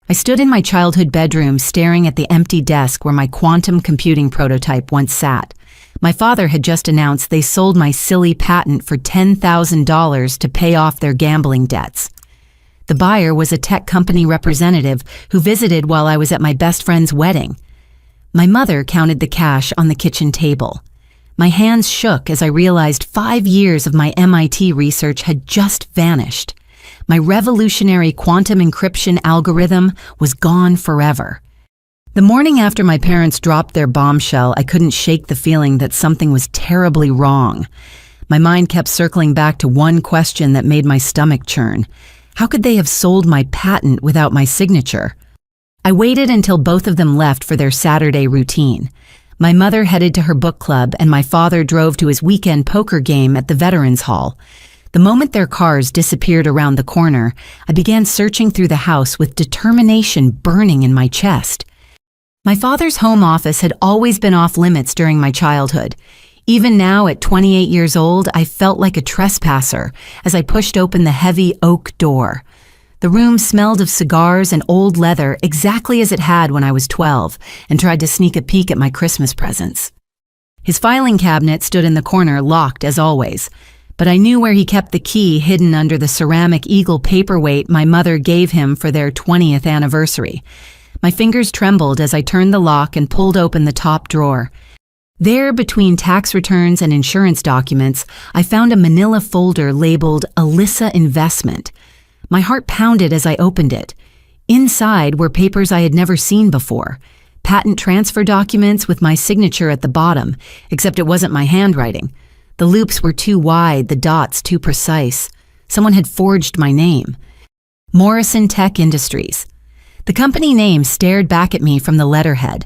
I stood in my childhood bedroom staring at the empty desk where my quantum computing prototype once sat. My father had just announced they sold my silly patent for $10,000 to pay off their gambling debts. The buyer was a tech company representative who visited while I was at my best friend's wedding. My mother counted the cash on the kitchen table. My hands shook as I realized 5 years of my MIT research had just vanished. My revolutionary quantum encryption algorithm was gone forever. The morning after my parents dropped their bombshell, I couldn't shake the feeling that something was terribly wrong. My mind kept circling back to one question that made my stomach churn. How could they have sold my patent without my signature? I waited until both of them left for their Saturday routine. My mother headed to her book club and my father drove to his weekend poker game at the Veterans Hall. The moment their cars disappeared around the corner, I began searching through the house with determination burning in my chest. My father's home office had always been off limits during my childhood. Even now, at 28 years old, I felt like a trespasser as I pushed open the heavy oak door. The room smelled of cigars and old leather exactly as it had when I was 12 and tried to sneak a peek at my Christmas presents. His filing cabinet stood in the corner, locked as always, but I knew where he kept the key hidden under the ceramic eagle paperweight my mother gave him for their 20th anniversary. My fingers trembled as I turned the lock and pulled open the top drawer. There, between tax returns and insurance documents, I found a manila folder labeled Alyssa Investment. My heart pounded as I opened it. Inside were papers I had never seen before. Patent transfer documents with my signature at the bottom, except it wasn't my handwriting. The loops were too wide, the dots too precise. Someone had forged my name. Morrison Tech Industries. The company name stared back at me from the letterhead.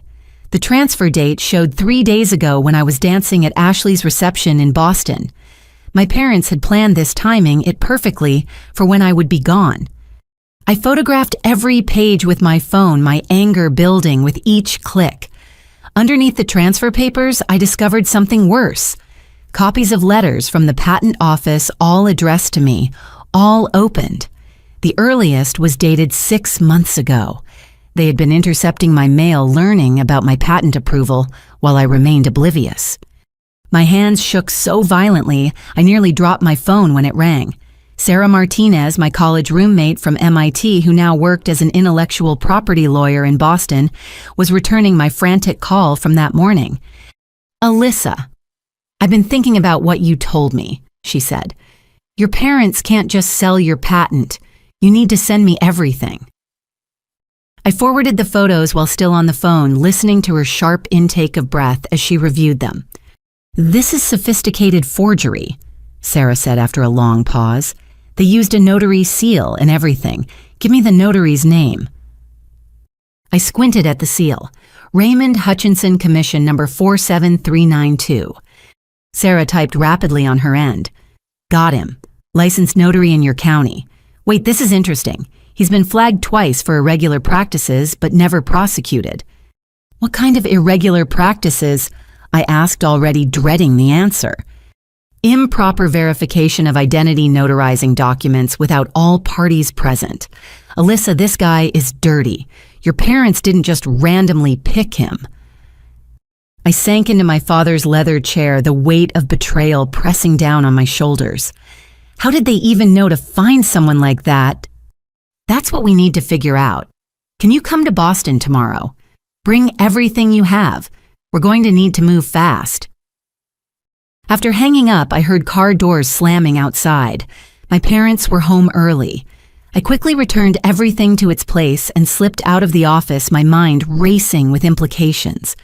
The transfer date showed 3 days ago when I was dancing at Ashley's reception in Boston. My parents had planned this timing it perfectly for when I would be gone. I photographed every page with my phone, my anger building with each click. Underneath the transfer papers, I discovered something worse. Copies of letters from the patent office, all addressed to me, all opened. The earliest was dated 6 months ago. They had been intercepting my mail, learning about my patent approval while I remained oblivious. My hands shook so violently, I nearly dropped my phone when it rang. Sarah Martinez, my college roommate from MIT who now worked as an intellectual property lawyer in Boston, was returning my frantic call from that morning. "Alyssa, I've been thinking about what you told me," she said. "Your parents can't just sell your patent. You need to send me everything." I forwarded the photos while still on the phone, listening to her sharp intake of breath as she reviewed them. "This is sophisticated forgery," Sarah said after a long pause. "They used a notary seal and everything. Give me the notary's name." I squinted at the seal. Raymond Hutchinson Commission number 47392. Sarah typed rapidly on her end. "Got him. Licensed notary in your county. Wait, this is interesting. He's been flagged twice for irregular practices, but never prosecuted." "What kind of irregular practices?" I asked, already dreading the answer. "Improper verification of identity notarizing documents without all parties present. Alyssa, this guy is dirty. Your parents didn't just randomly pick him." I sank into my father's leather chair, the weight of betrayal pressing down on my shoulders. How did they even know to find someone like that? "That's what we need to figure out. Can you come to Boston tomorrow? Bring everything you have. We're going to need to move fast." After hanging up, I heard car doors slamming outside. My parents were home early. I quickly returned everything to its place and slipped out of the office, my mind racing with implications.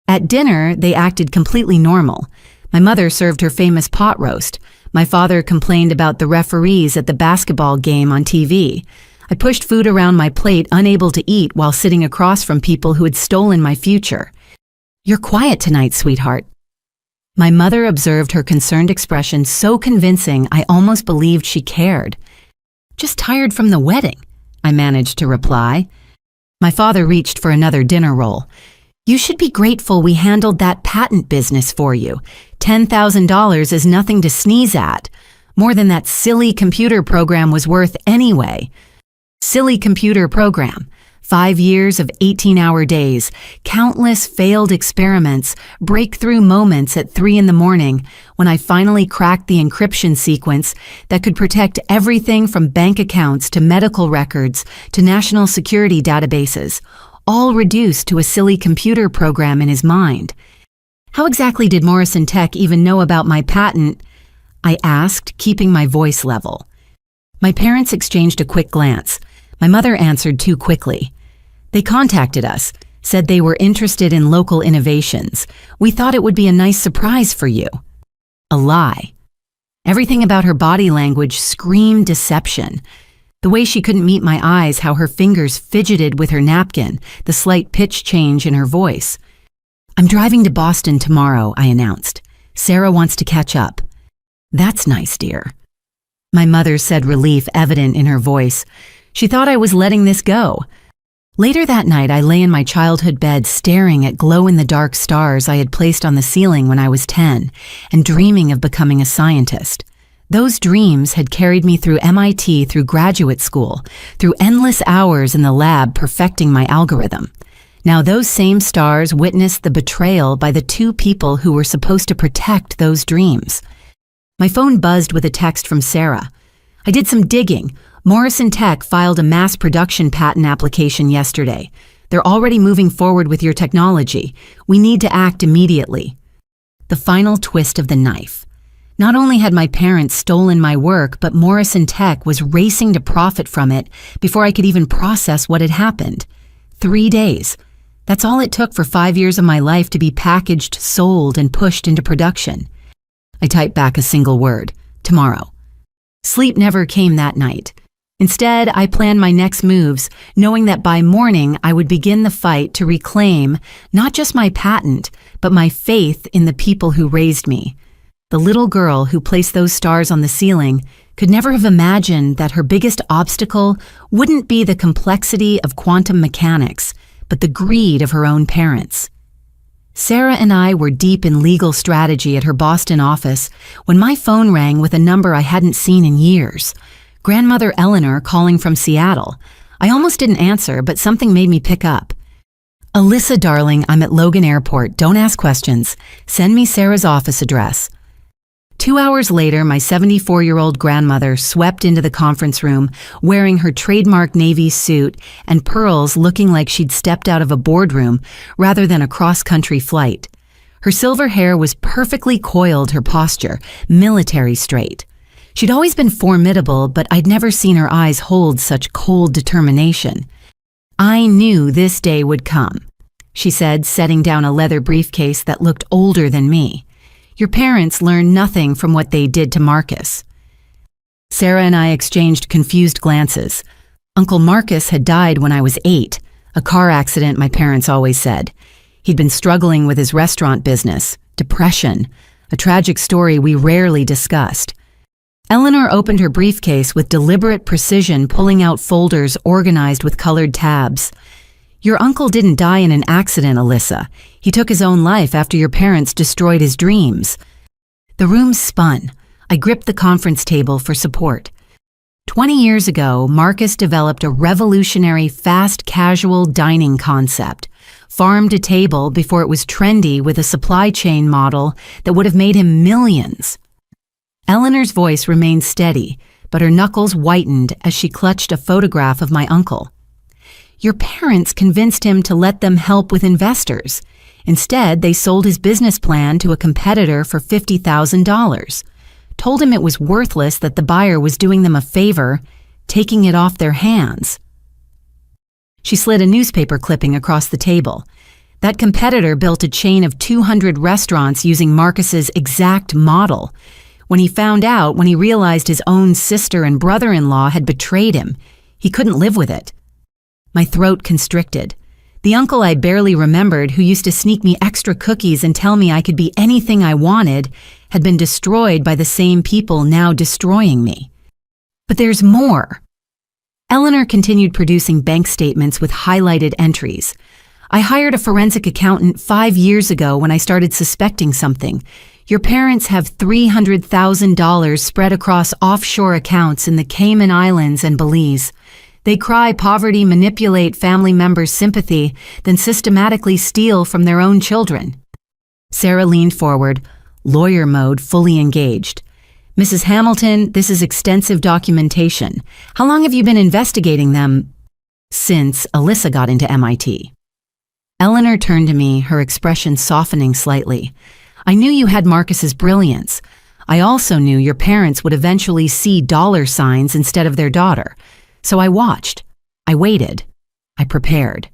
At dinner, they acted completely normal. My mother served her famous pot roast. My father complained about the referees at the basketball game on TV. I pushed food around my plate, unable to eat while sitting across from people who had stolen my future. "You're quiet tonight, sweetheart." My mother observed her concerned expression so convincing I almost believed she cared. "Just tired from the wedding," I managed to reply. My father reached for another dinner roll. "You should be grateful we handled that patent business for you. $10,000 is nothing to sneeze at. More than that silly computer program was worth anyway." Silly computer program. 5 years of 18-hour days, countless failed experiments, breakthrough moments at 3 in the morning when I finally cracked the encryption sequence that could protect everything from bank accounts to medical records to national security databases, all reduced to a silly computer program in his mind. How exactly did Morrison Tech even know about my patent? I asked, keeping my voice level. My parents exchanged a quick glance. My mother answered too quickly. They contacted us, said they were interested in local innovations. We thought it would be a nice surprise for you. A lie. Everything about her body language screamed deception. The way she couldn't meet my eyes, how her fingers fidgeted with her napkin, the slight pitch change in her voice. I'm driving to Boston tomorrow, I announced. Sarah wants to catch up. That's nice, dear. My mother said, relief evident in her voice. She thought I was letting this go. Later that night, I lay in my childhood bed staring at glow-in-the-dark stars I had placed on the ceiling when I was 10 and dreaming of becoming a scientist. Those dreams had carried me through MIT, through graduate school, through endless hours in the lab perfecting my algorithm. Now those same stars witnessed the betrayal by the 2 people who were supposed to protect those dreams. My phone buzzed with a text from Sarah. I did some digging. Morrison Tech filed a mass production patent application yesterday. They're already moving forward with your technology. We need to act immediately. The final twist of the knife. Not only had my parents stolen my work, but Morrison Tech was racing to profit from it before I could even process what had happened. 3 days. That's all it took for 5 years of my life to be packaged, sold, and pushed into production. I typed back a single word, tomorrow. Sleep never came that night. Instead, I planned my next moves, knowing that by morning I would begin the fight to reclaim not just my patent, but my faith in the people who raised me. The little girl who placed those stars on the ceiling could never have imagined that her biggest obstacle wouldn't be the complexity of quantum mechanics, but the greed of her own parents. Sarah and I were deep in legal strategy at her Boston office when my phone rang with a number I hadn't seen in years. Grandmother Eleanor calling from Seattle. I almost didn't answer, but something made me pick up. Alyssa, darling, I'm at Logan Airport. Don't ask questions. Send me Sarah's office address. 2 hours later, my 74-year-old grandmother swept into the conference room wearing her trademark navy suit and pearls, looking like she'd stepped out of a boardroom rather than a cross-country flight. Her silver hair was perfectly coiled, her posture, military straight. She'd always been formidable, but I'd never seen her eyes hold such cold determination. I knew this day would come, she said, setting down a leather briefcase that looked older than me. Your parents learned nothing from what they did to Marcus. Sarah and I exchanged confused glances. Uncle Marcus had died when I was 8, a car accident, my parents always said. He'd been struggling with his restaurant business, depression, a tragic story we rarely discussed. Eleanor opened her briefcase with deliberate precision, pulling out folders organized with colored tabs. Your uncle didn't die in an accident, Alyssa. He took his own life after your parents destroyed his dreams. The room spun. I gripped the conference table for support. 20 years ago, Marcus developed a revolutionary fast casual dining concept, farm to table before it was trendy, with a supply chain model that would have made him millions. Eleanor's voice remained steady, but her knuckles whitened as she clutched a photograph of my uncle. Your parents convinced him to let them help with investors. Instead, they sold his business plan to a competitor for $50,000. Told him it was worthless, that the buyer was doing them a favor, taking it off their hands. She slid a newspaper clipping across the table. That competitor built a chain of 200 restaurants using Marcus's exact model. When he realized his own sister and brother-in-law had betrayed him, he couldn't live with it. My throat constricted. The uncle I barely remembered, who used to sneak me extra cookies and tell me I could be anything I wanted, had been destroyed by the same people now destroying me. But there's more. Eleanor continued producing bank statements with highlighted entries. I hired a forensic accountant 5 years ago when I started suspecting something. Your parents have $300,000 spread across offshore accounts in the Cayman Islands and Belize. They cry poverty, manipulate family members' sympathy, then systematically steal from their own children. Sarah leaned forward, lawyer mode, fully engaged. Mrs. Hamilton, this is extensive documentation. How long have you been investigating them? Since Alyssa got into MIT. Eleanor turned to me, her expression softening slightly. I knew you had Marcus's brilliance. I also knew your parents would eventually see dollar signs instead of their daughter. So I watched. I waited. I prepared.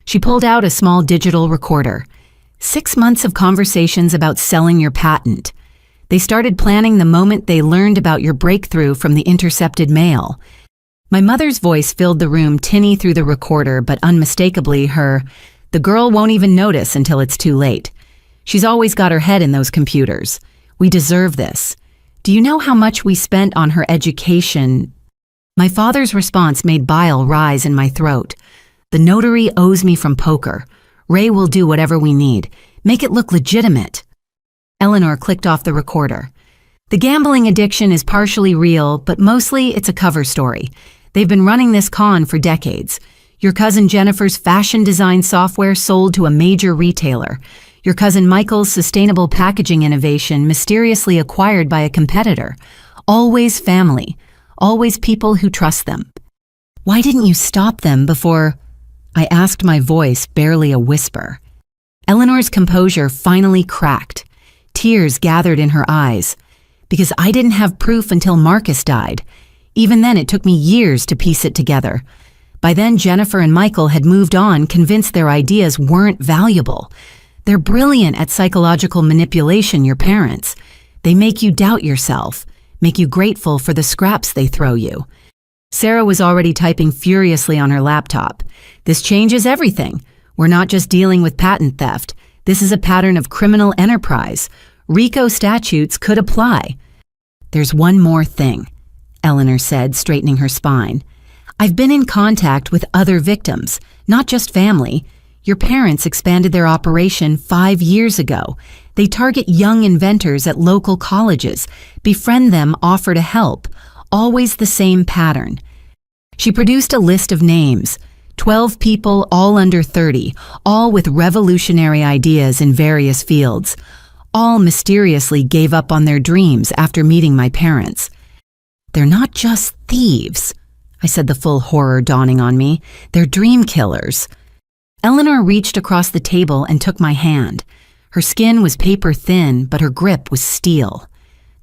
She pulled out a small digital recorder. 6 months of conversations about selling your patent. They started planning the moment they learned about your breakthrough from the intercepted mail. My mother's voice filled the room, tinny through the recorder, but unmistakably the girl won't even notice until it's too late. She's always got her head in those computers. We deserve this. Do you know how much we spent on her education? My father's response made bile rise in my throat. The notary owes me from poker. Ray will do whatever we need. Make it look legitimate. Eleanor clicked off the recorder. The gambling addiction is partially real, but mostly it's a cover story. They've been running this con for decades. Your cousin Jennifer's fashion design software sold to a major retailer. Your cousin Michael's sustainable packaging innovation mysteriously acquired by a competitor. Always family. Always people who trust them. Why didn't you stop them before? I asked, my voice barely a whisper. Eleanor's composure finally cracked. Tears gathered in her eyes. Because I didn't have proof until Marcus died. Even then, it took me years to piece it together. By then, Jennifer and Michael had moved on, convinced their ideas weren't valuable. They're brilliant at psychological manipulation, your parents. They make you doubt yourself. Make you grateful for the scraps they throw you. Sarah was already typing furiously on her laptop. This changes everything. We're not just dealing with patent theft. This is a pattern of criminal enterprise. RICO statutes could apply. There's one more thing, Eleanor said, straightening her spine. I've been in contact with other victims, not just family. Your parents expanded their operation 5 years ago. They target young inventors at local colleges, befriend them, offer to help. Always the same pattern. She produced a list of names. 12 people, all under 30, all with revolutionary ideas in various fields. All mysteriously gave up on their dreams after meeting my parents. They're not just thieves, I said, the full horror dawning on me. They're dream killers. Eleanor reached across the table and took my hand. Her skin was paper thin, but her grip was steel.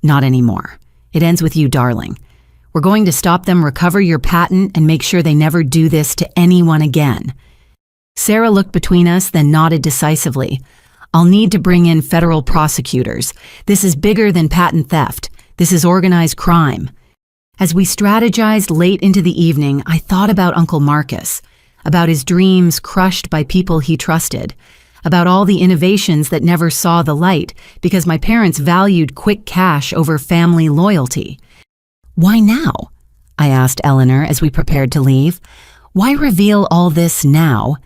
Not anymore. It ends with you, darling. We're going to stop them, recover your patent, and make sure they never do this to anyone again. Sarah looked between us, then nodded decisively. I'll need to bring in federal prosecutors. This is bigger than patent theft. This is organized crime. As we strategized late into the evening, I thought about Uncle Marcus, about his dreams crushed by people he trusted, about all the innovations that never saw the light because my parents valued quick cash over family loyalty. Why now? I asked Eleanor as we prepared to leave. Why reveal all this now?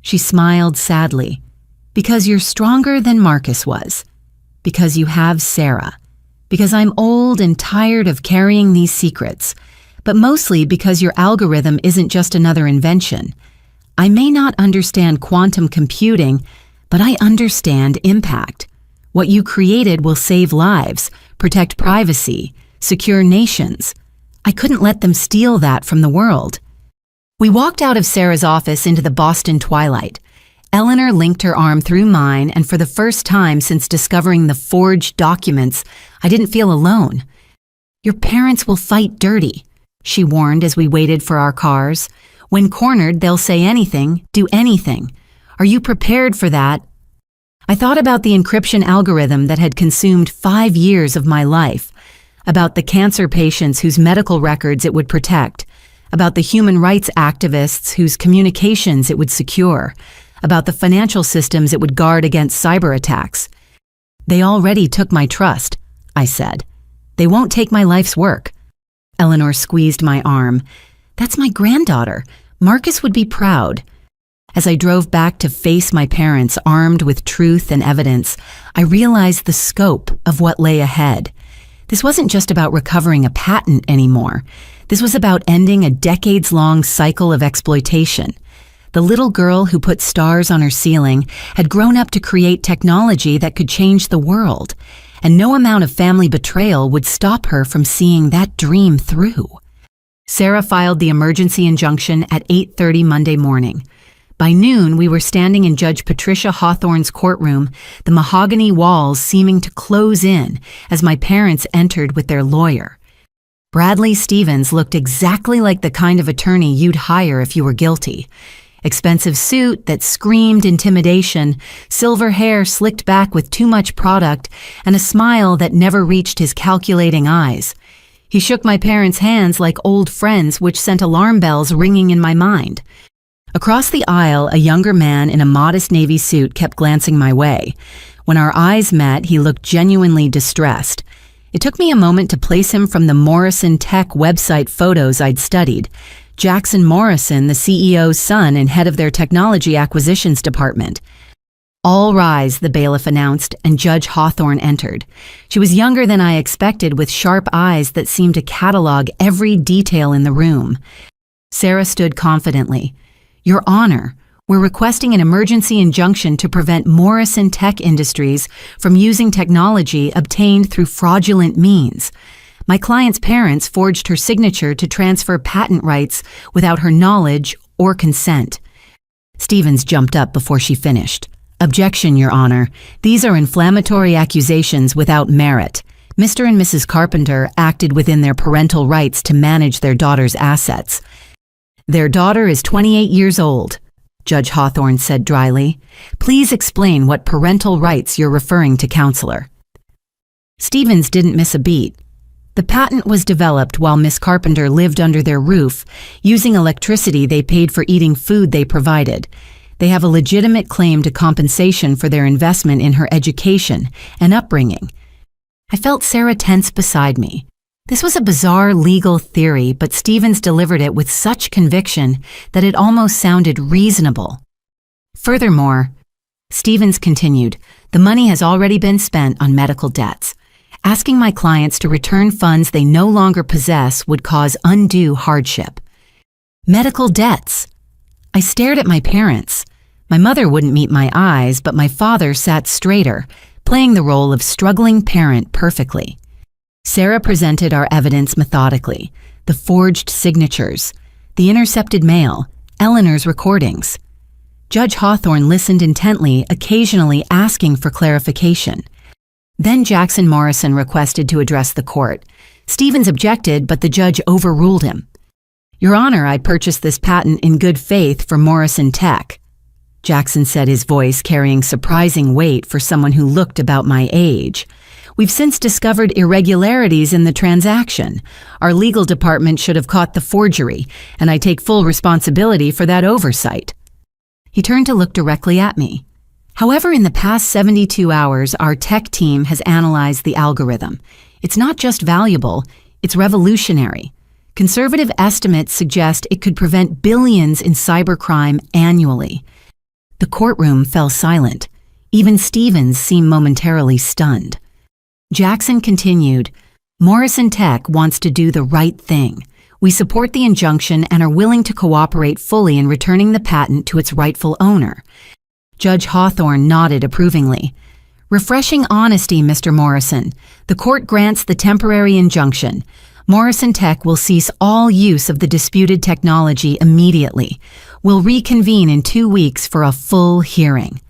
She smiled sadly. Because you're stronger than Marcus was. Because you have Sarah. Because I'm old and tired of carrying these secrets. But mostly because your algorithm isn't just another invention. I may not understand quantum computing, but I understand impact. What you created will save lives, protect privacy, secure nations. I couldn't let them steal that from the world. We walked out of Sarah's office into the Boston twilight. Eleanor linked her arm through mine, and for the first time since discovering the forged documents, I didn't feel alone. Your parents will fight dirty, she warned as we waited for our cars. When cornered, they'll say anything, do anything. Are you prepared for that? I thought about the encryption algorithm that had consumed 5 years of my life, about the cancer patients whose medical records it would protect, about the human rights activists whose communications it would secure, about the financial systems it would guard against cyber attacks. They already took my trust, I said. They won't take my life's work. Eleanor squeezed my arm. That's my granddaughter. Marcus would be proud. As I drove back to face my parents armed with truth and evidence, I realized the scope of what lay ahead. This wasn't just about recovering a patent anymore. This was about ending a decades-long cycle of exploitation. The little girl who put stars on her ceiling had grown up to create technology that could change the world, and no amount of family betrayal would stop her from seeing that dream through. Sarah filed the emergency injunction at 8:30 Monday morning. By noon, we were standing in Judge Patricia Hawthorne's courtroom, the mahogany walls seeming to close in as my parents entered with their lawyer. Bradley Stevens looked exactly like the kind of attorney you'd hire if you were guilty. Expensive suit that screamed intimidation, silver hair slicked back with too much product, and a smile that never reached his calculating eyes. He shook my parents' hands like old friends, which sent alarm bells ringing in my mind. Across the aisle, a younger man in a modest navy suit kept glancing my way. When our eyes met, he looked genuinely distressed. It took me a moment to place him from the Morrison Tech website photos I'd studied. Jackson Morrison, the CEO's son and head of their technology acquisitions department. "All rise," the bailiff announced, and Judge Hawthorne entered. She was younger than I expected, with sharp eyes that seemed to catalog every detail in the room. Sarah stood confidently. "Your Honor, we're requesting an emergency injunction to prevent Morrison Tech Industries from using technology obtained through fraudulent means. My client's parents forged her signature to transfer patent rights without her knowledge or consent." Stevens jumped up before she finished. "Objection, Your Honor. These are inflammatory accusations without merit. Mr. and Mrs. Carpenter acted within their parental rights to manage their daughter's assets." "Their daughter is 28 years old," Judge Hawthorne said dryly. "Please explain what parental rights you're referring to, Counselor." Stevens didn't miss a beat. "The patent was developed while Miss Carpenter lived under their roof, using electricity they paid for eating food they provided. They have a legitimate claim to compensation for their investment in her education and upbringing." I felt Sarah tense beside me. This was a bizarre legal theory, but Stevens delivered it with such conviction that it almost sounded reasonable. "Furthermore," Stevens continued, "the money has already been spent on medical debts. Asking my clients to return funds they no longer possess would cause undue hardship." Medical debts. I stared at my parents. My mother wouldn't meet my eyes, but my father sat straighter, playing the role of struggling parent perfectly. Sarah presented our evidence methodically: the forged signatures, the intercepted mail, Eleanor's recordings. Judge Hawthorne listened intently, occasionally asking for clarification. Then Jackson Morrison requested to address the court. Stevens objected, but the judge overruled him. "Your Honor, I purchased this patent in good faith for Morrison Tech," Jackson said, his voice carrying surprising weight for someone who looked about my age. "We've since discovered irregularities in the transaction. Our legal department should have caught the forgery, and I take full responsibility for that oversight." He turned to look directly at me. "However, in the past 72 hours, our tech team has analyzed the algorithm. It's not just valuable, it's revolutionary. Conservative estimates suggest it could prevent billions in cybercrime annually." The courtroom fell silent. Even Stevens seemed momentarily stunned. Jackson continued, "Morrison Tech wants to do the right thing. We support the injunction and are willing to cooperate fully in returning the patent to its rightful owner." Judge Hawthorne nodded approvingly. "Refreshing honesty, Mr. Morrison. The court grants the temporary injunction. Morrison Tech will cease all use of the disputed technology immediately. We'll reconvene in 2 weeks for a full hearing."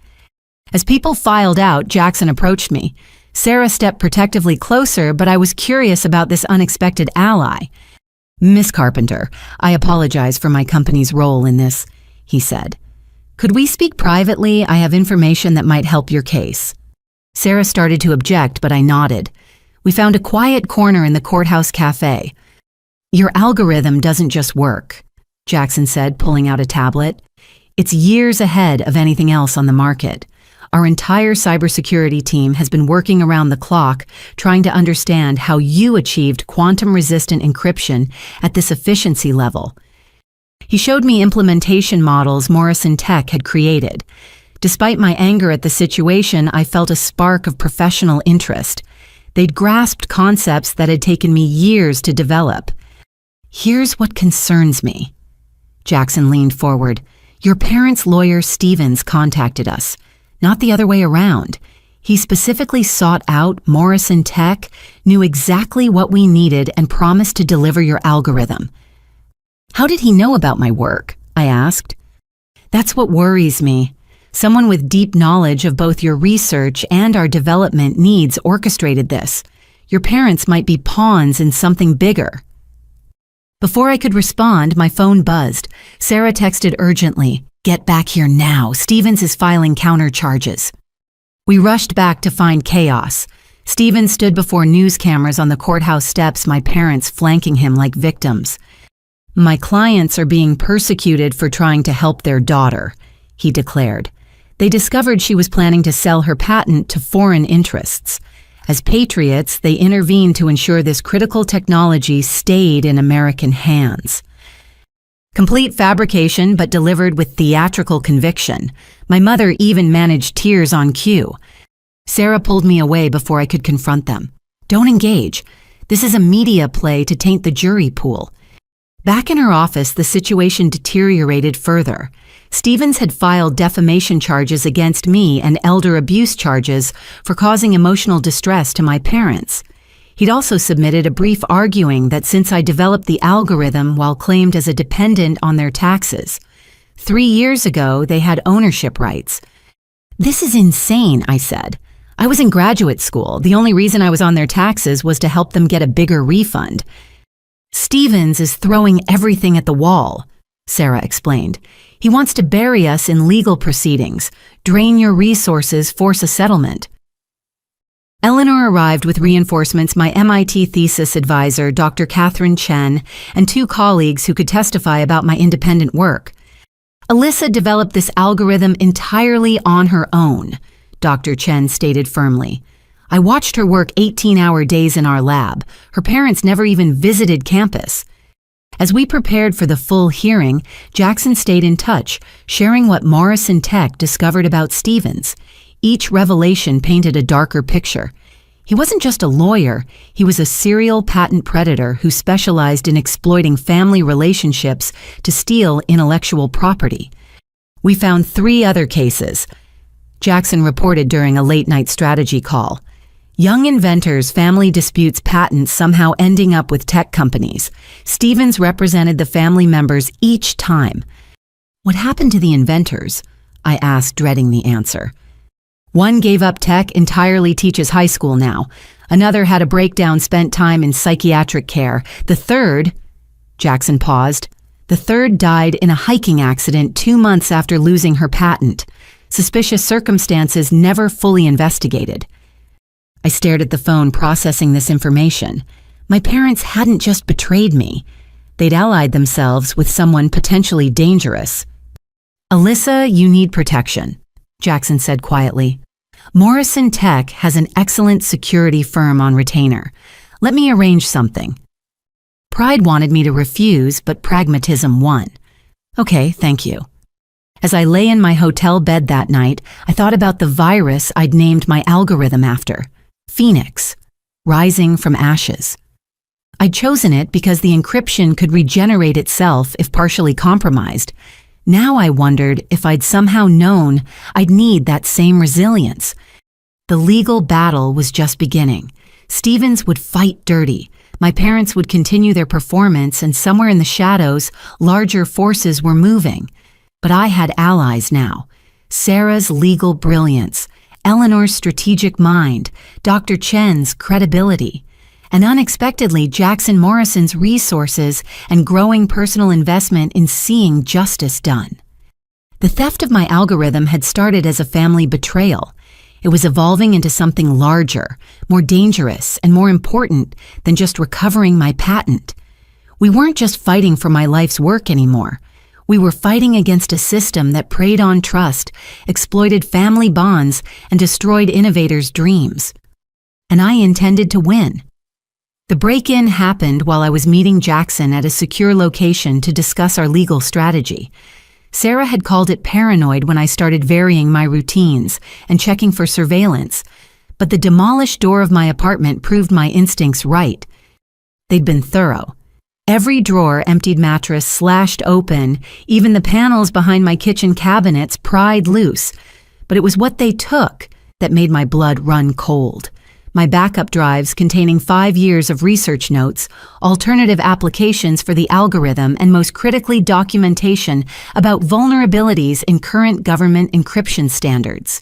As people filed out, Jackson approached me. Sarah stepped protectively closer, but I was curious about this unexpected ally. "Miss Carpenter, I apologize for my company's role in this," he said. "Could we speak privately? I have information that might help your case." Sarah started to object, but I nodded. We found a quiet corner in the courthouse cafe. "Your algorithm doesn't just work," Jackson said, pulling out a tablet. "It's years ahead of anything else on the market. Our entire cybersecurity team has been working around the clock trying to understand how you achieved quantum-resistant encryption at this efficiency level." He showed me implementation models Morrison Tech had created. Despite my anger at the situation, I felt a spark of professional interest. They'd grasped concepts that had taken me years to develop. Here's what concerns me. Jackson leaned forward. Your parents' lawyer, Stevens, contacted us, not the other way around. He specifically sought out Morrison Tech, knew exactly what we needed, and promised to deliver your algorithm. How did he know about my work? I asked. That's what worries me. Someone with deep knowledge of both your research and our development needs orchestrated this. Your parents might be pawns in something bigger. Before I could respond, my phone buzzed. Sarah texted urgently, "Get back here now. Stevens is filing countercharges." We rushed back to find chaos. Stevens stood before news cameras on the courthouse steps, my parents flanking him like victims. My clients are being persecuted for trying to help their daughter, he declared. They discovered she was planning to sell her patent to foreign interests. As patriots, they intervened to ensure this critical technology stayed in American hands. Complete fabrication, but delivered with theatrical conviction. My mother even managed tears on cue. Sarah pulled me away before I could confront them. Don't engage. This is a media play to taint the jury pool. Back in her office, the situation deteriorated further. Stevens had filed defamation charges against me and elder abuse charges for causing emotional distress to my parents. He'd also submitted a brief arguing that since I developed the algorithm while claimed as a dependent on their taxes, 3 years ago they had ownership rights. This is insane, I said. I was in graduate school. The only reason I was on their taxes was to help them get a bigger refund. Stevens is throwing everything at the wall, Sarah explained. He wants to bury us in legal proceedings, drain your resources, force a settlement. Eleanor arrived with reinforcements, my MIT thesis advisor, Dr. Catherine Chen, and 2 colleagues who could testify about my independent work. Alyssa developed this algorithm entirely on her own, Dr. Chen stated firmly. I watched her work 18-hour days in our lab. Her parents never even visited campus. As we prepared for the full hearing, Jackson stayed in touch, sharing what Morrison Tech discovered about Stevens. Each revelation painted a darker picture. He wasn't just a lawyer, he was a serial patent predator who specialized in exploiting family relationships to steal intellectual property. We found 3 other cases, Jackson reported during a late-night strategy call. Young inventors' family disputes patents somehow ending up with tech companies. Stevens represented the family members each time. What happened to the inventors? I asked, dreading the answer. One gave up tech, entirely teaches high school now. Another had a breakdown, spent time in psychiatric care. The third, Jackson paused, the third died in a hiking accident 2 months after losing her patent. Suspicious circumstances never fully investigated. I stared at the phone, processing this information. My parents hadn't just betrayed me. They'd allied themselves with someone potentially dangerous. Alyssa, you need protection, Jackson said quietly. Morrison Tech has an excellent security firm on retainer. Let me arrange something. Pride wanted me to refuse, but pragmatism won. Okay, thank you. As I lay in my hotel bed that night, I thought about the virus I'd named my algorithm after. Phoenix, rising from ashes. I'd chosen it because the encryption could regenerate itself if partially compromised. Now I wondered if I'd somehow known I'd need that same resilience. The legal battle was just beginning. Stevens would fight dirty. My parents would continue their performance, and somewhere in the shadows, larger forces were moving. But I had allies now. Sarah's legal brilliance, Eleanor's strategic mind, Dr. Chen's credibility, and unexpectedly Jackson Morrison's resources and growing personal investment in seeing justice done. The theft of my algorithm had started as a family betrayal. It was evolving into something larger, more dangerous, and more important than just recovering my patent. We weren't just fighting for my life's work anymore. We were fighting against a system that preyed on trust, exploited family bonds, and destroyed innovators' dreams. And I intended to win. The break-in happened while I was meeting Jackson at a secure location to discuss our legal strategy. Sarah had called it paranoid when I started varying my routines and checking for surveillance, but the demolished door of my apartment proved my instincts right. They'd been thorough. Every drawer, emptied mattress slashed open, even the panels behind my kitchen cabinets pried loose. But it was what they took that made my blood run cold. My backup drives containing 5 years of research notes, alternative applications for the algorithm, and most critically, documentation about vulnerabilities in current government encryption standards.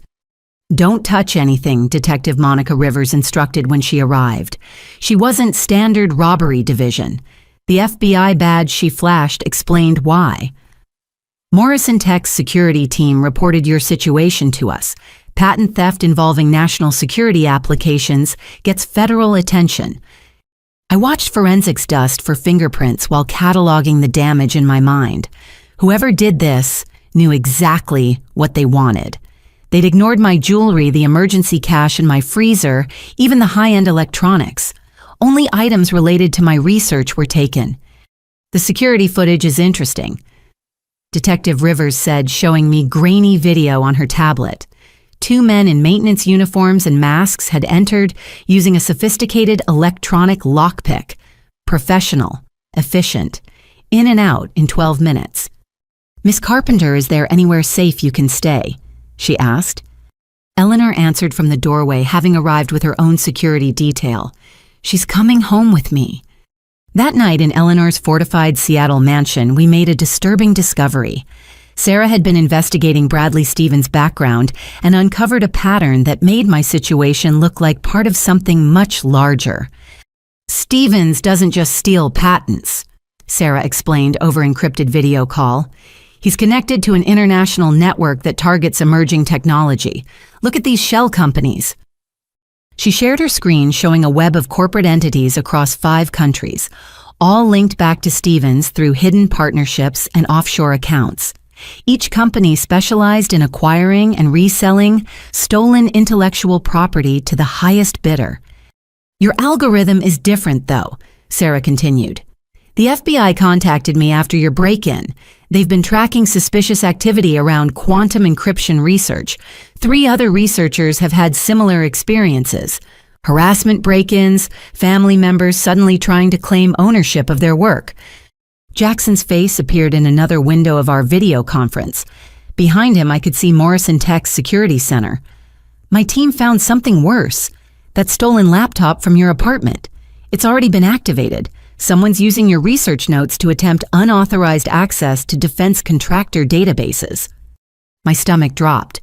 "Don't touch anything," Detective Monica Rivers instructed when she arrived. She wasn't standard robbery division. The FBI badge she flashed explained why. "Morrison Tech's security team reported your situation to us. Patent theft involving national security applications gets federal attention." I watched forensics dust for fingerprints while cataloging the damage in my mind. Whoever did this knew exactly what they wanted. They'd ignored my jewelry, the emergency cash in my freezer, even the high-end electronics. Only items related to my research were taken. "The security footage is interesting," Detective Rivers said, showing me grainy video on her tablet. 2 men in maintenance uniforms and masks had entered using a sophisticated electronic lockpick. Professional, efficient, in and out in 12 minutes. "Miss Carpenter, is there anywhere safe you can stay?" she asked. Eleanor answered from the doorway, having arrived with her own security detail. "She's coming home with me." That night in Eleanor's fortified Seattle mansion, we made a disturbing discovery. Sarah had been investigating Bradley Stevens' background and uncovered a pattern that made my situation look like part of something much larger. "Stevens doesn't just steal patents," Sarah explained over encrypted video call. "He's connected to an international network that targets emerging technology. Look at these shell companies." She shared her screen showing a web of corporate entities across 5 countries, all linked back to Stevens through hidden partnerships and offshore accounts. Each company specialized in acquiring and reselling stolen intellectual property to the highest bidder. "Your algorithm is different, though," Sarah continued. "The FBI contacted me after your break-in. They've been tracking suspicious activity around quantum encryption research. 3 other researchers have had similar experiences. Harassment break-ins, family members suddenly trying to claim ownership of their work." Jackson's face appeared in another window of our video conference. Behind him, I could see Morrison Tech's security center. "My team found something worse. That stolen laptop from your apartment. It's already been activated. Someone's using your research notes to attempt unauthorized access to defense contractor databases." My stomach dropped.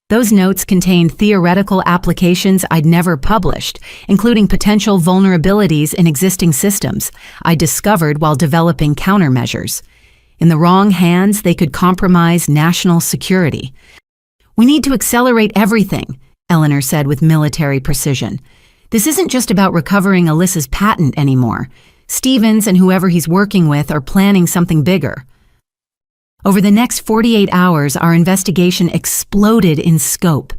Those notes contained theoretical applications I'd never published, including potential vulnerabilities in existing systems I discovered while developing countermeasures. In the wrong hands, they could compromise national security. "We need to accelerate everything," Eleanor said with military precision. "This isn't just about recovering Alyssa's patent anymore. Stevens and whoever he's working with are planning something bigger." Over the next 48 hours, our investigation exploded in scope.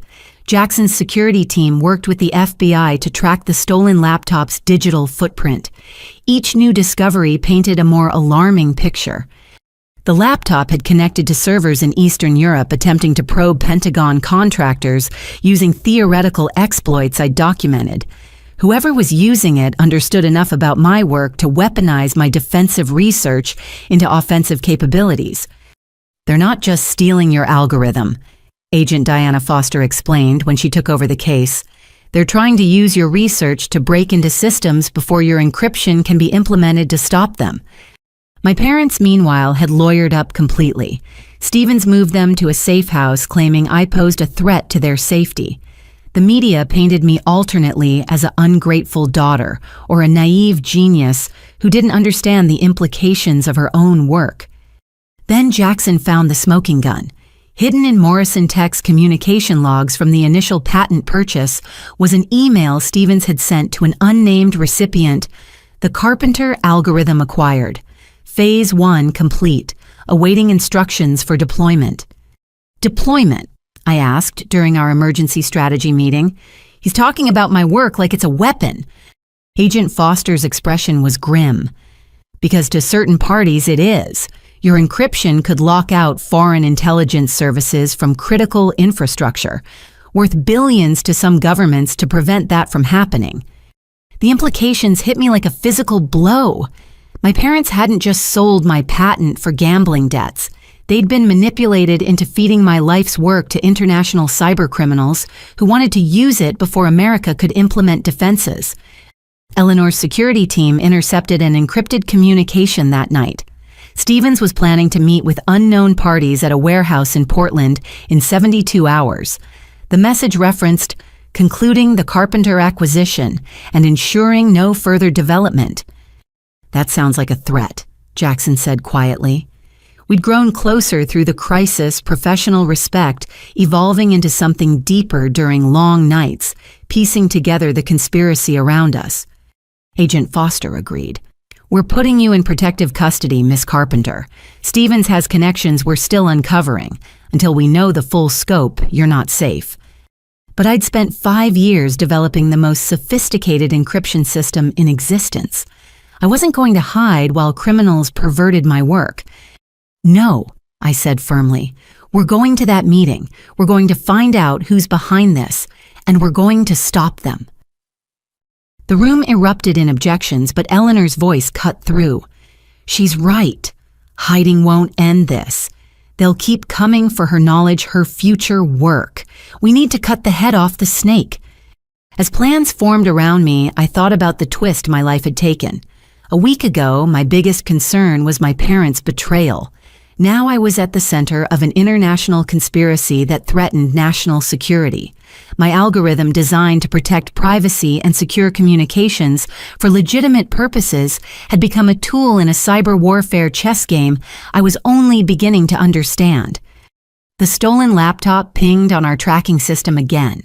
Jackson's security team worked with the FBI to track the stolen laptop's digital footprint. Each new discovery painted a more alarming picture. The laptop had connected to servers in Eastern Europe attempting to probe Pentagon contractors using theoretical exploits I documented. Whoever was using it understood enough about my work to weaponize my defensive research into offensive capabilities. "They're not just stealing your algorithm," Agent Diana Foster explained when she took over the case. "They're trying to use your research to break into systems before your encryption can be implemented to stop them." My parents, meanwhile, had lawyered up completely. Stevens moved them to a safe house, claiming I posed a threat to their safety. The media painted me alternately as an ungrateful daughter or a naive genius who didn't understand the implications of her own work. Then Jackson found the smoking gun. Hidden in Morrison Tech's communication logs from the initial patent purchase was an email Stevens had sent to an unnamed recipient. "The Carpenter algorithm acquired. Phase 1 complete. Awaiting instructions for deployment." "Deployment?" I asked during our emergency strategy meeting. "He's talking about my work like it's a weapon." Agent Foster's expression was grim. "Because to certain parties it is. Your encryption could lock out foreign intelligence services from critical infrastructure, worth billions to some governments to prevent that from happening." The implications hit me like a physical blow. My parents hadn't just sold my patent for gambling debts. They'd been manipulated into feeding my life's work to international cybercriminals who wanted to use it before America could implement defenses. Eleanor's security team intercepted an encrypted communication that night. Stevens was planning to meet with unknown parties at a warehouse in Portland in 72 hours. The message referenced concluding the Carpenter acquisition and ensuring no further development. "That sounds like a threat," Jackson said quietly. We'd grown closer through the crisis, professional respect, evolving into something deeper during long nights, piecing together the conspiracy around us. Agent Foster agreed. "We're putting you in protective custody, Miss Carpenter. Stevens has connections we're still uncovering. Until we know the full scope, you're not safe." But I'd spent 5 years developing the most sophisticated encryption system in existence. I wasn't going to hide while criminals perverted my work. "No," I said firmly. "We're going to that meeting. We're going to find out who's behind this, and we're going to stop them." The room erupted in objections, but Eleanor's voice cut through. "She's right. Hiding won't end this. They'll keep coming for her knowledge, her future work. We need to cut the head off the snake." As plans formed around me, I thought about the twist my life had taken. A week ago, my biggest concern was my parents' betrayal. Now I was at the center of an international conspiracy that threatened national security. My algorithm designed to protect privacy and secure communications for legitimate purposes had become a tool in a cyber warfare chess game I was only beginning to understand. The stolen laptop pinged on our tracking system again.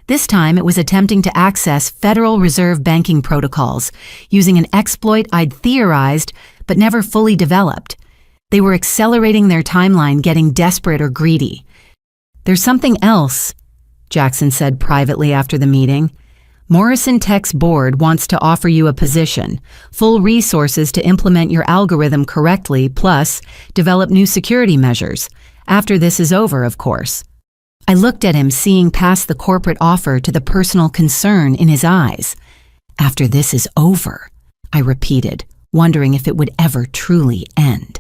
This time it was attempting to access Federal Reserve banking protocols using an exploit I'd theorized but never fully developed. They were accelerating their timeline, getting desperate or greedy. "There's something else," Jackson said privately after the meeting. "Morrison Tech's board wants to offer you a position, full resources to implement your algorithm correctly, plus develop new security measures. After this is over, of course." I looked at him, seeing past the corporate offer to the personal concern in his eyes. "After this is over," I repeated, wondering if it would ever truly end.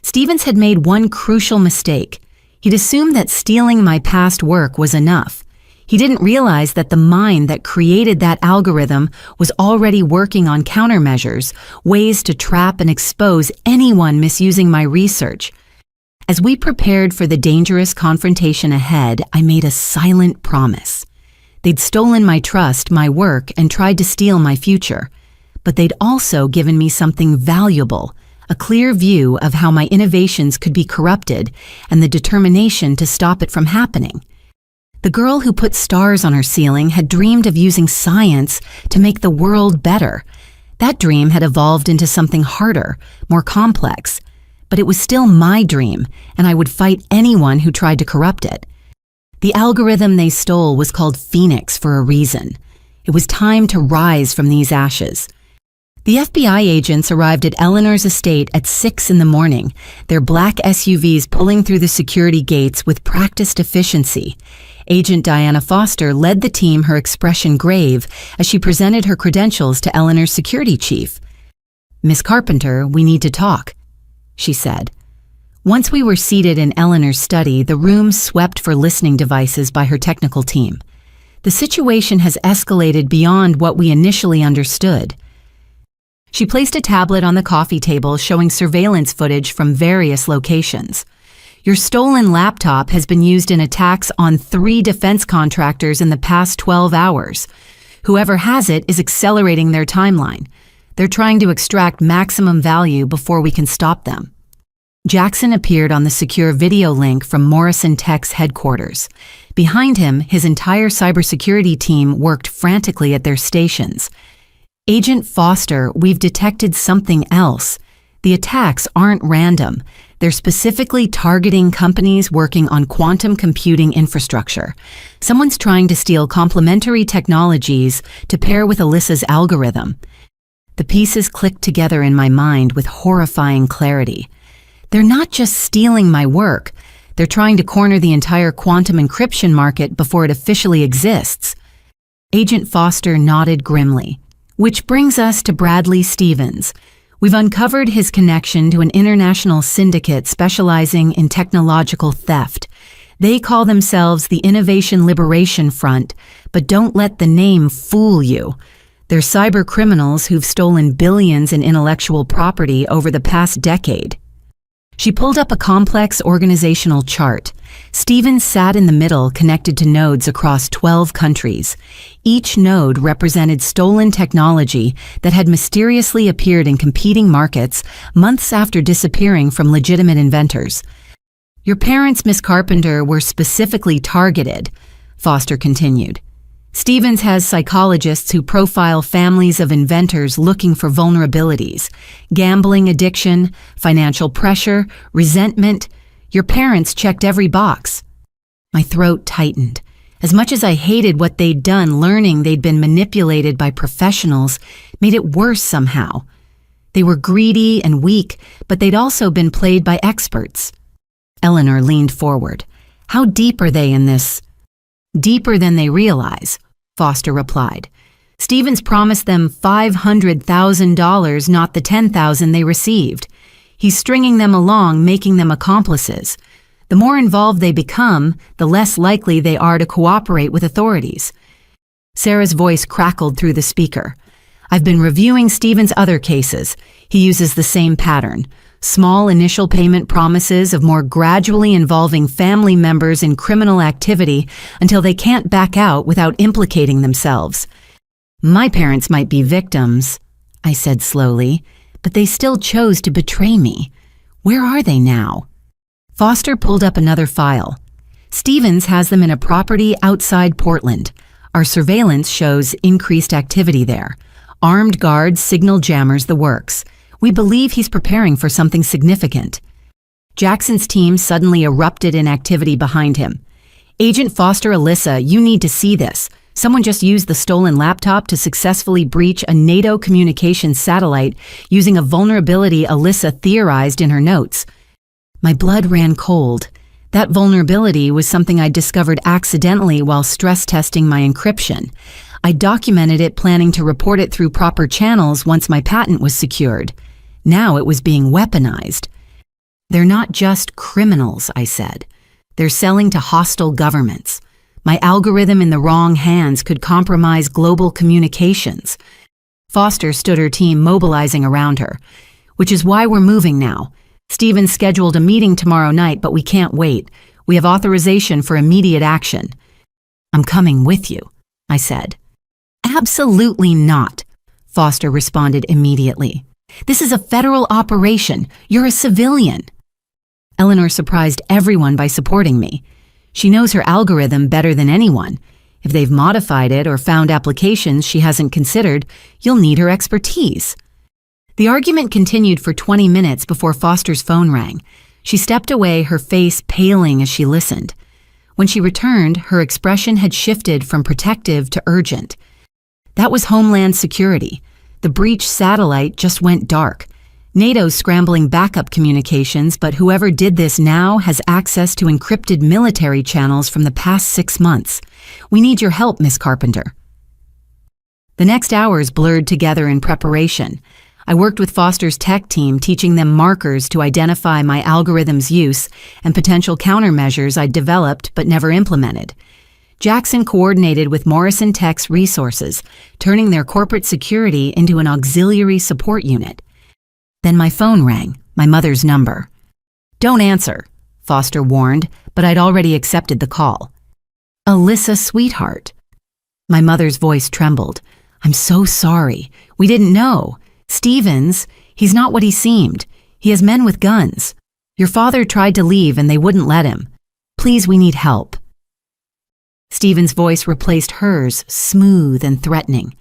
Stevens had made one crucial mistake. He'd assumed that stealing my past work was enough. He didn't realize that the mind that created that algorithm was already working on countermeasures, ways to trap and expose anyone misusing my research. As we prepared for the dangerous confrontation ahead, I made a silent promise. They'd stolen my trust, my work, and tried to steal my future. But they'd also given me something valuable, a clear view of how my innovations could be corrupted and the determination to stop it from happening. The girl who put stars on her ceiling had dreamed of using science to make the world better. That dream had evolved into something harder, more complex, but it was still my dream, and I would fight anyone who tried to corrupt it. The algorithm they stole was called Phoenix for a reason. It was time to rise from these ashes. The FBI agents arrived at Eleanor's estate at 6 in the morning, their black SUVs pulling through the security gates with practiced efficiency. Agent Diana Foster led the team, her expression grave, as she presented her credentials to Eleanor's security chief. "Miss Carpenter, we need to talk," she said. Once we were seated in Eleanor's study, the room swept for listening devices by her technical team. "The situation has escalated beyond what we initially understood." She placed a tablet on the coffee table showing surveillance footage from various locations. "Your stolen laptop has been used in attacks on 3 defense contractors in the past 12 hours. Whoever has it is accelerating their timeline. They're trying to extract maximum value before we can stop them." Jackson appeared on the secure video link from Morrison Tech's headquarters. Behind him, his entire cybersecurity team worked frantically at their stations. "Agent Foster, we've detected something else. The attacks aren't random. They're specifically targeting companies working on quantum computing infrastructure. Someone's trying to steal complementary technologies to pair with Alyssa's algorithm." The pieces clicked together in my mind with horrifying clarity. They're not just stealing my work. They're trying to corner the entire quantum encryption market before it officially exists. Agent Foster nodded grimly. "Which brings us to Bradley Stevens. We've uncovered his connection to an international syndicate specializing in technological theft. They call themselves the Innovation Liberation Front, but don't let the name fool you. They're cyber criminals who've stolen billions in intellectual property over the past decade. She pulled up a complex organizational chart. Stevens sat in the middle, connected to nodes across 12 countries. Each node represented stolen technology that had mysteriously appeared in competing markets months after disappearing from legitimate inventors. Your parents, Miss Carpenter, were specifically targeted, Foster continued. Stevens has psychologists who profile families of inventors looking for vulnerabilities, gambling addiction, financial pressure, resentment. Your parents checked every box. My throat tightened. As much as I hated what they'd done, learning they'd been manipulated by professionals made it worse somehow. They were greedy and weak, but they'd also been played by experts. Eleanor leaned forward. How deep are they in this? Deeper than they realize, Foster replied. Stevens promised them $500,000, not the $10,000 they received. He's stringing them along, making them accomplices. The more involved they become, the less likely they are to cooperate with authorities. Sarah's voice crackled through the speaker. I've been reviewing Stevens' other cases. He uses the same pattern. Small initial payment promises of more gradually involving family members in criminal activity until they can't back out without implicating themselves. My parents might be victims, I said slowly, but they still chose to betray me. Where are they now? Foster pulled up another file. Stevens has them in a property outside Portland. Our surveillance shows increased activity there. Armed guards, signal jammers, the works. We believe he's preparing for something significant. Jackson's team suddenly erupted in activity behind him. Agent Foster, Alyssa, you need to see this. Someone just used the stolen laptop to successfully breach a NATO communications satellite using a vulnerability Alyssa theorized in her notes. My blood ran cold. That vulnerability was something I discovered accidentally while stress testing my encryption. I documented it, planning to report it through proper channels once my patent was secured. Now it was being weaponized. They're not just criminals, I said. They're selling to hostile governments. My algorithm in the wrong hands could compromise global communications. Foster stood her team mobilizing around her. Which is why we're moving now. Stevens scheduled a meeting tomorrow night, but we can't wait. We have authorization for immediate action. I'm coming with you, I said. Absolutely not, Foster responded immediately. This is a federal operation. You're a civilian. Eleanor surprised everyone by supporting me. She knows her algorithm better than anyone. If they've modified it or found applications she hasn't considered, you'll need her expertise. The argument continued for 20 minutes before Foster's phone rang. She stepped away, her face paling as she listened. When she returned, her expression had shifted from protective to urgent. That was Homeland Security. The breached satellite just went dark. NATO's scrambling backup communications, but whoever did this now has access to encrypted military channels from the past 6 months. We need your help, Miss Carpenter. The next hours blurred together in preparation. I worked with Foster's tech team, teaching them markers to identify my algorithm's use and potential countermeasures I'd developed but never implemented. Jackson coordinated with Morrison Tech's resources, turning their corporate security into an auxiliary support unit. Then my phone rang, my mother's number. Don't answer, Foster warned, but I'd already accepted the call. Alyssa, sweetheart. My mother's voice trembled. I'm so sorry. We didn't know. Stevens, he's not what he seemed. He has men with guns. Your father tried to leave and they wouldn't let him. Please, we need help. Stevens' voice replaced hers, smooth and threatening.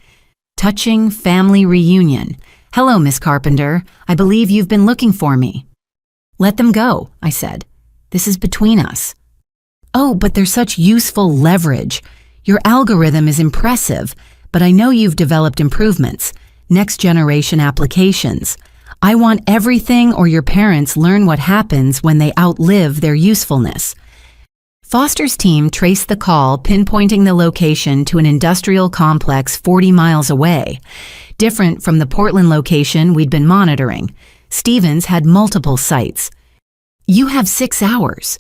Touching family reunion. Hello, Miss Carpenter. I believe you've been looking for me. Let them go, I said. This is between us. Oh, but they're such useful leverage. Your algorithm is impressive, but I know you've developed improvements. Next generation applications. I want everything or your parents learn what happens when they outlive their usefulness. Foster's team traced the call, pinpointing the location to an industrial complex 40 miles away. different from the Portland location we'd been monitoring. Stevens had multiple sites. "You have 6 hours,"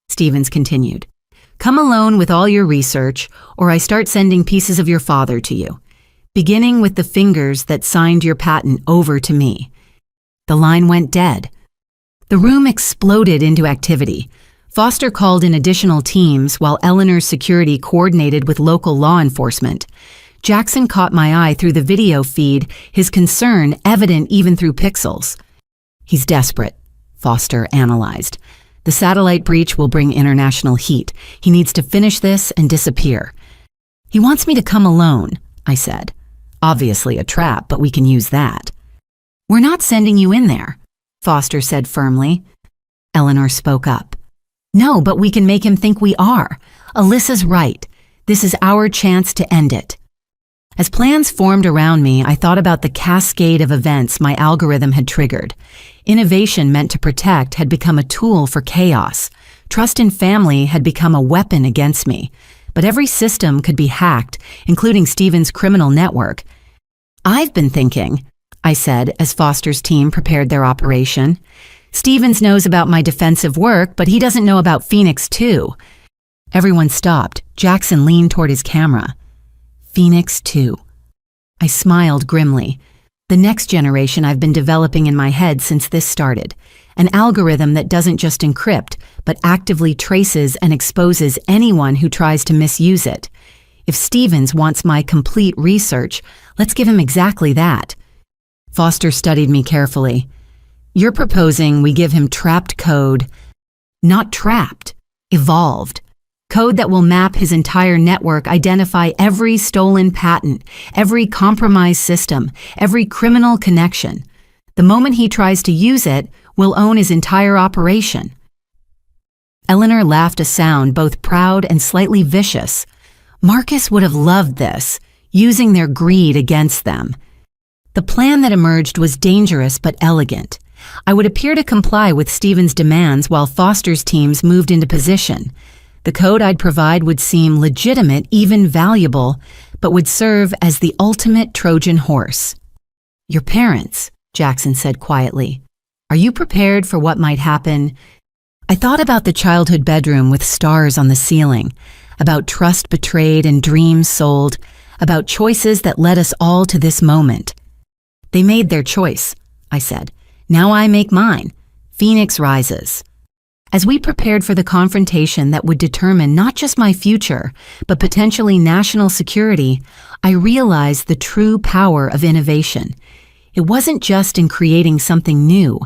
Stevens continued. "Come alone with all your research, or I start sending pieces of your father to you, beginning with the fingers that signed your patent over to me." The line went dead. The room exploded into activity. Foster called in additional teams while Eleanor's security coordinated with local law enforcement. Jackson caught my eye through the video feed, his concern evident even through pixels. "He's desperate," Foster analyzed. "The satellite breach will bring international heat. He needs to finish this and disappear." "He wants me to come alone," I said. "Obviously a trap, but we can use that." "We're not sending you in there," Foster said firmly. Eleanor spoke up. "No, but we can make him think we are. Alyssa's right. This is our chance to end it." As plans formed around me, I thought about the cascade of events my algorithm had triggered. Innovation meant to protect had become a tool for chaos. Trust in family had become a weapon against me. But every system could be hacked, including Stevens' criminal network. "I've been thinking," I said as Foster's team prepared their operation. "Stevens knows about my defensive work, but he doesn't know about Phoenix 2. Everyone stopped. Jackson leaned toward his camera. "Phoenix 2. I smiled grimly. The next generation I've been developing in my head since this started. An algorithm that doesn't just encrypt, but actively traces and exposes anyone who tries to misuse it. If Stevens wants my complete research, let's give him exactly that." Foster studied me carefully. "You're proposing we give him trapped code." "Not trapped, evolved. Code that will map his entire network, identify every stolen patent, every compromised system, every criminal connection. The moment he tries to use it, we'll own his entire operation." Eleanor laughed a sound both proud and slightly vicious. Marcus would have loved this, using their greed against them. The plan that emerged was dangerous but elegant. I would appear to comply with Stevens' demands while Foster's teams moved into position. The code I'd provide would seem legitimate, even valuable, but would serve as the ultimate Trojan horse. "Your parents," Jackson said quietly. "Are you prepared for what might happen?" I thought about the childhood bedroom with stars on the ceiling, about trust betrayed and dreams sold, about choices that led us all to this moment. "They made their choice," I said. "Now I make mine. Phoenix rises." As we prepared for the confrontation that would determine not just my future, but potentially national security, I realized the true power of innovation. It wasn't just in creating something new.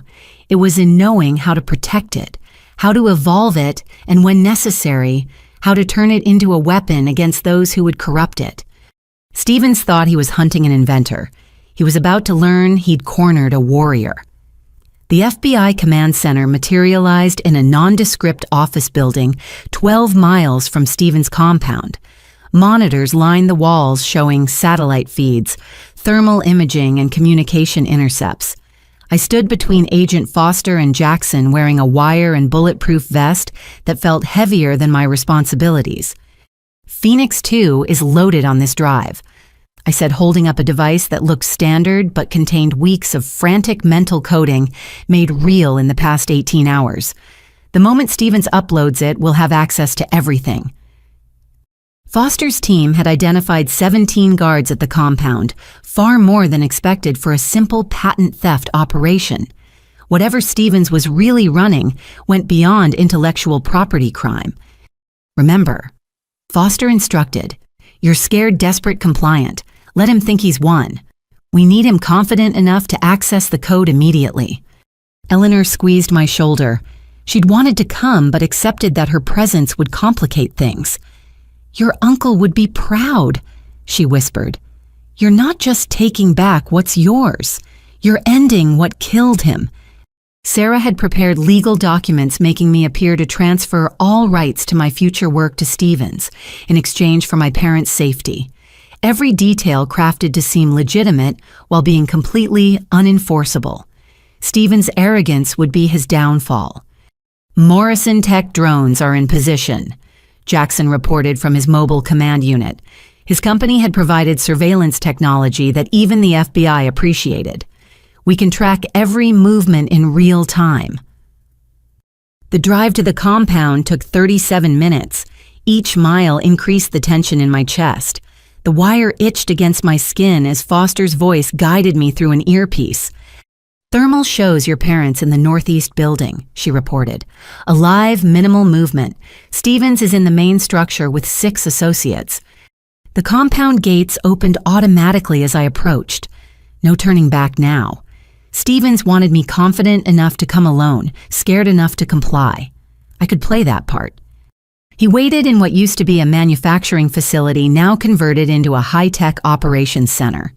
It was in knowing how to protect it, how to evolve it, and when necessary, how to turn it into a weapon against those who would corrupt it. Stevens thought he was hunting an inventor. He was about to learn he'd cornered a warrior. The FBI command center materialized in a nondescript office building 12 miles from Stevens' compound. Monitors lined the walls showing satellite feeds, thermal imaging, and communication intercepts. I stood between Agent Foster and Jackson wearing a wire and bulletproof vest that felt heavier than my responsibilities. "Phoenix 2 is loaded on this drive," I said, holding up a device that looked standard but contained weeks of frantic mental coding made real in the past 18 hours. "The moment Stevens uploads it, we'll have access to everything." Foster's team had identified 17 guards at the compound, far more than expected for a simple patent theft operation. Whatever Stevens was really running went beyond intellectual property crime. "Remember," Foster instructed, "you're scared, desperate, compliant. Let him think he's won. We need him confident enough to access the code immediately." Eleanor squeezed my shoulder. She'd wanted to come but accepted that her presence would complicate things. "Your uncle would be proud," she whispered. "You're not just taking back what's yours. You're ending what killed him." Sarah had prepared legal documents making me appear to transfer all rights to my future work to Stevens in exchange for my parents' safety. Every detail crafted to seem legitimate while being completely unenforceable. Stevens' arrogance would be his downfall. "Morrison Tech drones are in position," Jackson reported from his mobile command unit. His company had provided surveillance technology that even the FBI appreciated. We can track every movement in real time. The drive to the compound took 37 minutes. Each mile increased the tension in my chest. The wire itched against my skin as Foster's voice guided me through an earpiece. "Thermal shows your parents in the northeast building," she reported. "A live, minimal movement. Stevens is in the main structure with 6 associates." The compound gates opened automatically as I approached. No turning back now. Stevens wanted me confident enough to come alone, scared enough to comply. I could play that part. He waited in what used to be a manufacturing facility, now converted into a high-tech operations center.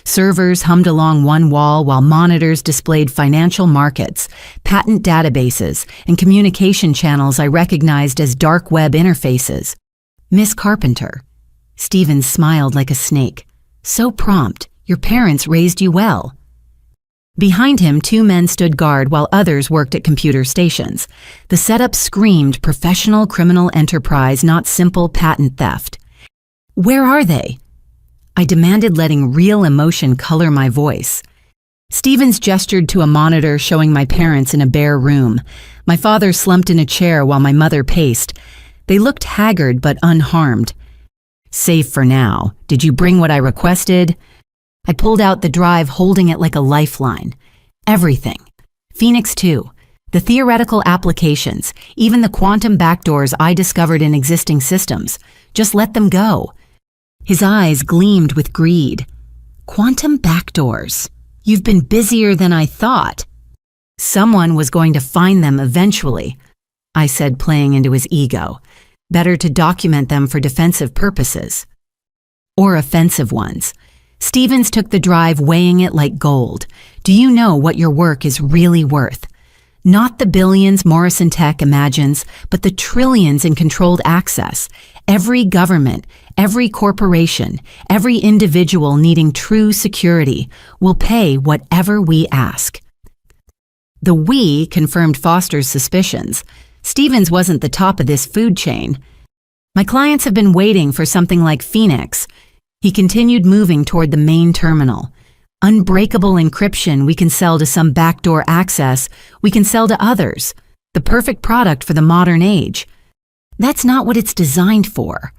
Servers hummed along one wall while monitors displayed financial markets, patent databases, and communication channels I recognized as dark web interfaces. "Miss Carpenter." Stevens smiled like a snake. "So prompt. Your parents raised you well." Behind him, 2 men stood guard while others worked at computer stations. The setup screamed professional criminal enterprise, not simple patent theft. "Where are they?" I demanded, letting real emotion color my voice. Stevens gestured to a monitor showing my parents in a bare room. My father slumped in a chair while my mother paced. They looked haggard but unharmed. "Safe for now. Did you bring what I requested?" I pulled out the drive, holding it like a lifeline. Everything. Phoenix 2. The theoretical applications, even the quantum backdoors I discovered in existing systems. Just let them go. His eyes gleamed with greed. "Quantum backdoors. You've been busier than I thought." "Someone was going to find them eventually," I said, playing into his ego. "Better to document them for defensive purposes." Or offensive ones. Stevens took the drive, weighing it like gold. "Do you know what your work is really worth? Not the billions Morrison Tech imagines, but the trillions in controlled access. Every government, every corporation, every individual needing true security will pay whatever we ask." The "we" confirmed Foster's suspicions. Stevens wasn't the top of this food chain. "My clients have been waiting for something like Phoenix." He continued, moving toward the main terminal. "Unbreakable encryption we can sell to some backdoor access, we can sell to others. The perfect product for the modern age." "That's not what it's designed for,"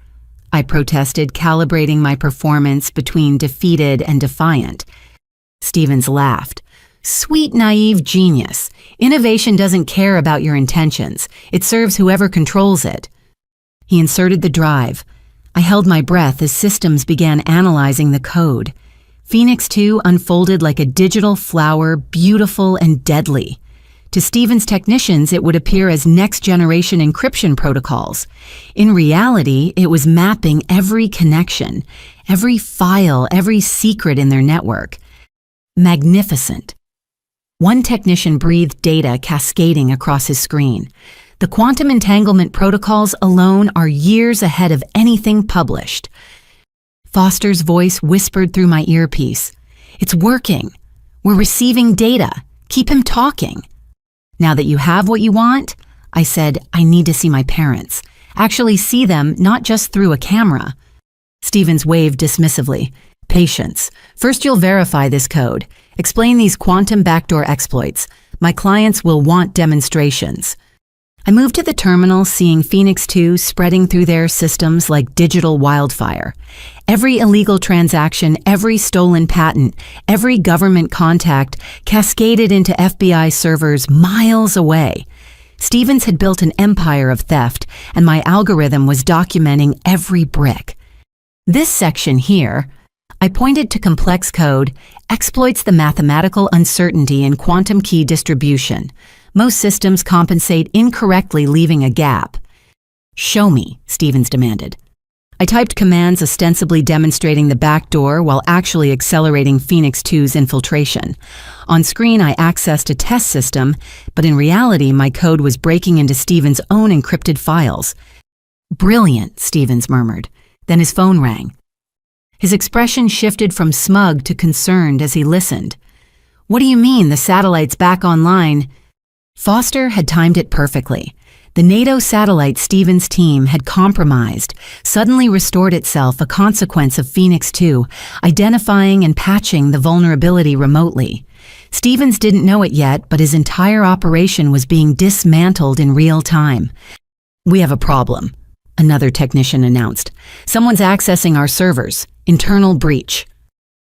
I protested, calibrating my performance between defeated and defiant. Stevens laughed. "Sweet, naive genius. Innovation doesn't care about your intentions. It serves whoever controls it." He inserted the drive. I held my breath as systems began analyzing the code. Phoenix 2 unfolded like a digital flower, beautiful and deadly. To Stevens' technicians, it would appear as next-generation encryption protocols. In reality, it was mapping every connection, every file, every secret in their network. Magnificent. One technician breathed data cascading across his screen. The quantum entanglement protocols alone are years ahead of anything published. Foster's voice whispered through my earpiece. "It's working. We're receiving data. Keep him talking." "Now that you have what you want," I said, "I need to see my parents. Actually see them, not just through a camera." Stevens waved dismissively. "Patience. First you'll verify this code. Explain these quantum backdoor exploits. My clients will want demonstrations." I moved to the terminal, seeing Phoenix 2 spreading through their systems like digital wildfire. Every illegal transaction, every stolen patent, every government contact cascaded into FBI servers miles away. Stevens had built an empire of theft, and my algorithm was documenting every brick. This section here, I pointed to complex code, exploits the mathematical uncertainty in quantum key distribution. Most systems compensate incorrectly, leaving a gap. "Show me," Stevens demanded. I typed commands ostensibly demonstrating the backdoor while actually accelerating Phoenix 2's infiltration. On screen, I accessed a test system, but in reality, my code was breaking into Stevens' own encrypted files. "Brilliant," Stevens murmured. Then his phone rang. His expression shifted from smug to concerned as he listened. "What do you mean, the satellite's back online?" Foster had timed it perfectly. The NATO satellite Stevens' team had compromised, suddenly restored itself, a consequence of Phoenix 2, identifying and patching the vulnerability remotely. Stevens didn't know it yet, but his entire operation was being dismantled in real time. "We have a problem," another technician announced. "Someone's accessing our servers. Internal breach."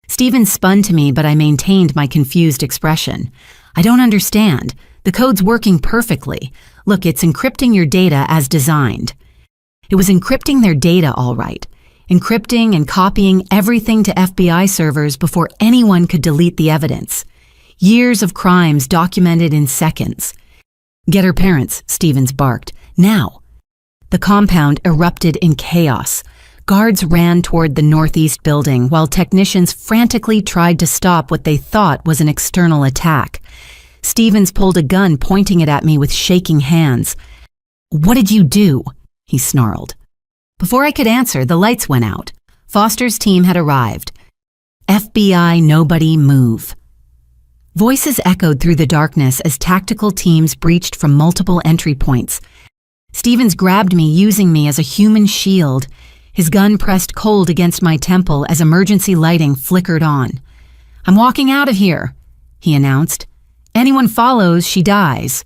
Stevens spun to me, but I maintained my confused expression. "I don't understand. The code's working perfectly. Look, it's encrypting your data as designed." It was encrypting their data, all right. Encrypting and copying everything to FBI servers before anyone could delete the evidence. Years of crimes documented in seconds. "Get her parents," Stevens barked. "Now." The compound erupted in chaos. Guards ran toward the northeast building while technicians frantically tried to stop what they thought was an external attack. Stevens pulled a gun, pointing it at me with shaking hands. "What did you do?" he snarled. Before I could answer, the lights went out. Foster's team had arrived. "FBI, nobody move." Voices echoed through the darkness as tactical teams breached from multiple entry points. Stevens grabbed me, using me as a human shield. His gun pressed cold against my temple as emergency lighting flickered on. "I'm walking out of here," he announced. "Anyone follows, she dies."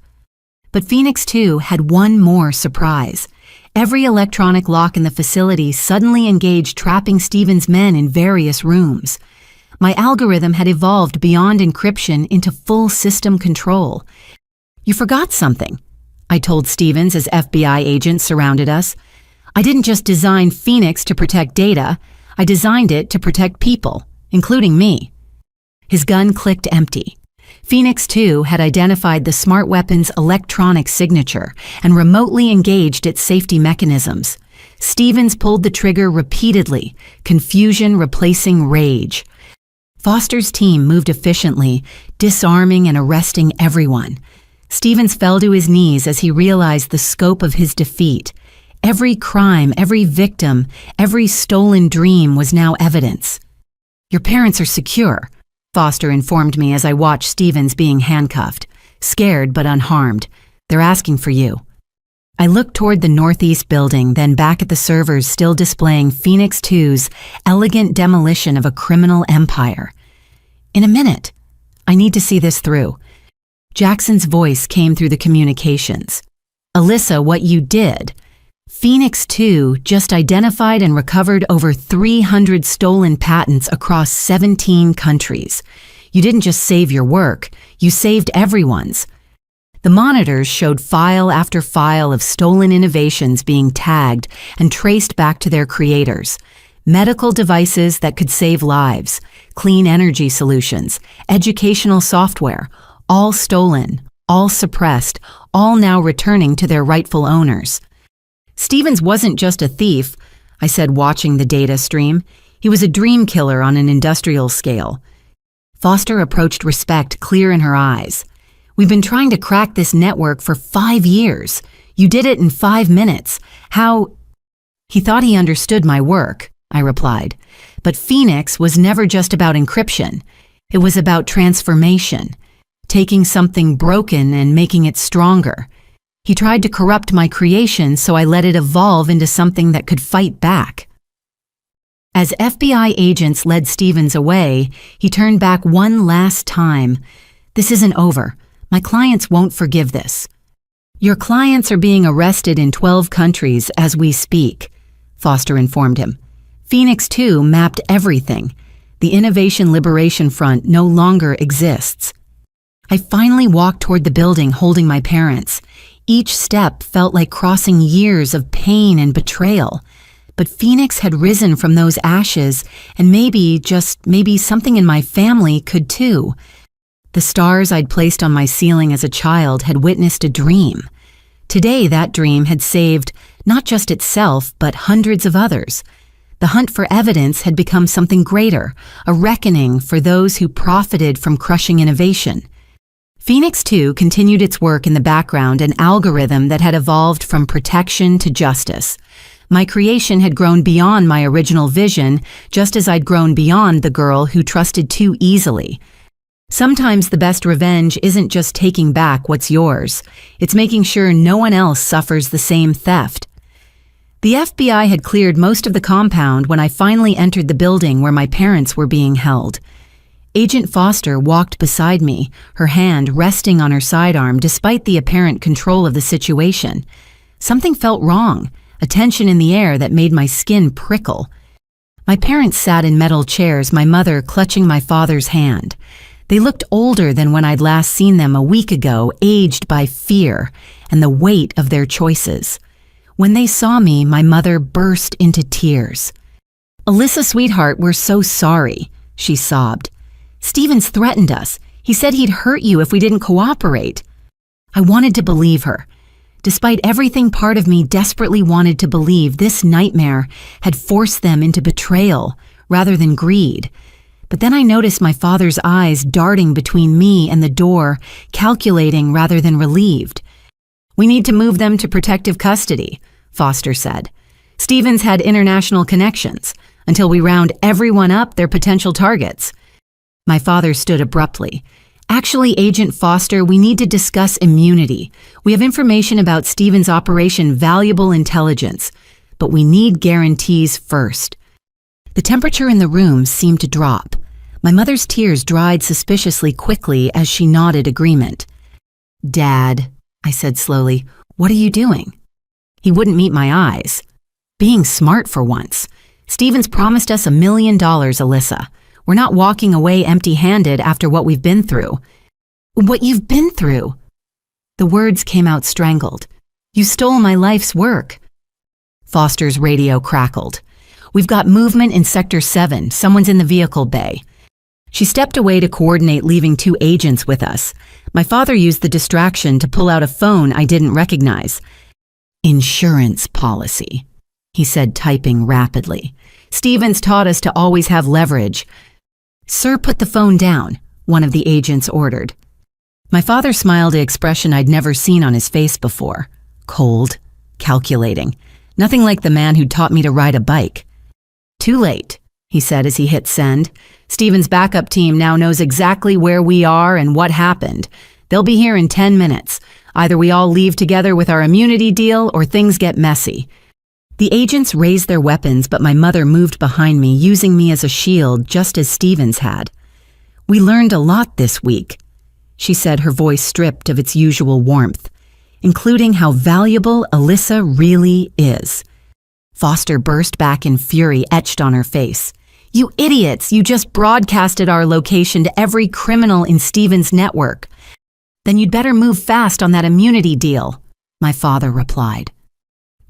But Phoenix 2 had one more surprise. Every electronic lock in the facility suddenly engaged, trapping Stevens' men in various rooms. My algorithm had evolved beyond encryption into full system control. "You forgot something," I told Stevens as FBI agents surrounded us. "I didn't just design Phoenix to protect data, I designed it to protect people, including me." His gun clicked empty. Phoenix 2 had identified the smart weapon's electronic signature and remotely engaged its safety mechanisms. Stevens pulled the trigger repeatedly, confusion replacing rage. Foster's team moved efficiently, disarming and arresting everyone. Stevens fell to his knees as he realized the scope of his defeat. Every crime, every victim, every stolen dream was now evidence. "Your parents are secure," Foster informed me as I watched Stevens being handcuffed, scared but unharmed. "They're asking for you." I looked toward the northeast building, then back at the servers still displaying Phoenix 2's elegant demolition of a criminal empire. "In a minute. I need to see this through." Jackson's voice came through the communications. "Alyssa, what you did. Phoenix 2 just identified and recovered over 300 stolen patents across 17 countries. You didn't just save your work, you saved everyone's." The monitors showed file after file of stolen innovations being tagged and traced back to their creators. Medical devices that could save lives, clean energy solutions, educational software, all stolen, all suppressed, all now returning to their rightful owners. "Stevens wasn't just a thief," I said, watching the data stream. "He was a dream killer on an industrial scale." Foster approached, respect clear in her eyes. "We've been trying to crack this network for 5 years. You did it in 5 minutes. How?" "He thought he understood my work," I replied. "But Phoenix was never just about encryption. It was about transformation, taking something broken and making it stronger. He tried to corrupt my creation, so I let it evolve into something that could fight back." As FBI agents led Stevens away, he turned back one last time. "This isn't over. My clients won't forgive this." "Your clients are being arrested in 12 countries as we speak," Foster informed him. "Phoenix 2 mapped everything. The Innovation Liberation Front no longer exists." I finally walked toward the building holding my parents. Each step felt like crossing years of pain and betrayal. But Phoenix had risen from those ashes, and maybe, just maybe, something in my family could too. The stars I'd placed on my ceiling as a child had witnessed a dream. Today, that dream had saved not just itself, but hundreds of others. The hunt for evidence had become something greater, a reckoning for those who profited from crushing innovation. Phoenix 2 continued its work in the background, an algorithm that had evolved from protection to justice. My creation had grown beyond my original vision, just as I'd grown beyond the girl who trusted too easily. Sometimes the best revenge isn't just taking back what's yours. It's making sure no one else suffers the same theft. The FBI had cleared most of the compound when I finally entered the building where my parents were being held. Agent Foster walked beside me, her hand resting on her sidearm despite the apparent control of the situation. Something felt wrong, a tension in the air that made my skin prickle. My parents sat in metal chairs, my mother clutching my father's hand. They looked older than when I'd last seen them a week ago, aged by fear and the weight of their choices. When they saw me, my mother burst into tears. "Alyssa, sweetheart, we're so sorry," she sobbed. "Stevens threatened us. He said he'd hurt you if we didn't cooperate." I wanted to believe her. Despite everything, part of me desperately wanted to believe this nightmare had forced them into betrayal rather than greed. But then I noticed my father's eyes darting between me and the door, calculating rather than relieved. "We need to move them to protective custody," Foster said. "Stevens had international connections. Until we round everyone up, they're potential targets." My father stood abruptly. "Actually, Agent Foster, we need to discuss immunity. We have information about Stevens' operation, valuable intelligence, but we need guarantees first." The temperature in the room seemed to drop. My mother's tears dried suspiciously quickly as she nodded agreement. "Dad," I said slowly, "what are you doing?" He wouldn't meet my eyes. "Being smart for once. Stevens promised us $1 million, Alyssa. We're not walking away empty-handed after what we've been through." "What you've been through?" The words came out strangled. "You stole my life's work." Foster's radio crackled. "We've got movement in Sector 7. Someone's in the vehicle bay." She stepped away to coordinate leaving 2 agents with us. My father used the distraction to pull out a phone I didn't recognize. "Insurance policy," he said, typing rapidly. "Stevens taught us to always have leverage." "Sir, put the phone down," one of the agents ordered. My father smiled, an expression I'd never seen on his face before. Cold, calculating. Nothing like the man who taught me to ride a bike. "Too late," he said as he hit send. "Stevens' backup team now knows exactly where we are and what happened. They'll be here in 10 minutes. Either we all leave together with our immunity deal or things get messy." The agents raised their weapons, but my mother moved behind me, using me as a shield, just as Stevens had. "We learned a lot this week," she said, her voice stripped of its usual warmth, "including how valuable Alyssa really is." Foster burst back in fury, etched on her face. "You idiots! You just broadcasted our location to every criminal in Stevens' network." "Then you'd better move fast on that immunity deal," my father replied.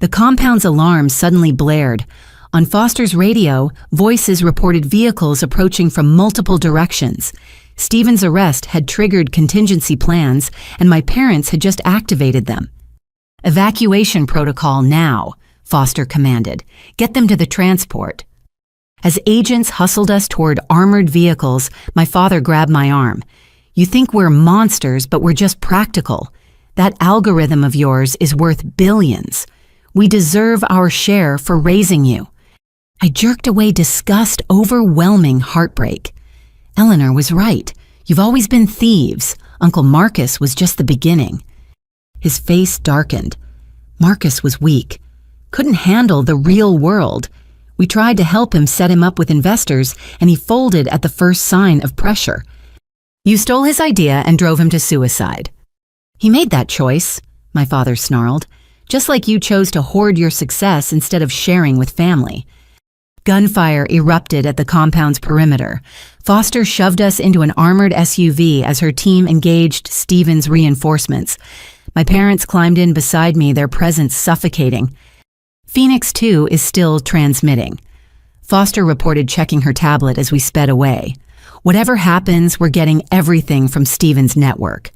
The compound's alarm suddenly blared. On Foster's radio, voices reported vehicles approaching from multiple directions. Stevens' arrest had triggered contingency plans, and my parents had just activated them. "Evacuation protocol now," Foster commanded. "Get them to the transport." As agents hustled us toward armored vehicles, my father grabbed my arm. "You think we're monsters, but we're just practical. That algorithm of yours is worth billions. We deserve our share for raising you." I jerked away disgust, overwhelming heartbreak. Eleanor was right. You've always been thieves. Uncle Marcus was just the beginning. His face darkened. Marcus was weak. Couldn't handle the real world. We tried to help him, set him up with investors, and he folded at the first sign of pressure. You stole his idea and drove him to suicide. He made that choice, my father snarled, just like you chose to hoard your success instead of sharing with family. Gunfire erupted at the compound's perimeter. Foster shoved us into an armored SUV as her team engaged Stevens' reinforcements. My parents climbed in beside me, their presence suffocating. Phoenix 2 is still transmitting. Foster reported, checking her tablet as we sped away. Whatever happens, we're getting everything from Stevens' network.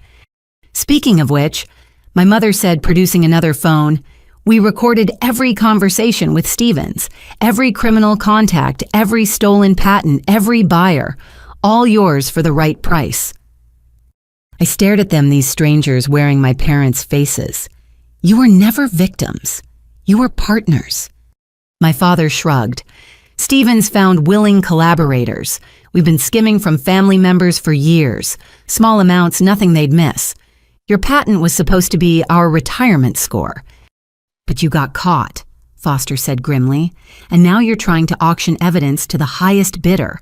Speaking of which, my mother said, producing another phone, we recorded every conversation with Stevens, every criminal contact, every stolen patent, every buyer, all yours for the right price. I stared at them, these strangers wearing my parents' faces. You were never victims. You were partners. My father shrugged. Stevens found willing collaborators. We've been skimming from family members for years. Small amounts, nothing they'd miss. Your patent was supposed to be our retirement score. But you got caught, Foster said grimly, and now you're trying to auction evidence to the highest bidder.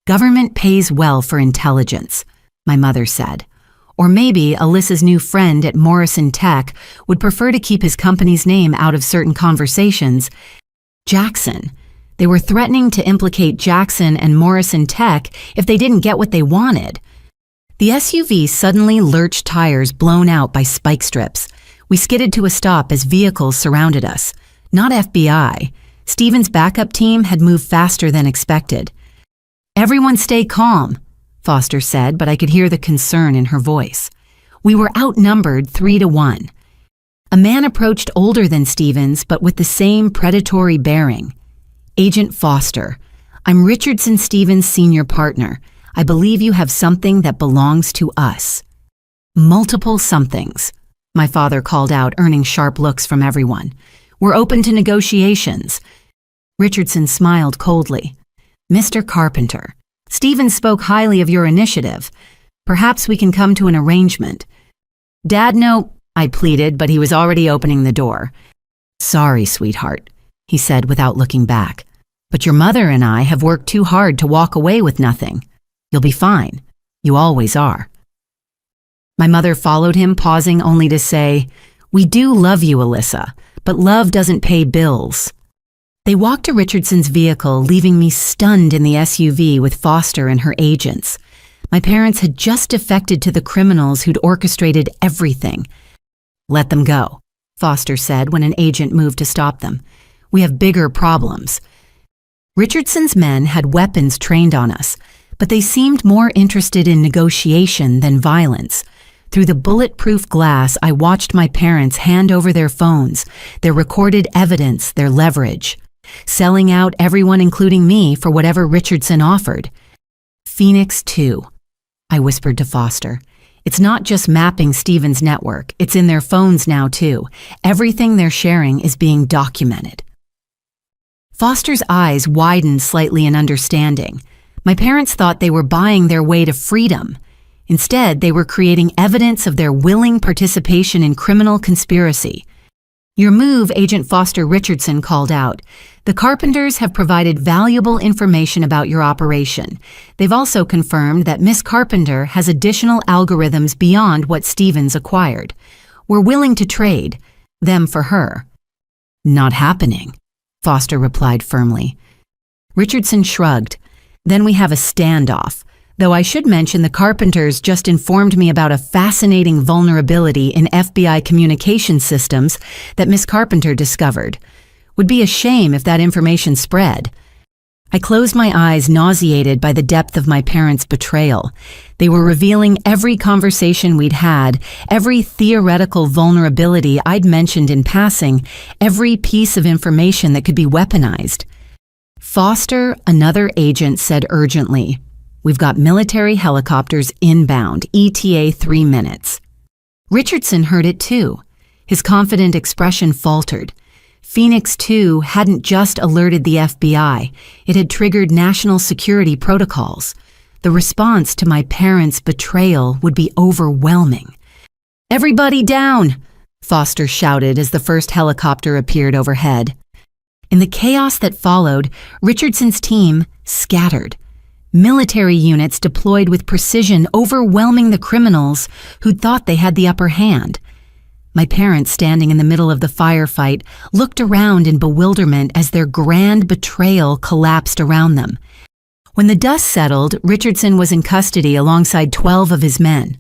Government pays well for intelligence, my mother said. Or maybe Alyssa's new friend at Morrison Tech would prefer to keep his company's name out of certain conversations. Jackson. They were threatening to implicate Jackson and Morrison Tech if they didn't get what they wanted. The SUV suddenly lurched, tires blown out by spike strips. We skidded to a stop as vehicles surrounded us. Not FBI. Stevens' backup team had moved faster than expected. Everyone stay calm, Foster said, but I could hear the concern in her voice. We were outnumbered 3-1. A man approached, older than Stevens, but with the same predatory bearing. Agent Foster, I'm Richardson Stevens' senior partner. I believe you have something that belongs to us. Multiple somethings, my father called out, earning sharp looks from everyone. We're open to negotiations. Richardson smiled coldly. Mr. Carpenter, Stevens spoke highly of your initiative. Perhaps we can come to an arrangement. Dad, no, I pleaded, but he was already opening the door. Sorry, sweetheart, he said without looking back. But your mother and I have worked too hard to walk away with nothing. You'll be fine. You always are. My mother followed him, pausing only to say, We do love you, Alyssa, but love doesn't pay bills. They walked to Richardson's vehicle, leaving me stunned in the SUV with Foster and her agents. My parents had just defected to the criminals who'd orchestrated everything. Let them go, Foster said when an agent moved to stop them. We have bigger problems. Richardson's men had weapons trained on us, but they seemed more interested in negotiation than violence. Through the bulletproof glass, I watched my parents hand over their phones, their recorded evidence, their leverage, selling out everyone, including me, for whatever Richardson offered. Phoenix 2, I whispered to Foster. It's not just mapping Stevens' network, it's in their phones now too. Everything they're sharing is being documented. Foster's eyes widened slightly in understanding. My parents thought they were buying their way to freedom. Instead, they were creating evidence of their willing participation in criminal conspiracy. Your move, Agent Foster Richardson called out. The Carpenters have provided valuable information about your operation. They've also confirmed that Miss Carpenter has additional algorithms beyond what Stevens acquired. We're willing to trade them for her. Not happening, Foster replied firmly. Richardson shrugged. Then we have a standoff. Though I should mention the Carpenters just informed me about a fascinating vulnerability in FBI communication systems that Miss Carpenter discovered. Would be a shame if that information spread. I closed my eyes, nauseated by the depth of my parents' betrayal. They were revealing every conversation we'd had, every theoretical vulnerability I'd mentioned in passing, every piece of information that could be weaponized. Foster, another agent, said urgently, We've got military helicopters inbound, ETA 3 minutes. Richardson heard it too. His confident expression faltered. Phoenix 2 hadn't just alerted the FBI, it had triggered national security protocols. The response to my parents' betrayal would be overwhelming. Everybody down, Foster shouted as the first helicopter appeared overhead. In the chaos that followed, Richardson's team scattered. Military units deployed with precision, overwhelming the criminals who'd thought they had the upper hand. My parents, standing in the middle of the firefight, looked around in bewilderment as their grand betrayal collapsed around them. When the dust settled, Richardson was in custody alongside 12 of his men.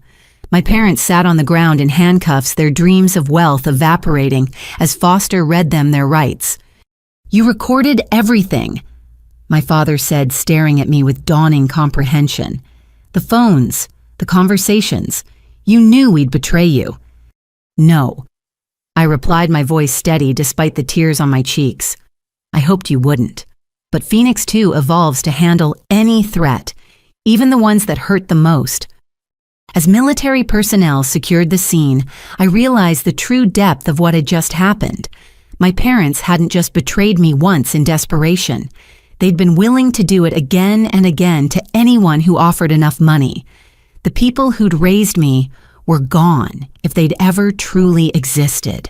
My parents sat on the ground in handcuffs, their dreams of wealth evaporating as Foster read them their rights. You recorded everything, my father said, staring at me with dawning comprehension. The phones, the conversations. You knew we'd betray you. No, I replied, my voice steady despite the tears on my cheeks. I hoped you wouldn't. But Phoenix 2 evolves to handle any threat, even the ones that hurt the most. As military personnel secured the scene, I realized the true depth of what had just happened. My parents hadn't just betrayed me once in desperation. They'd been willing to do it again and again to anyone who offered enough money. The people who'd raised me were gone if they'd ever truly existed.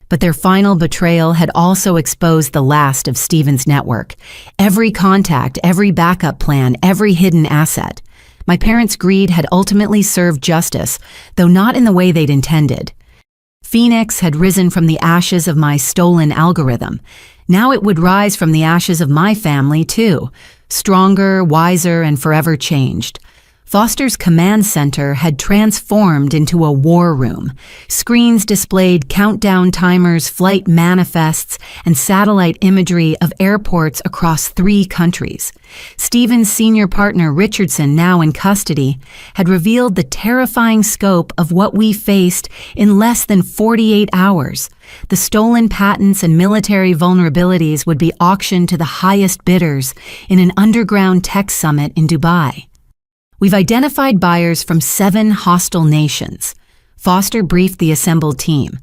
But their final betrayal had also exposed the last of Stephen's network. Every contact, every backup plan, every hidden asset. My parents' greed had ultimately served justice, though not in the way they'd intended. Phoenix had risen from the ashes of my stolen algorithm. Now it would rise from the ashes of my family, too. Stronger, wiser, and forever changed. Foster's command center had transformed into a war room. Screens displayed countdown timers, flight manifests, and satellite imagery of airports across 3 countries. Stephen's senior partner, Richardson, now in custody, had revealed the terrifying scope of what we faced in less than 48 hours. The stolen patents and military vulnerabilities would be auctioned to the highest bidders in an underground tech summit in Dubai. We've identified buyers from 7 hostile nations. Foster briefed the assembled team.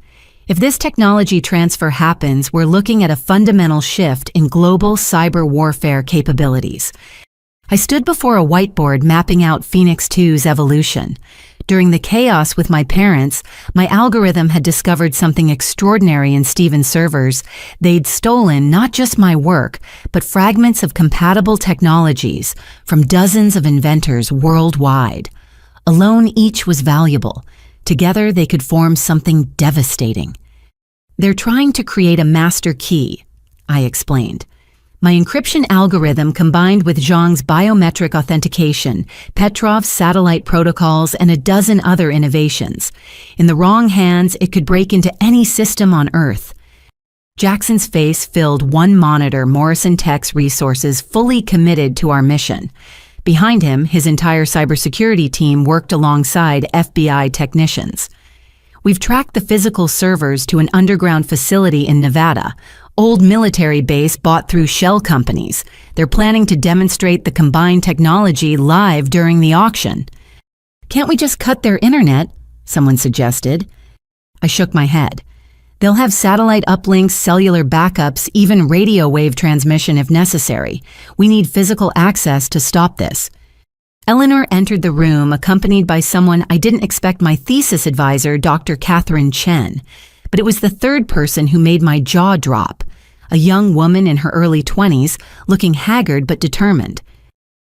If this technology transfer happens, we're looking at a fundamental shift in global cyber warfare capabilities. I stood before a whiteboard mapping out Phoenix 2's evolution. During the chaos with my parents, my algorithm had discovered something extraordinary in Stephen's servers. They'd stolen not just my work, but fragments of compatible technologies from dozens of inventors worldwide. Alone, each was valuable. Together, they could form something devastating. They're trying to create a master key, I explained. My encryption algorithm combined with Zhang's biometric authentication, Petrov's satellite protocols, and a dozen other innovations. In the wrong hands, it could break into any system on Earth. Jackson's face filled one monitor, Morrison Tech's resources fully committed to our mission. Behind him, his entire cybersecurity team worked alongside FBI technicians. We've tracked the physical servers to an underground facility in Nevada, old military base bought through shell companies. They're planning to demonstrate the combined technology live during the auction. Can't we just cut their internet? Someone suggested. I shook my head. They'll have satellite uplinks, cellular backups, even radio wave transmission if necessary. We need physical access to stop this. Eleanor entered the room accompanied by someone I didn't expect, my thesis advisor, Dr. Catherine Chen. But it was the third person who made my jaw drop. A young woman in her early 20s, looking haggard but determined.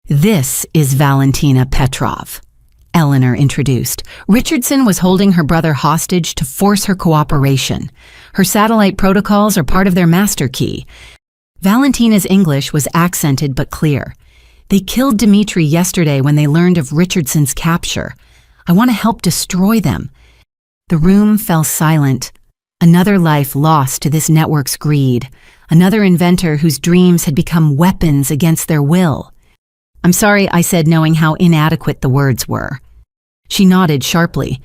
"This is Valentina Petrov," Eleanor introduced. Richardson was holding her brother hostage to force her cooperation. Her satellite protocols are part of their master key. Valentina's English was accented but clear. "They killed Dmitri yesterday when they learned of Richardson's capture. I want to help destroy them." The room fell silent. Another life lost to this network's greed. Another inventor whose dreams had become weapons against their will. "I'm sorry," I said, knowing how inadequate the words were. She nodded sharply.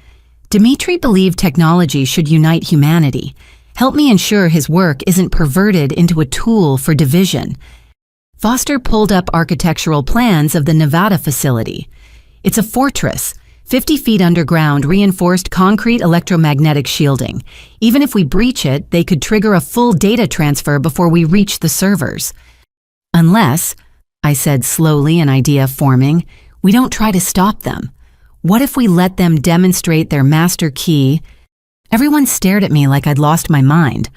"Dmitri believed technology should unite humanity. Help me ensure his work isn't perverted into a tool for division." Foster pulled up architectural plans of the Nevada facility. It's a fortress, 50 feet underground, reinforced concrete electromagnetic shielding. Even if we breach it, they could trigger a full data transfer before we reach the servers. "Unless," I said slowly, an idea forming, "we don't try to stop them. What if we let them demonstrate their master key?" Everyone stared at me like I'd lost my mind.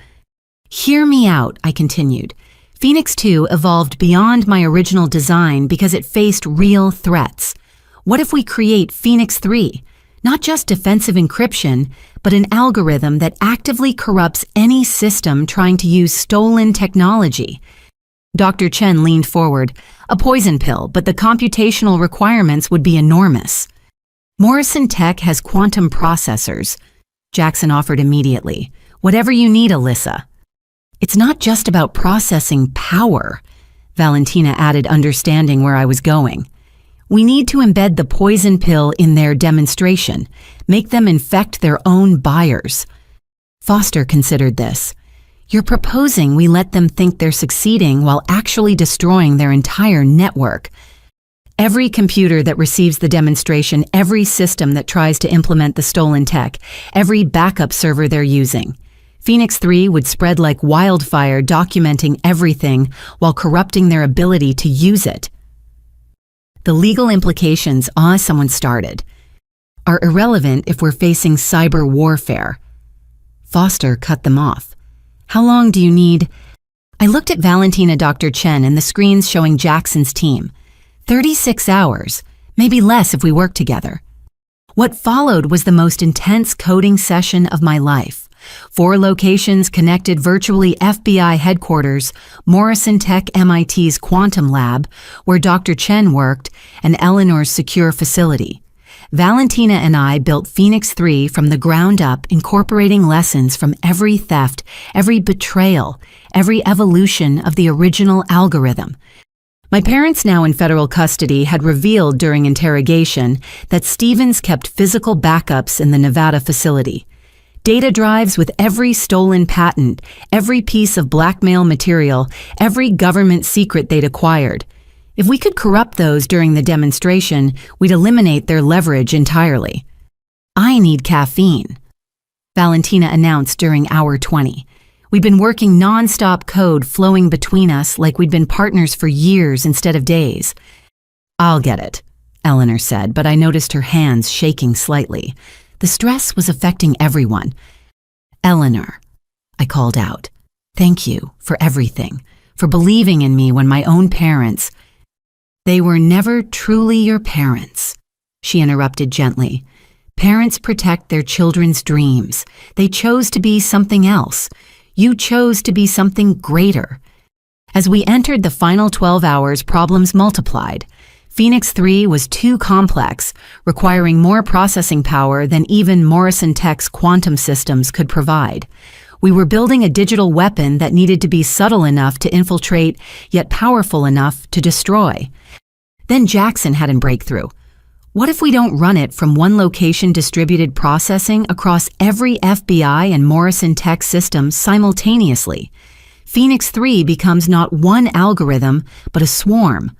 "Hear me out," I continued. Phoenix 2 evolved beyond my original design because it faced real threats. What if we create Phoenix 3? Not just defensive encryption, but an algorithm that actively corrupts any system trying to use stolen technology. Dr. Chen leaned forward. "A poison pill, but the computational requirements would be enormous." "Morrison Tech has quantum processors," Jackson offered immediately. "Whatever you need, Alyssa." "It's not just about processing power," Valentina added, understanding where I was going. "We need to embed the poison pill in their demonstration, make them infect their own buyers." Foster considered this. "You're proposing we let them think they're succeeding while actually destroying their entire network. Every computer that receives the demonstration, every system that tries to implement the stolen tech, every backup server they're using. Phoenix 3 would spread like wildfire, documenting everything while corrupting their ability to use it. The legal implications, someone started, are irrelevant if we're facing cyber warfare. Foster cut them off. How long do you need? I looked at Valentina, Dr. Chen, and the screens showing Jackson's team. 36 hours, maybe less if we work together. What followed was the most intense coding session of my life. 4 locations connected virtually: FBI headquarters, Morrison Tech MIT's quantum lab, where Dr. Chen worked, and Eleanor's secure facility. Valentina and I built Phoenix 3 from the ground up, incorporating lessons from every theft, every betrayal, every evolution of the original algorithm. My parents, now in federal custody, had revealed during interrogation that Stevens kept physical backups in the Nevada facility. Data drives with every stolen patent, every piece of blackmail material, every government secret they'd acquired. If we could corrupt those during the demonstration, we'd eliminate their leverage entirely. I need caffeine, Valentina announced during hour 20. We'd been working non-stop, code flowing between us like we'd been partners for years instead of days. I'll get it, Eleanor said, but I noticed her hands shaking slightly. The stress was affecting everyone. Eleanor, I called out, thank you for everything, for believing in me when my own parents— They were never truly your parents, she interrupted gently. Parents protect their children's dreams. They chose to be something else. You chose to be something greater. As we entered the final 12 hours, problems multiplied. Phoenix 3 was too complex, requiring more processing power than even Morrison Tech's quantum systems could provide. We were building a digital weapon that needed to be subtle enough to infiltrate, yet powerful enough to destroy. Then Jackson had a breakthrough. What if we don't run it from one location, distributed processing across every FBI and Morrison Tech system simultaneously? Phoenix 3 becomes not one algorithm, but a swarm.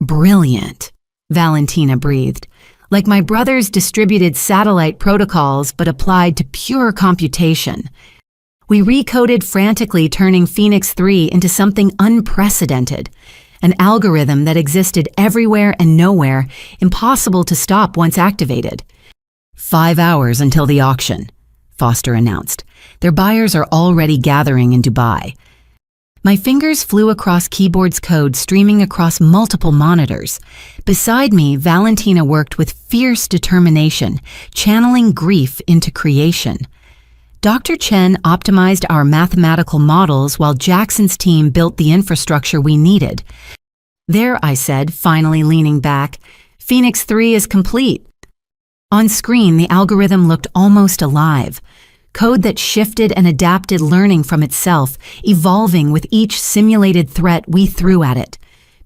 Brilliant, Valentina breathed. Like my brother's distributed satellite protocols, but applied to pure computation. We recoded frantically, turning Phoenix 3 into something unprecedented. An algorithm that existed everywhere and nowhere, impossible to stop once activated. 5 hours until the auction, Foster announced. Their buyers are already gathering in Dubai. My fingers flew across keyboard's code, streaming across multiple monitors. Beside me, Valentina worked with fierce determination, channeling grief into creation. Dr. Chen optimized our mathematical models while Jackson's team built the infrastructure we needed. There, I said, finally leaning back, Phoenix 3 is complete. On screen, the algorithm looked almost alive. Code that shifted and adapted, learning from itself, evolving with each simulated threat we threw at it.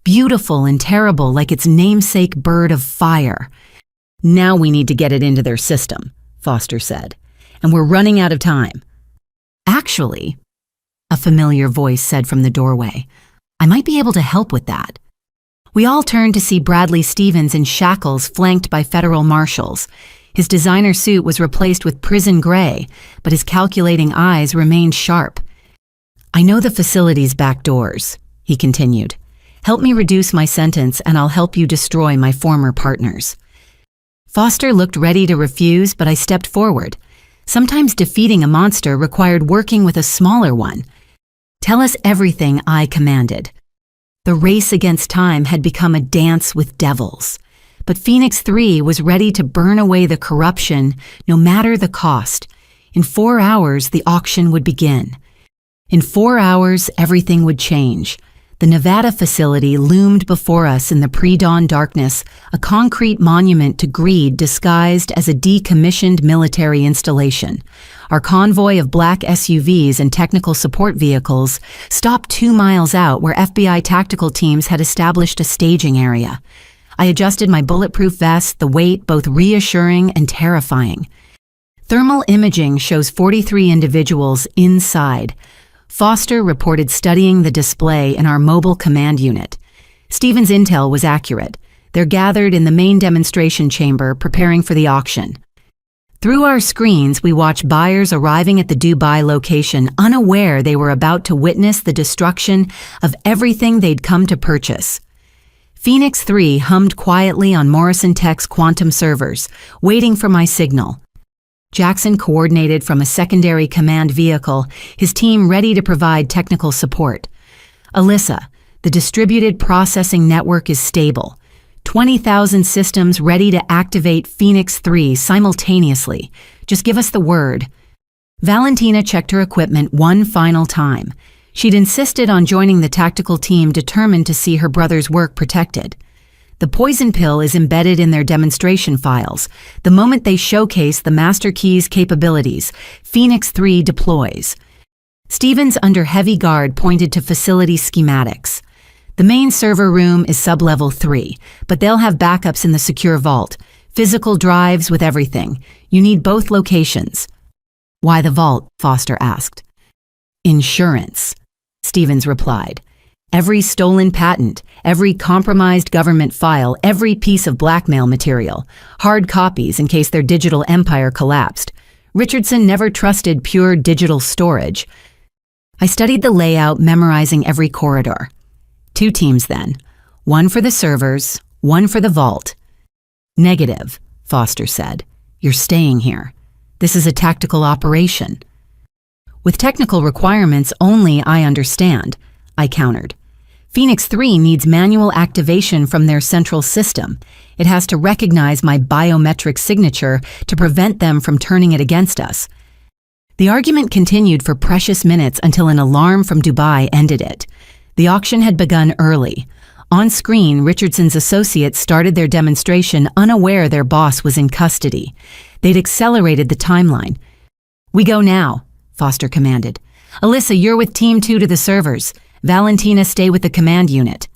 Beautiful and terrible, like its namesake bird of fire. Now we need to get it into their system, Foster said. And we're running out of time. Actually, a familiar voice said from the doorway, I might be able to help with that. We all turned to see Bradley Stevens in shackles, flanked by federal marshals. His designer suit was replaced with prison gray, but his calculating eyes remained sharp. I know the facility's back doors, he continued. Help me reduce my sentence and I'll help you destroy my former partners. Foster looked ready to refuse, but I stepped forward. Sometimes defeating a monster required working with a smaller one. Tell us everything, I commanded. The race against time had become a dance with devils. But Phoenix 3 was ready to burn away the corruption, no matter the cost. In 4 hours, the auction would begin. In 4 hours, everything would change. The Nevada facility loomed before us in the pre-dawn darkness, a concrete monument to greed disguised as a decommissioned military installation. Our convoy of black SUVs and technical support vehicles stopped 2 miles out, where FBI tactical teams had established a staging area. I adjusted my bulletproof vest, the weight both reassuring and terrifying. Thermal imaging shows 43 individuals inside. Foster reported studying the display in our mobile command unit. Stevens' intel was accurate. They're gathered in the main demonstration chamber, preparing for the auction. Through our screens, we watch buyers arriving at the Dubai location, unaware they were about to witness the destruction of everything they'd come to purchase. Phoenix 3 hummed quietly on Morrison Tech's quantum servers, waiting for my signal. Jackson coordinated from a secondary command vehicle, his team ready to provide technical support. Alyssa, the distributed processing network is stable. 20,000 systems ready to activate Phoenix 3 simultaneously. Just give us the word. Valentina checked her equipment one final time. She'd insisted on joining the tactical team determined to see her brother's work protected. The poison pill is embedded in their demonstration files. The moment they showcase the Master Key's capabilities, Phoenix 3 deploys. Stevens, under heavy guard, pointed to facility schematics. The main server room is sub-level 3, but they'll have backups in the secure vault. Physical drives with everything. You need both locations. Why the vault? Foster asked. Insurance, Stevens replied. Every stolen patent, every compromised government file, every piece of blackmail material. Hard copies in case their digital empire collapsed. Richardson never trusted pure digital storage. I studied the layout, memorizing every corridor. 2 teams then. One for the servers, one for the vault. Negative, Foster said. You're staying here. This is a tactical operation. With technical requirements only I understand, I countered. Phoenix 3 needs manual activation from their central system. It has to recognize my biometric signature to prevent them from turning it against us. The argument continued for precious minutes until an alarm from Dubai ended it. The auction had begun early. On screen, Richardson's associates started their demonstration unaware their boss was in custody. They'd accelerated the timeline. We go now, Foster commanded. Alyssa, you're with Team 2 to the servers. Valentina, stay with the command unit.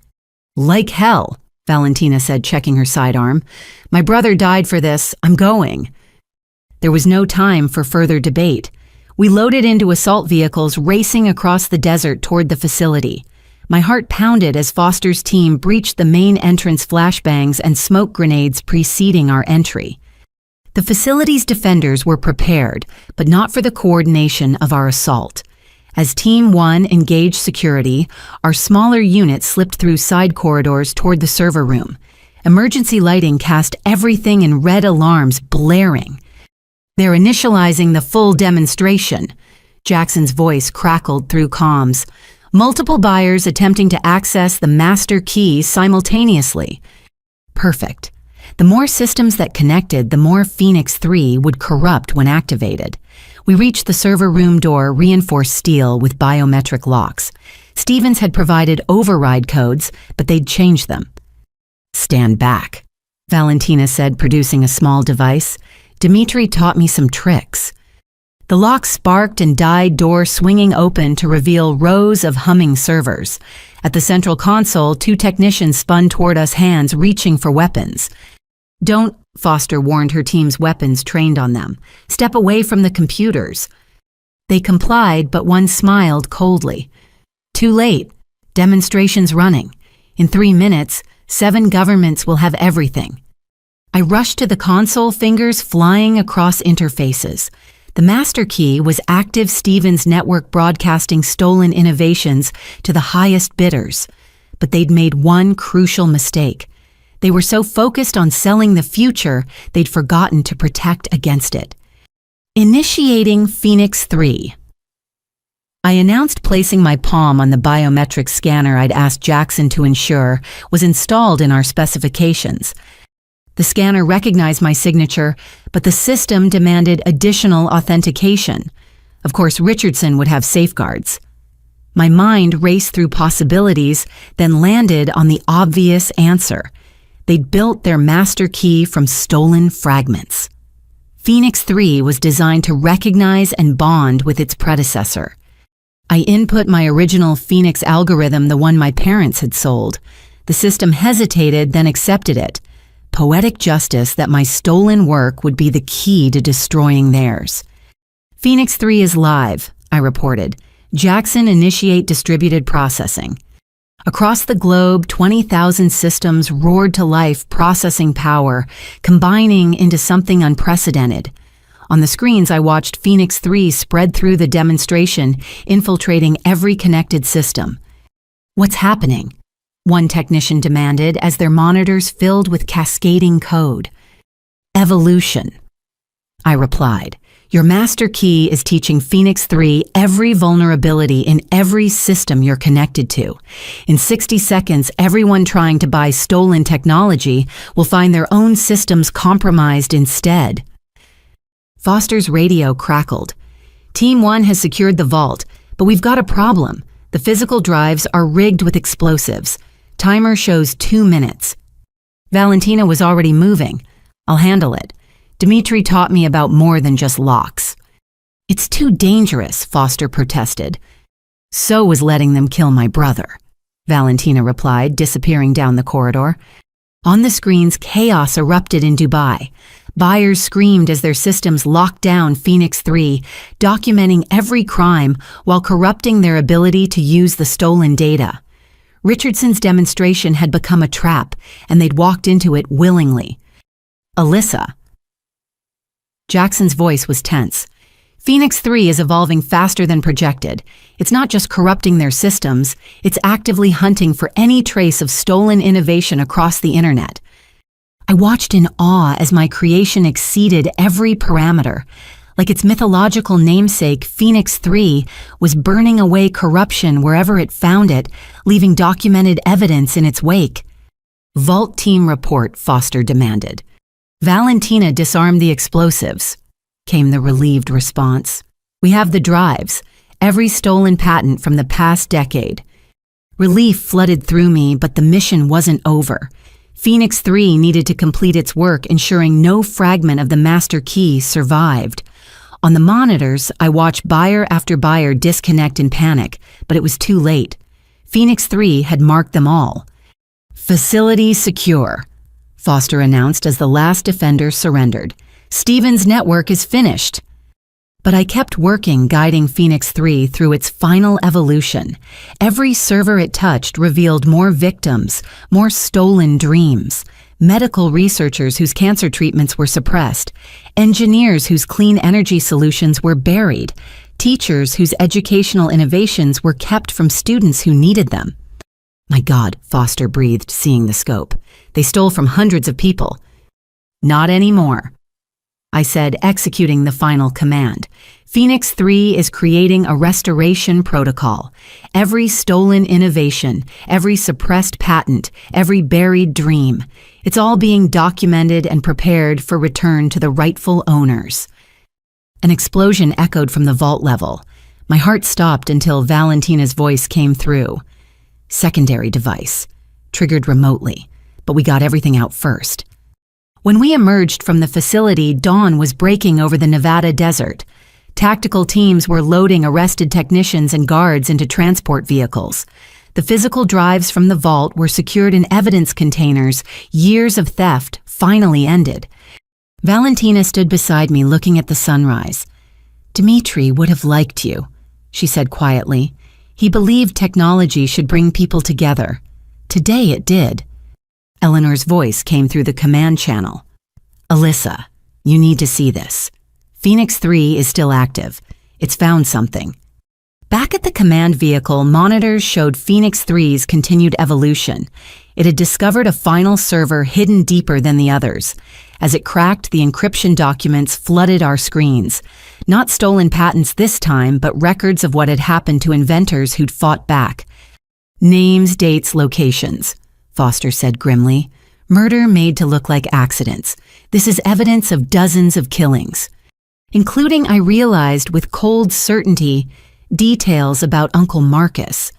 Like hell, Valentina said, checking her sidearm. My brother died for this. I'm going. There was no time for further debate. We loaded into assault vehicles, racing across the desert toward the facility. My heart pounded as Foster's team breached the main entrance flashbangs and smoke grenades preceding our entry. The facility's defenders were prepared, but not for the coordination of our assault. As Team 1 engaged security, our smaller unit slipped through side corridors toward the server room. Emergency lighting cast everything in red alarms blaring. They're initializing the full demonstration. Jackson's voice crackled through comms. Multiple buyers attempting to access the master key simultaneously. Perfect. The more systems that connected, the more Phoenix 3 would corrupt when activated. We reached the server room door, reinforced steel with biometric locks. Stevens had provided override codes, but they'd changed them. Stand back, Valentina said, producing a small device. Dimitri taught me some tricks. The lock sparked and died, door swinging open to reveal rows of humming servers. At the central console, 2 technicians spun toward us, hands reaching for weapons. Don't, Foster warned her team's weapons trained on them. Step away from the computers. They complied, but one smiled coldly. Too late. Demonstration's running. In 3 minutes, 7 governments will have everything. I rushed to the console, fingers flying across interfaces. The master key was active Stevens network broadcasting stolen innovations to the highest bidders. But they'd made one crucial mistake. They were so focused on selling the future, they'd forgotten to protect against it. Initiating Phoenix 3. I announced placing my palm on the biometric scanner I'd asked Jackson to ensure was installed in our specifications. The scanner recognized my signature, but the system demanded additional authentication. Of course, Richardson would have safeguards. My mind raced through possibilities, then landed on the obvious answer. They'd built their master key from stolen fragments. Phoenix 3 was designed to recognize and bond with its predecessor. I input my original Phoenix algorithm, the one my parents had sold. The system hesitated, then accepted it. Poetic justice that my stolen work would be the key to destroying theirs. Phoenix 3 is live, I reported. Jackson, initiate distributed processing. Across the globe, 20,000 systems roared to life, processing power, combining into something unprecedented. On the screens, I watched Phoenix 3 spread through the demonstration, infiltrating every connected system. "What's happening?" one technician demanded as their monitors filled with cascading code. "Evolution," I replied. "Your master key is teaching Phoenix 3 every vulnerability in every system you're connected to. In 60 seconds, everyone trying to buy stolen technology will find their own systems compromised instead." Foster's radio crackled. "Team 1 has secured the vault, but we've got a problem. The physical drives are rigged with explosives. Timer shows 2 minutes. Valentina was already moving. I'll handle it. Dimitri taught me about more than just locks." "It's too dangerous," Foster protested. "So was letting them kill my brother," Valentina replied, disappearing down the corridor. On the screens, chaos erupted in Dubai. Buyers screamed as their systems locked down Phoenix 3, documenting every crime while corrupting their ability to use the stolen data. Richardson's demonstration had become a trap, and they'd walked into it willingly. "Alyssa." Jackson's voice was tense. "Phoenix 3 is evolving faster than projected. It's not just corrupting their systems, it's actively hunting for any trace of stolen innovation across the internet." I watched in awe as my creation exceeded every parameter. Like its mythological namesake, Phoenix 3 was burning away corruption wherever it found it, leaving documented evidence in its wake. "Vault team report," Foster demanded. "Valentina disarmed the explosives," came the relieved response. "We have the drives, every stolen patent from the past decade." Relief flooded through me, but the mission wasn't over. Phoenix 3 needed to complete its work, ensuring no fragment of the master key survived. On the monitors, I watched buyer after buyer disconnect in panic, but it was too late. Phoenix 3 had marked them all. "Facility secure," Foster announced as the last defender surrendered. "Stevens' network is finished." But I kept working, guiding Phoenix 3 through its final evolution. Every server it touched revealed more victims, more stolen dreams. Medical researchers whose cancer treatments were suppressed. Engineers whose clean energy solutions were buried. Teachers whose educational innovations were kept from students who needed them. "My God," Foster breathed, seeing the scope. "They stole from hundreds of people." "Not anymore," I said, executing the final command. "Phoenix 3 is creating a restoration protocol. Every stolen innovation, every suppressed patent, every buried dream, it's all being documented and prepared for return to the rightful owners." An explosion echoed from the vault level. My heart stopped until Valentina's voice came through. "Secondary device. Triggered remotely. But we got everything out first." When we emerged from the facility, dawn was breaking over the Nevada desert. Tactical teams were loading arrested technicians and guards into transport vehicles. The physical drives from the vault were secured in evidence containers. Years of theft finally ended. Valentina stood beside me, looking at the sunrise. "Dimitri would have liked you," she said quietly. "He believed technology should bring people together. Today it did." Eleanor's voice came through the command channel. "Alyssa, you need to see this. Phoenix 3 is still active. It's found something." Back at the command vehicle, monitors showed Phoenix 3's continued evolution. It had discovered a final server hidden deeper than the others. As it cracked, the encryption documents flooded our screens. Not stolen patents this time, but records of what had happened to inventors who'd fought back. "Names, dates, locations," Foster said grimly. "Murder made to look like accidents. This is evidence of dozens of killings." Including, I realized with cold certainty, details about Uncle Marcus.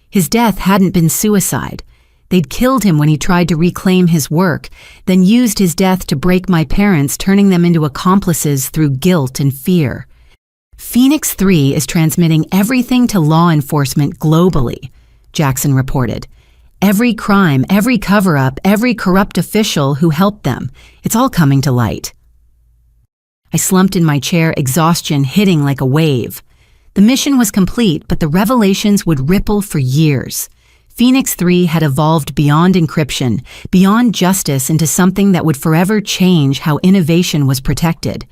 His death hadn't been suicide. They'd killed him when he tried to reclaim his work, then used his death to break my parents, turning them into accomplices through guilt and fear. "Phoenix 3 is transmitting everything to law enforcement globally," Jackson reported. "Every crime, every cover-up, every corrupt official who helped them. It's all coming to light." I slumped in my chair, exhaustion hitting like a wave. The mission was complete, but the revelations would ripple for years. Phoenix 3 had evolved beyond encryption, beyond justice, into something that would forever change how innovation was protected.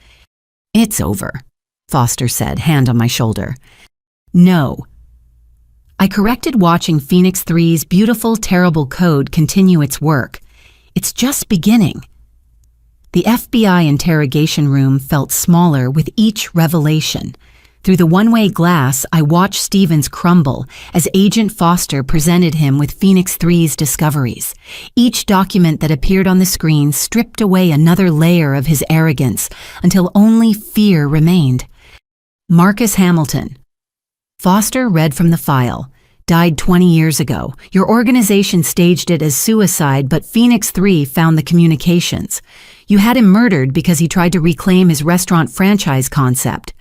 "It's over," Foster said, hand on my shoulder. "No." I corrected, watching Phoenix 3's beautiful, terrible code continue its work. "It's just beginning." The FBI interrogation room felt smaller with each revelation. Through the one-way glass, I watched Stevens crumble as Agent Foster presented him with Phoenix 3's discoveries. Each document that appeared on the screen stripped away another layer of his arrogance until only fear remained. "Marcus Hamilton." Foster read from the file. "Died 20 years ago. Your organization staged it as suicide, but Phoenix 3 found the communications. You had him murdered because he tried to reclaim his restaurant franchise concept."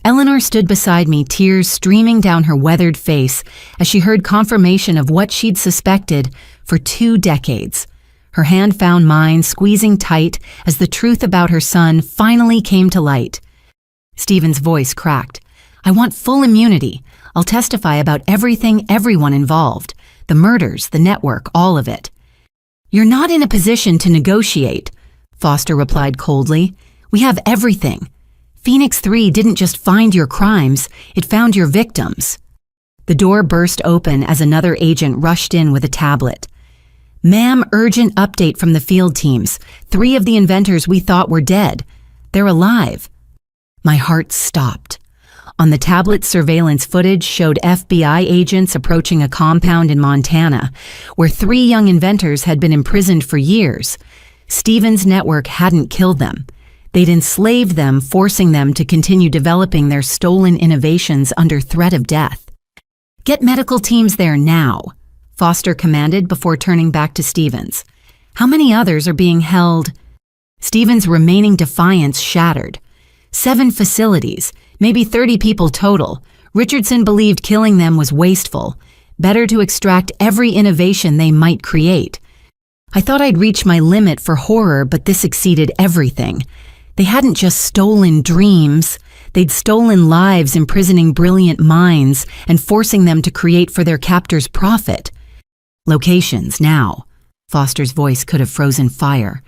Eleanor stood beside me, tears streaming down her weathered face as she heard confirmation of what she'd suspected for 2 decades. Her hand found mine, squeezing tight as the truth about her son finally came to light. Stephen's voice cracked. "I want full immunity. I'll testify about everything, everyone involved. The murders, the network, all of it." "You're not in a position to negotiate," Foster replied coldly. "We have everything. Phoenix 3 didn't just find your crimes, it found your victims." The door burst open as another agent rushed in with a tablet. "Ma'am, urgent update from the field teams. 3 of the inventors we thought were dead. They're alive." My heart stopped. On the tablet, surveillance footage showed FBI agents approaching a compound in Montana, where 3 young inventors had been imprisoned for years. Stevens' network hadn't killed them. They'd enslaved them, forcing them to continue developing their stolen innovations under threat of death. "Get medical teams there now," Foster commanded before turning back to Stevens. "How many others are being held?" Stevens' remaining defiance shattered. 7 facilities, maybe 30 people total. Richardson believed killing them was wasteful. Better to extract every innovation they might create. I thought I'd reached my limit for horror, but this exceeded everything. They hadn't just stolen dreams, they'd stolen lives, imprisoning brilliant minds and forcing them to create for their captors' profit. "Locations, now." Foster's voice could have frozen fire.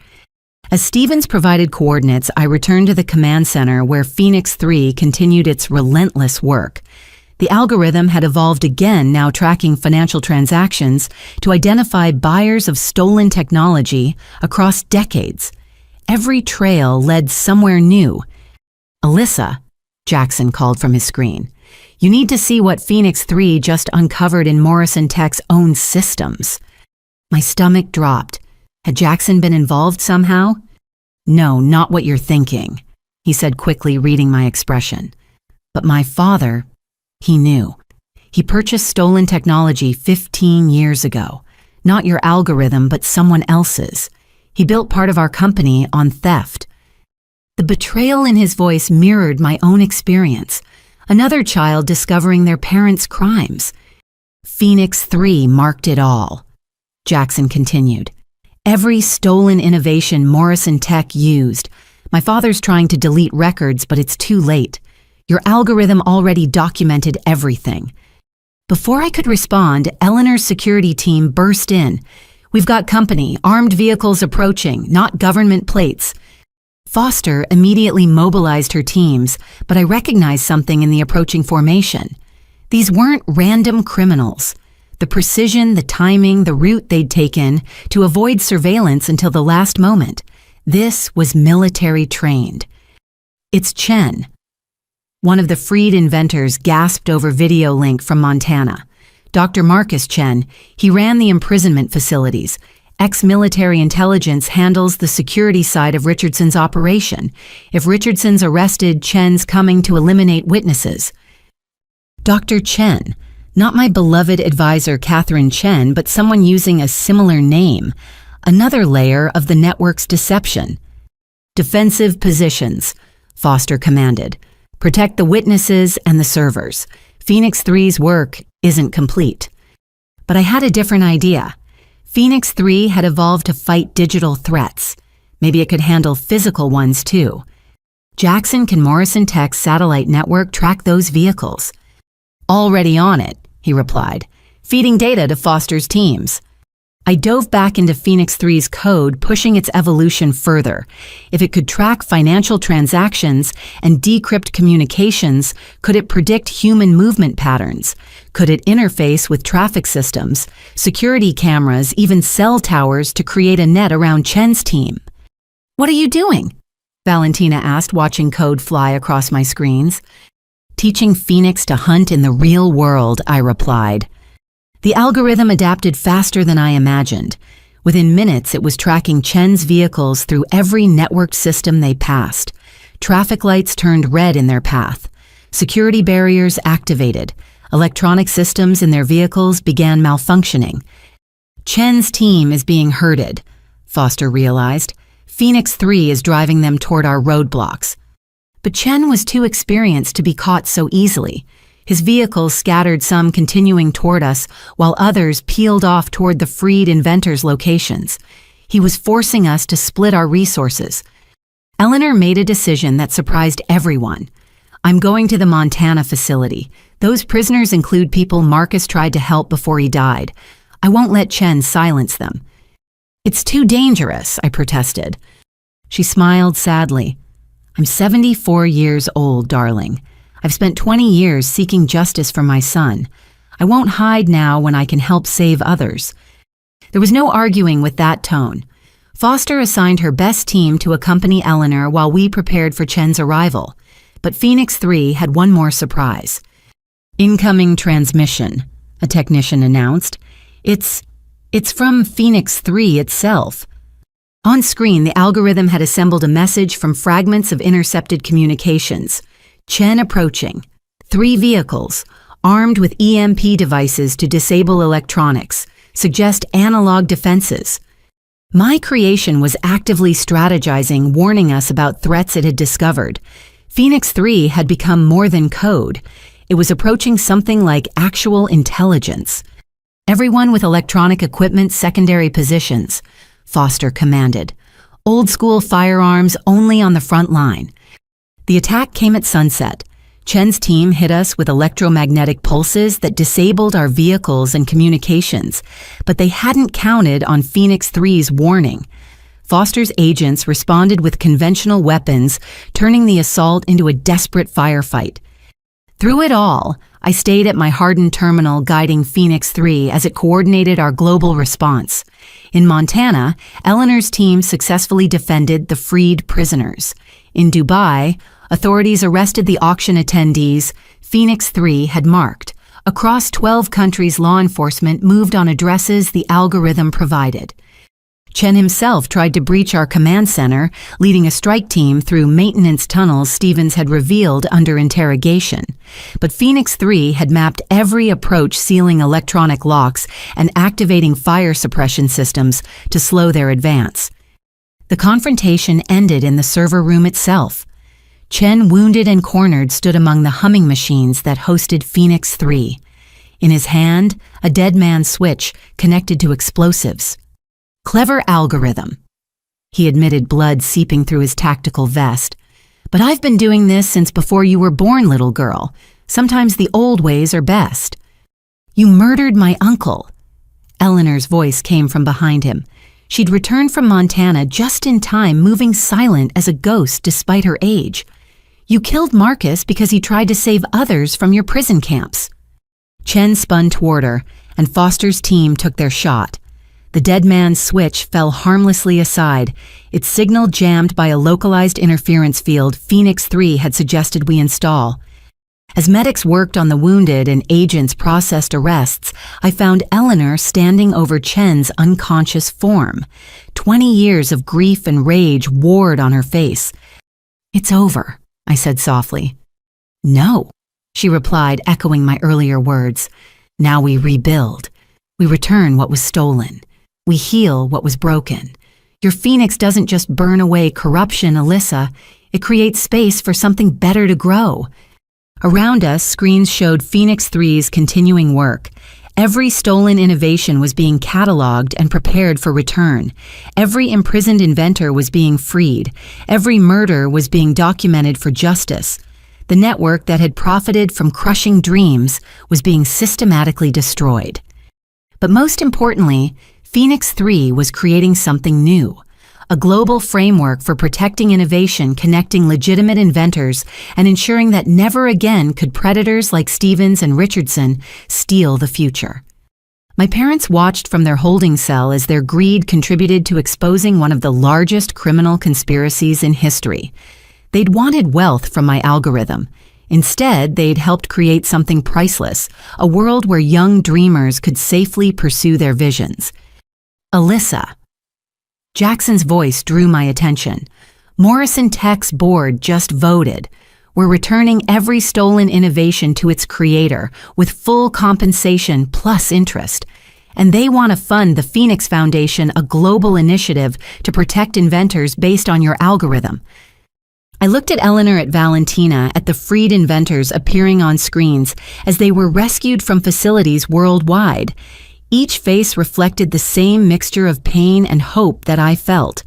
As Stevens provided coordinates, I returned to the command center where Phoenix 3 continued its relentless work. The algorithm had evolved again, now tracking financial transactions to identify buyers of stolen technology across decades. Every trail led somewhere new. "Alyssa," Jackson called from his screen, "you need to see what Phoenix 3 just uncovered in Morrison Tech's own systems." My stomach dropped. Had Jackson been involved somehow? "No, not what you're thinking," he said quickly, reading my expression. "But my father, he knew. He purchased stolen technology 15 years ago. Not your algorithm, but someone else's. He built part of our company on theft." The betrayal in his voice mirrored my own experience. Another child discovering their parents' crimes. "Phoenix 3 marked it all," Jackson continued. "Every stolen innovation Morrison Tech used. My father's trying to delete records, but it's too late. Your algorithm already documented everything." Before I could respond, Eleanor's security team burst in. "We've got company, armed vehicles approaching, not government plates." Foster immediately mobilized her teams, but I recognized something in the approaching formation. These weren't random criminals. The precision, the timing, the route they'd taken to avoid surveillance until the last moment. This was military trained. "It's Chen." One of the freed inventors gasped over video link from Montana. "Dr. Marcus Chen, he ran the imprisonment facilities. Ex-military intelligence handles the security side of Richardson's operation. If Richardson's arrested, Chen's coming to eliminate witnesses." Dr. Chen, not my beloved advisor Catherine Chen, but someone using a similar name. Another layer of the network's deception. "Defensive positions," Foster commanded. "Protect the witnesses and the servers. Phoenix 3's work isn't complete." But I had a different idea. Phoenix 3 had evolved to fight digital threats. Maybe it could handle physical ones too. "Jackson, can Morrison Tech's satellite network track those vehicles?" "Already on it," he replied, "feeding data to Foster's teams." I dove back into Phoenix 3's code, pushing its evolution further. If it could track financial transactions and decrypt communications, could it predict human movement patterns? Could it interface with traffic systems, security cameras, even cell towers to create a net around Chen's team? "What are you doing?" Valentina asked, watching code fly across my screens. "Teaching Phoenix to hunt in the real world," I replied. The algorithm adapted faster than I imagined. Within minutes, it was tracking Chen's vehicles through every networked system they passed. Traffic lights turned red in their path. Security barriers activated. Electronic systems in their vehicles began malfunctioning. "Chen's team is being herded," Foster realized. "Phoenix 3 is driving them toward our roadblocks." But Chen was too experienced to be caught so easily. His vehicles scattered, some continuing toward us, while others peeled off toward the freed inventors' locations. He was forcing us to split our resources. Eleanor made a decision that surprised everyone. "I'm going to the Montana facility. Those prisoners include people Marcus tried to help before he died. I won't let Chen silence them." "It's too dangerous," I protested. She smiled sadly. "I'm 74 years old, darling. I've spent 20 years seeking justice for my son. I won't hide now when I can help save others." There was no arguing with that tone. Foster assigned her best team to accompany Eleanor while we prepared for Chen's arrival. But Phoenix 3 had one more surprise. "Incoming transmission," a technician announced. It's from Phoenix 3 itself." On screen, the algorithm had assembled a message from fragments of intercepted communications. "Chen approaching. 3 vehicles, armed with EMP devices to disable electronics, suggest analog defenses." My creation was actively strategizing, warning us about threats it had discovered. Phoenix 3 had become more than code. It was approaching something like actual intelligence. "Everyone with electronic equipment, secondary positions," Foster commanded. "Old-school firearms only on the front line." The attack came at sunset. Chen's team hit us with electromagnetic pulses that disabled our vehicles and communications, but they hadn't counted on Phoenix 3's warning. Foster's agents responded with conventional weapons, turning the assault into a desperate firefight. Through it all, I stayed at my hardened terminal, guiding Phoenix 3 as it coordinated our global response. In Montana, Eleanor's team successfully defended the freed prisoners. In Dubai, authorities arrested the auction attendees Phoenix 3 had marked. Across 12 countries, law enforcement moved on addresses the algorithm provided. Chen himself tried to breach our command center, leading a strike team through maintenance tunnels Stevens had revealed under interrogation. But Phoenix 3 had mapped every approach, sealing electronic locks and activating fire suppression systems to slow their advance. The confrontation ended in the server room itself. Chen, wounded and cornered, stood among the humming machines that hosted Phoenix 3. In his hand, a dead man's switch connected to explosives. "Clever algorithm," he admitted, blood seeping through his tactical vest. "But I've been doing this since before you were born, little girl. Sometimes the old ways are best." "You murdered my uncle." Eleanor's voice came from behind him. She'd returned from Montana just in time, moving silent as a ghost despite her age. "You killed Marcus because he tried to save others from your prison camps." Chen spun toward her, and Foster's team took their shot. The dead man's switch fell harmlessly aside, its signal jammed by a localized interference field Phoenix 3 had suggested we install. As medics worked on the wounded and agents processed arrests, I found Eleanor standing over Chen's unconscious form. 20 years of grief and rage warred on her face. "It's over," I said softly. "No," she replied, echoing my earlier words. "Now we rebuild. We return what was stolen. We heal what was broken. Your Phoenix doesn't just burn away corruption, Alyssa. It creates space for something better to grow." Around us, screens showed Phoenix 3's continuing work. Every stolen innovation was being cataloged and prepared for return. Every imprisoned inventor was being freed. Every murder was being documented for justice. The network that had profited from crushing dreams was being systematically destroyed. But most importantly, Phoenix 3 was creating something new, a global framework for protecting innovation, connecting legitimate inventors, and ensuring that never again could predators like Stevens and Richardson steal the future. My parents watched from their holding cell as their greed contributed to exposing one of the largest criminal conspiracies in history. They'd wanted wealth from my algorithm. Instead, they'd helped create something priceless, a world where young dreamers could safely pursue their visions. Alyssa. Jackson's voice drew my attention. Morrison Tech's board just voted. We're returning every stolen innovation to its creator with full compensation plus interest. And they want to fund the Phoenix Foundation, a global initiative to protect inventors based on your algorithm. I looked at Eleanor, at Valentina, at the freed inventors appearing on screens as they were rescued from facilities worldwide. Each face reflected the same mixture of pain and hope that I felt.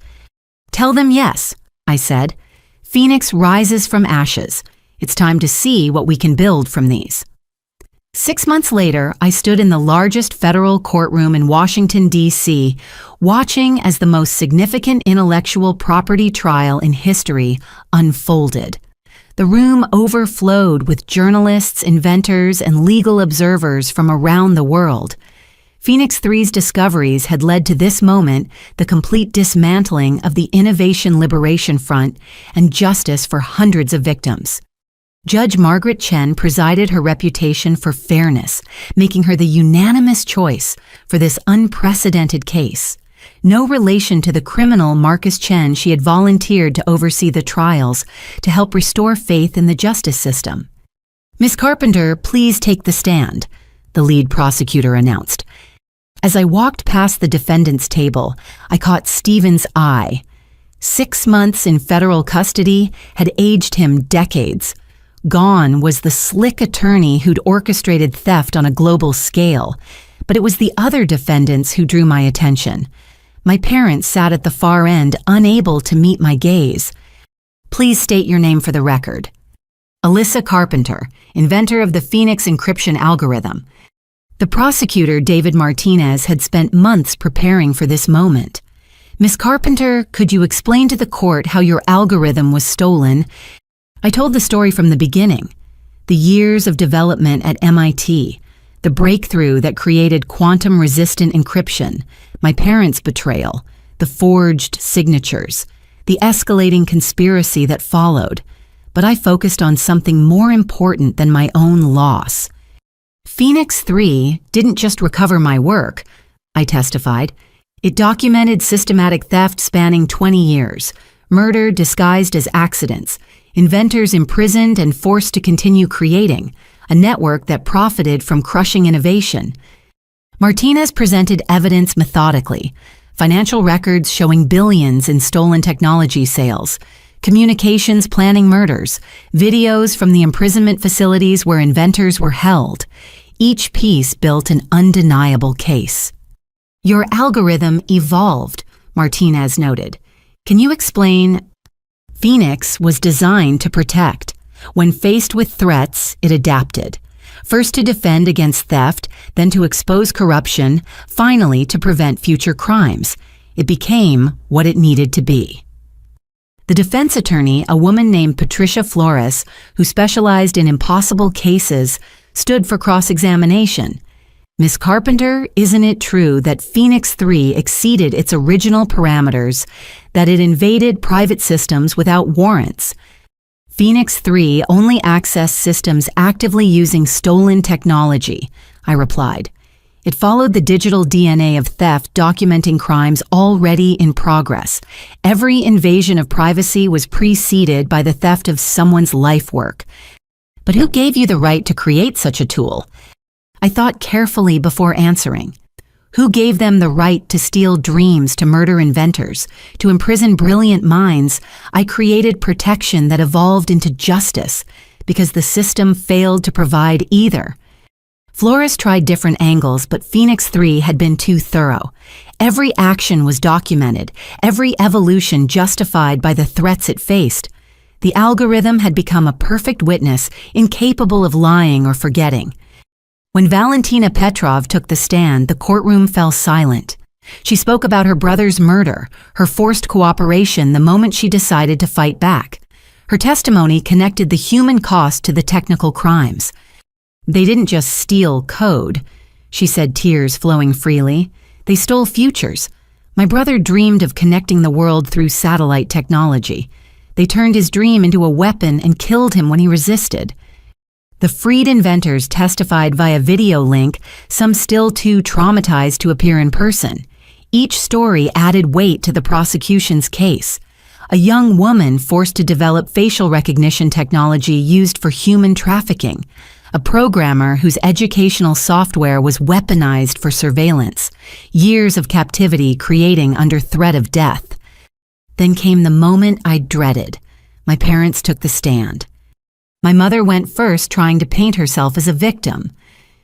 Tell them yes, I said. Phoenix rises from ashes. It's time to see what we can build from these. 6 months later, I stood in the largest federal courtroom in Washington, D.C., watching as the most significant intellectual property trial in history unfolded. The room overflowed with journalists, inventors, and legal observers from around the world. Phoenix 3's discoveries had led to this moment, the complete dismantling of the Innovation Liberation Front and justice for hundreds of victims. Judge Margaret Chen presided, her reputation for fairness, making her the unanimous choice for this unprecedented case. No relation to the criminal Marcus Chen, she had volunteered to oversee the trials to help restore faith in the justice system. "Miss Carpenter, please take the stand," the lead prosecutor announced. As I walked past the defendant's table, I caught Stephen's eye. 6 months in federal custody had aged him decades. Gone was the slick attorney who'd orchestrated theft on a global scale, but it was the other defendants who drew my attention. My parents sat at the far end, unable to meet my gaze. "Please state your name for the record." "Alyssa Carpenter, inventor of the Phoenix encryption algorithm." The prosecutor, David Martinez, had spent months preparing for this moment. "Miss Carpenter, could you explain to the court how your algorithm was stolen?" I told the story from the beginning. The years of development at MIT, the breakthrough that created quantum-resistant encryption, my parents' betrayal, the forged signatures, the escalating conspiracy that followed. But I focused on something more important than my own loss. Phoenix 3 didn't just recover my work, I testified. It documented systematic theft spanning 20 years, murder disguised as accidents, inventors imprisoned and forced to continue creating, a network that profited from crushing innovation. Martinez presented evidence methodically, financial records showing billions in stolen technology sales, communications planning murders, videos from the imprisonment facilities where inventors were held. Each piece built an undeniable case. "Your algorithm evolved," Martinez noted. "Can you explain?" Phoenix was designed to protect. When faced with threats, it adapted. First to defend against theft, then to expose corruption, finally to prevent future crimes. It became what it needed to be. The defense attorney, a woman named Patricia Flores, who specialized in impossible cases, stood for cross-examination. "Miss Carpenter, isn't it true that Phoenix 3 exceeded its original parameters, that it invaded private systems without warrants?" "Phoenix 3 only accessed systems actively using stolen technology," I replied. It followed the digital DNA of theft, documenting crimes already in progress. Every invasion of privacy was preceded by the theft of someone's life work. "But who gave you the right to create such a tool?" I thought carefully before answering. Who gave them the right to steal dreams, to murder inventors, to imprison brilliant minds? I created protection that evolved into justice because the system failed to provide either. Flores tried different angles, but Phoenix 3 had been too thorough. Every action was documented, every evolution justified by the threats it faced. The algorithm had become a perfect witness, incapable of lying or forgetting. When Valentina Petrov took the stand, the courtroom fell silent. She spoke about her brother's murder, her forced cooperation the moment she decided to fight back. Her testimony connected the human cost to the technical crimes. They didn't just steal code, she said, tears flowing freely. They stole futures. My brother dreamed of connecting the world through satellite technology. They turned his dream into a weapon and killed him when he resisted. The freed inventors testified via video link, some still too traumatized to appear in person. Each story added weight to the prosecution's case. A young woman forced to develop facial recognition technology used for human trafficking. A programmer whose educational software was weaponized for surveillance. Years of captivity creating under threat of death. Then came the moment I dreaded. My parents took the stand. My mother went first, trying to paint herself as a victim.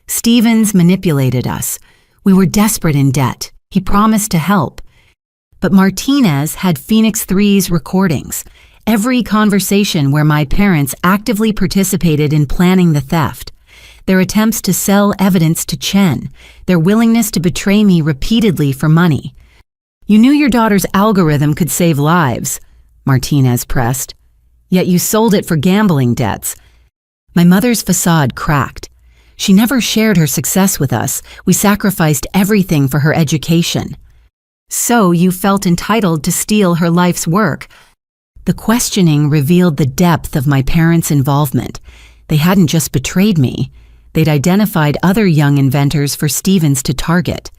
Stevens manipulated us. We were desperate in debt. He promised to help. But Martinez had Phoenix 3's recordings, every conversation where my parents actively participated in planning the theft, their attempts to sell evidence to Chen, their willingness to betray me repeatedly for money. You knew your daughter's algorithm could save lives, Martinez pressed, yet you sold it for gambling debts. My mother's facade cracked. She never shared her success with us. We sacrificed everything for her education. So you felt entitled to steal her life's work. The questioning revealed the depth of my parents' involvement. They hadn't just betrayed me. They'd identified other young inventors for Stevens to target.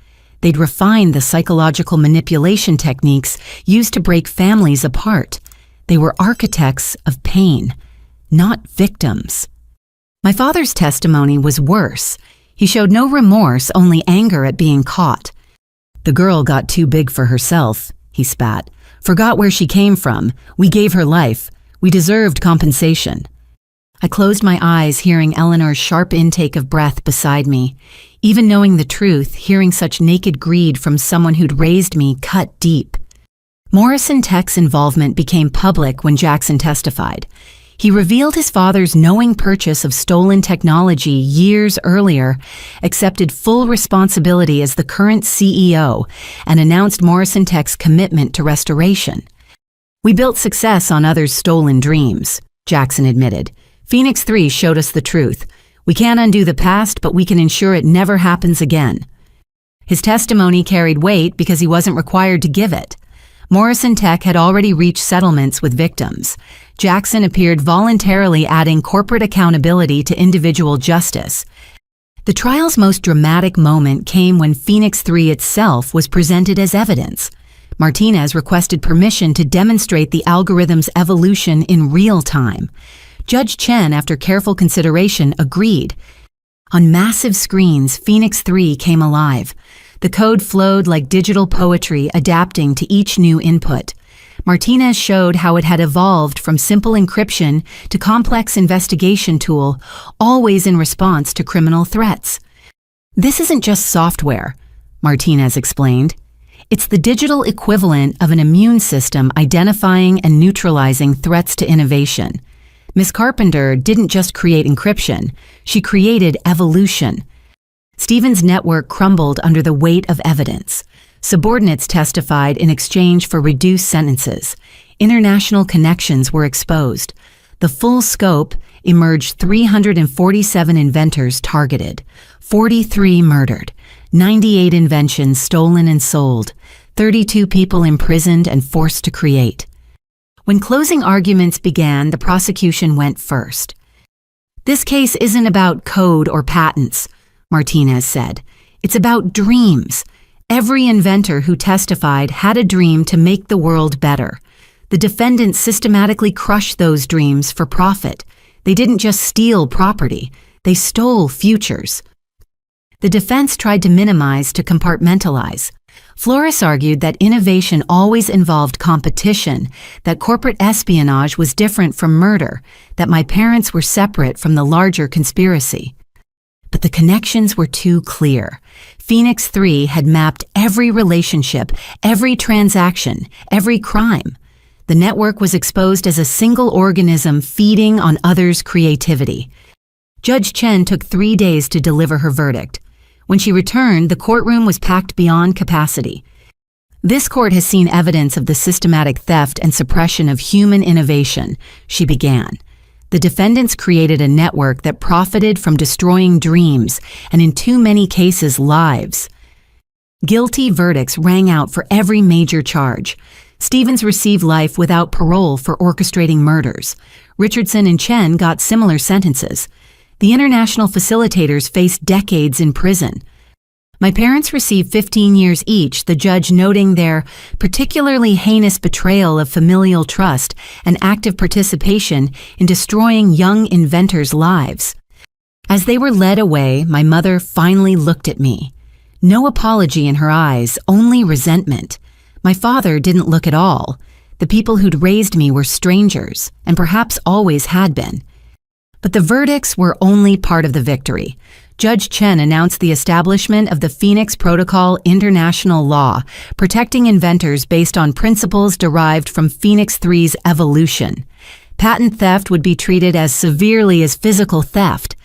They'd refined the psychological manipulation techniques used to break families apart. They were architects of pain, not victims. My father's testimony was worse. He showed no remorse, only anger at being caught. The girl got too big for herself, he spat. Forgot where she came from. We gave her life. We deserved compensation. I closed my eyes, hearing Eleanor's sharp intake of breath beside me. Even knowing the truth, hearing such naked greed from someone who'd raised me cut deep. Morrison Tech's involvement became public when Jackson testified. He revealed his father's knowing purchase of stolen technology years earlier, accepted full responsibility as the current CEO, and announced Morrison Tech's commitment to restoration. We built success on others' stolen dreams, Jackson admitted. Phoenix 3 showed us the truth. We can't undo the past, but we can ensure it never happens again. His testimony carried weight because he wasn't required to give it. Morrison Tech had already reached settlements with victims. Jackson appeared voluntarily, adding corporate accountability to individual justice. The trial's most dramatic moment came when Phoenix 3 itself was presented as evidence. Martinez requested permission to demonstrate the algorithm's evolution in real time. Judge Chen, after careful consideration, agreed. On massive screens, Phoenix 3 came alive. The code flowed like digital poetry, adapting to each new input. Martinez showed how it had evolved from simple encryption to complex investigation tool, always in response to criminal threats. This isn't just software, Martinez explained. It's the digital equivalent of an immune system identifying and neutralizing threats to innovation. Ms. Carpenter didn't just create encryption, she created evolution. Stevens' network crumbled under the weight of evidence. Subordinates testified in exchange for reduced sentences. International connections were exposed. The full scope emerged: 347 inventors targeted, 43 murdered, 98 inventions stolen and sold, 32 people imprisoned and forced to create. When closing arguments began, the prosecution went first. This case isn't about code or patents, Martinez said. It's about dreams. Every inventor who testified had a dream to make the world better. The defendants systematically crushed those dreams for profit. They didn't just steal property, they stole futures. The defense tried to minimize, to compartmentalize. Flores argued that innovation always involved competition, that corporate espionage was different from murder, that my parents were separate from the larger conspiracy. But the connections were too clear. Phoenix 3 had mapped every relationship, every transaction, every crime. The network was exposed as a single organism feeding on others' creativity. Judge Chen took 3 days to deliver her verdict. When she returned, the courtroom was packed beyond capacity. "This court has seen evidence of the systematic theft and suppression of human innovation," she began. "The defendants created a network that profited from destroying dreams and, in too many cases, lives." Guilty verdicts rang out for every major charge. Stevens received life without parole for orchestrating murders. Richardson and Chen got similar sentences. The international facilitators faced decades in prison. My parents received 15 years each, the judge noting their particularly heinous betrayal of familial trust and active participation in destroying young inventors' lives. As they were led away, my mother finally looked at me. No apology in her eyes, only resentment. My father didn't look at all. The people who'd raised me were strangers, and perhaps always had been. But the verdicts were only part of the victory. Judge Chen announced the establishment of the Phoenix Protocol international law, protecting inventors based on principles derived from Phoenix 3's evolution. Patent theft would be treated as severely as physical theft.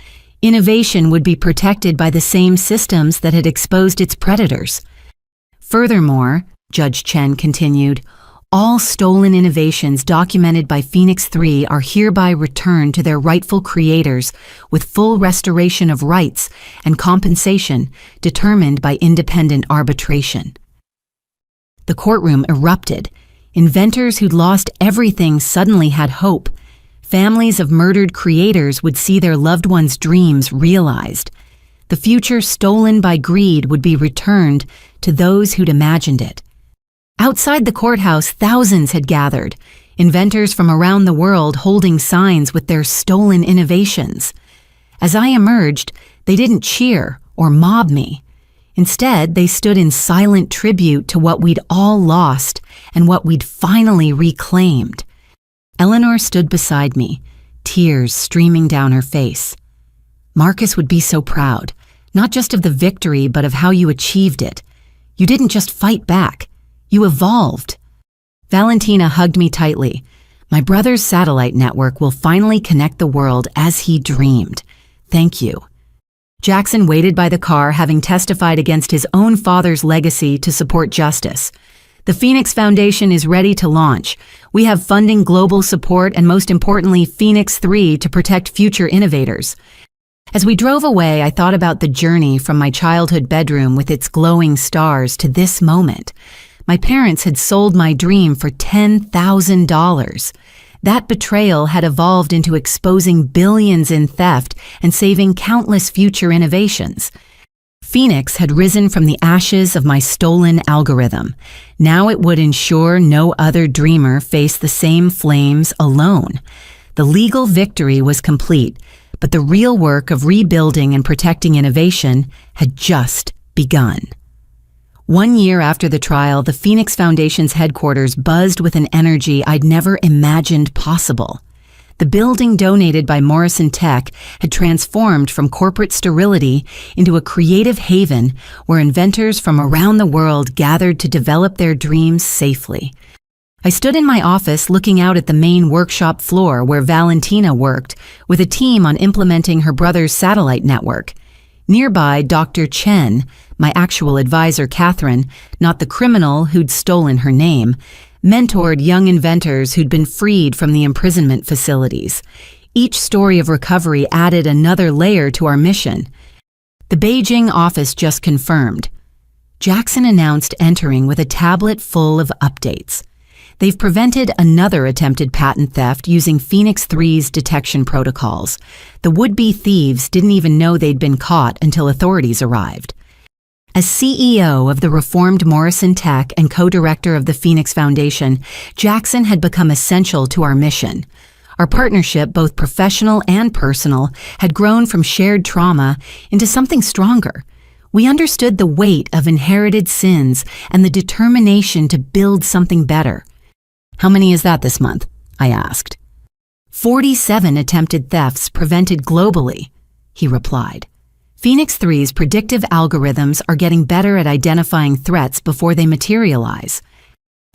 Innovation would be protected by the same systems that had exposed its predators. Furthermore, Judge Chen continued, all stolen innovations documented by Phoenix 3 are hereby returned to their rightful creators with full restoration of rights and compensation determined by independent arbitration. The courtroom erupted. Inventors who'd lost everything suddenly had hope. Families of murdered creators would see their loved ones' dreams realized. The future stolen by greed would be returned to those who'd imagined it. Outside the courthouse, thousands had gathered, inventors from around the world holding signs with their stolen innovations. As I emerged, they didn't cheer or mob me. Instead, they stood in silent tribute to what we'd all lost and what we'd finally reclaimed. Eleanor stood beside me, tears streaming down her face. "Marcus would be so proud, not just of the victory, but of how you achieved it. You didn't just fight back. You evolved." Valentina hugged me tightly. "My brother's satellite network will finally connect the world as he dreamed. Thank you." Jackson waited by the car, having testified against his own father's legacy to support justice. "The Phoenix Foundation is ready to launch. We have funding, global support, and most importantly, Phoenix 3 to protect future innovators." As we drove away, I thought about the journey from my childhood bedroom with its glowing stars to this moment. My parents had sold my dream for $10,000. That betrayal had evolved into exposing billions in theft and saving countless future innovations. Phoenix had risen from the ashes of my stolen algorithm. Now it would ensure no other dreamer faced the same flames alone. The legal victory was complete, but the real work of rebuilding and protecting innovation had just begun. 1 year after the trial, the Phoenix Foundation's headquarters buzzed with an energy I'd never imagined possible. The building donated by Morrison Tech had transformed from corporate sterility into a creative haven where inventors from around the world gathered to develop their dreams safely. I stood in my office looking out at the main workshop floor where Valentina worked with a team on implementing her brother's satellite network. Nearby, Dr. Chen, my actual advisor Catherine, not the criminal who'd stolen her name, mentored young inventors who'd been freed from the imprisonment facilities. Each story of recovery added another layer to our mission. The Beijing office just confirmed. Jackson announced entering with a tablet full of updates. They've prevented another attempted patent theft using Phoenix 3's detection protocols. The would-be thieves didn't even know they'd been caught until authorities arrived. As CEO of the reformed Morrison Tech and co-director of the Phoenix Foundation, Jackson had become essential to our mission. Our partnership, both professional and personal, had grown from shared trauma into something stronger. We understood the weight of inherited sins and the determination to build something better. "How many is that this month?" I asked. 47 attempted thefts prevented globally, he replied. Phoenix 3's predictive algorithms are getting better at identifying threats before they materialize.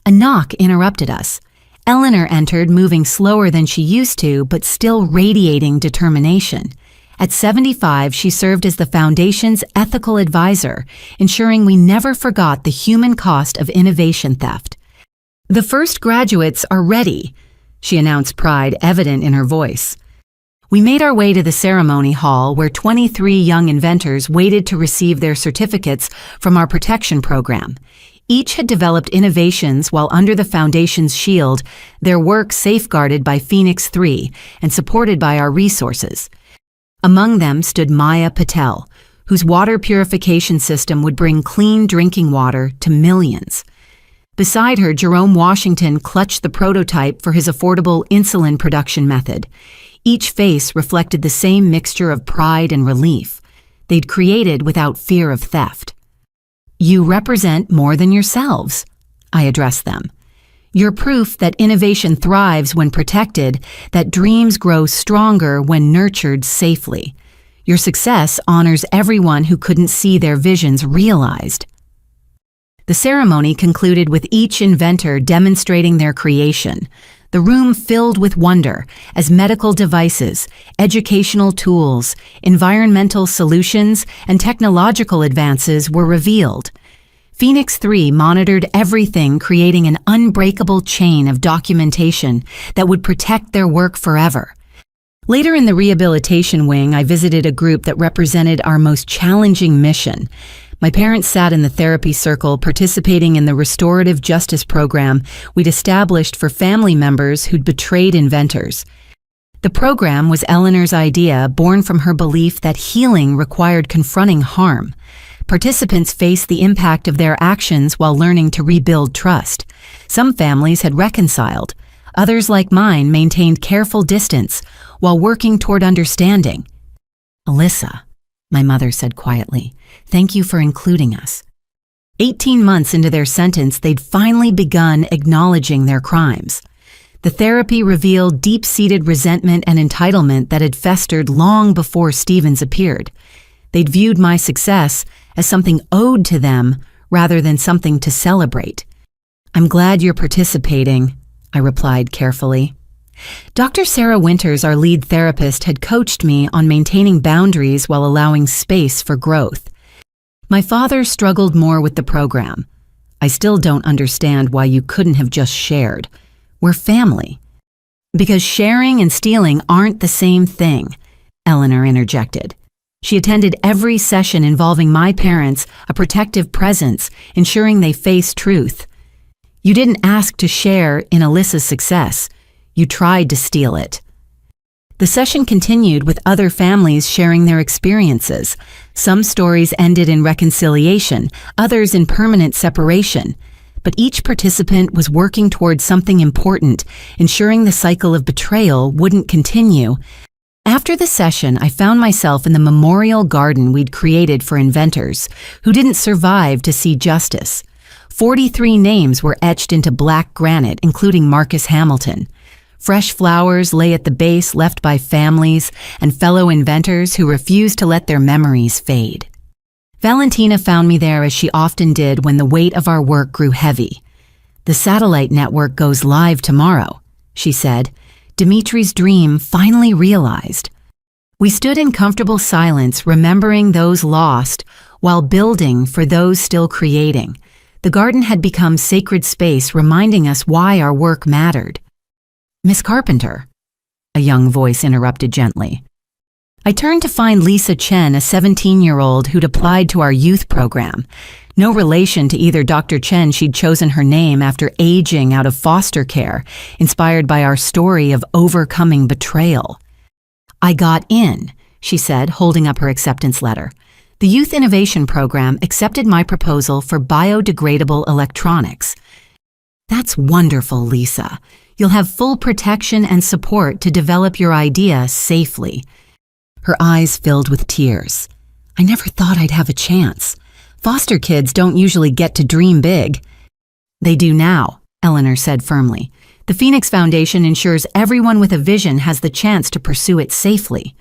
A knock interrupted us. Eleanor entered, moving slower than she used to, but still radiating determination. At 75, she served as the Foundation's ethical advisor, ensuring we never forgot the human cost of innovation theft. "The first graduates are ready," she announced, pride evident in her voice. We made our way to the ceremony hall where 23 young inventors waited to receive their certificates from our protection program. Each had developed innovations while under the Foundation's shield, their work safeguarded by Phoenix 3 and supported by our resources. Among them stood Maya Patel, whose water purification system would bring clean drinking water to millions. Beside her, Jerome Washington clutched the prototype for his affordable insulin production method. Each face reflected the same mixture of pride and relief. They'd created without fear of theft. "You represent more than yourselves," I addressed them. "You're proof that innovation thrives when protected, that dreams grow stronger when nurtured safely. Your success honors everyone who couldn't see their visions realized." The ceremony concluded with each inventor demonstrating their creation. The room filled with wonder as medical devices, educational tools, environmental solutions, and technological advances were revealed. Phoenix 3 monitored everything, creating an unbreakable chain of documentation that would protect their work forever. Later in the rehabilitation wing, I visited a group that represented our most challenging mission. My parents sat in the therapy circle participating in the restorative justice program we'd established for family members who'd betrayed inventors. The program was Eleanor's idea, born from her belief that healing required confronting harm. Participants faced the impact of their actions while learning to rebuild trust. Some families had reconciled. Others, like mine, maintained careful distance while working toward understanding. "Alyssa," my mother said quietly, "thank you for including us." 18 months into their sentence, they'd finally begun acknowledging their crimes. The therapy revealed deep-seated resentment and entitlement that had festered long before Stevens appeared. They'd viewed my success as something owed to them rather than something to celebrate. "I'm glad you're participating," I replied carefully. Dr. Sarah Winters, our lead therapist, had coached me on maintaining boundaries while allowing space for growth. My father struggled more with the program. "I still don't understand why you couldn't have just shared. We're family." "Because sharing and stealing aren't the same thing," Eleanor interjected. She attended every session involving my parents, a protective presence, ensuring they faced truth. "You didn't ask to share in Alyssa's success. You tried to steal it." The session continued with other families sharing their experiences. Some stories ended in reconciliation, others in permanent separation. But each participant was working towards something important, ensuring the cycle of betrayal wouldn't continue. After the session, I found myself in the memorial garden we'd created for inventors who didn't survive to see justice. 43 names were etched into black granite, including Marcus Hamilton. Fresh flowers lay at the base, left by families and fellow inventors who refused to let their memories fade. Valentina found me there as she often did when the weight of our work grew heavy. "The satellite network goes live tomorrow," she said. Dimitri's dream finally realized. We stood in comfortable silence, remembering those lost while building for those still creating. The garden had become sacred space, reminding us why our work mattered. "Miss Carpenter," a young voice interrupted gently. I turned to find Lisa Chen, a 17-year-old who'd applied to our youth program. No relation to either Dr. Chen, she'd chosen her name after aging out of foster care, inspired by our story of overcoming betrayal. "I got in," she said, holding up her acceptance letter. "The Youth Innovation Program accepted my proposal for biodegradable electronics." "That's wonderful, Lisa. You'll have full protection and support to develop your idea safely." Her eyes filled with tears. "I never thought I'd have a chance. Foster kids don't usually get to dream big." "They do now," Eleanor said firmly. "The Phoenix Foundation ensures everyone with a vision has the chance to pursue it safely."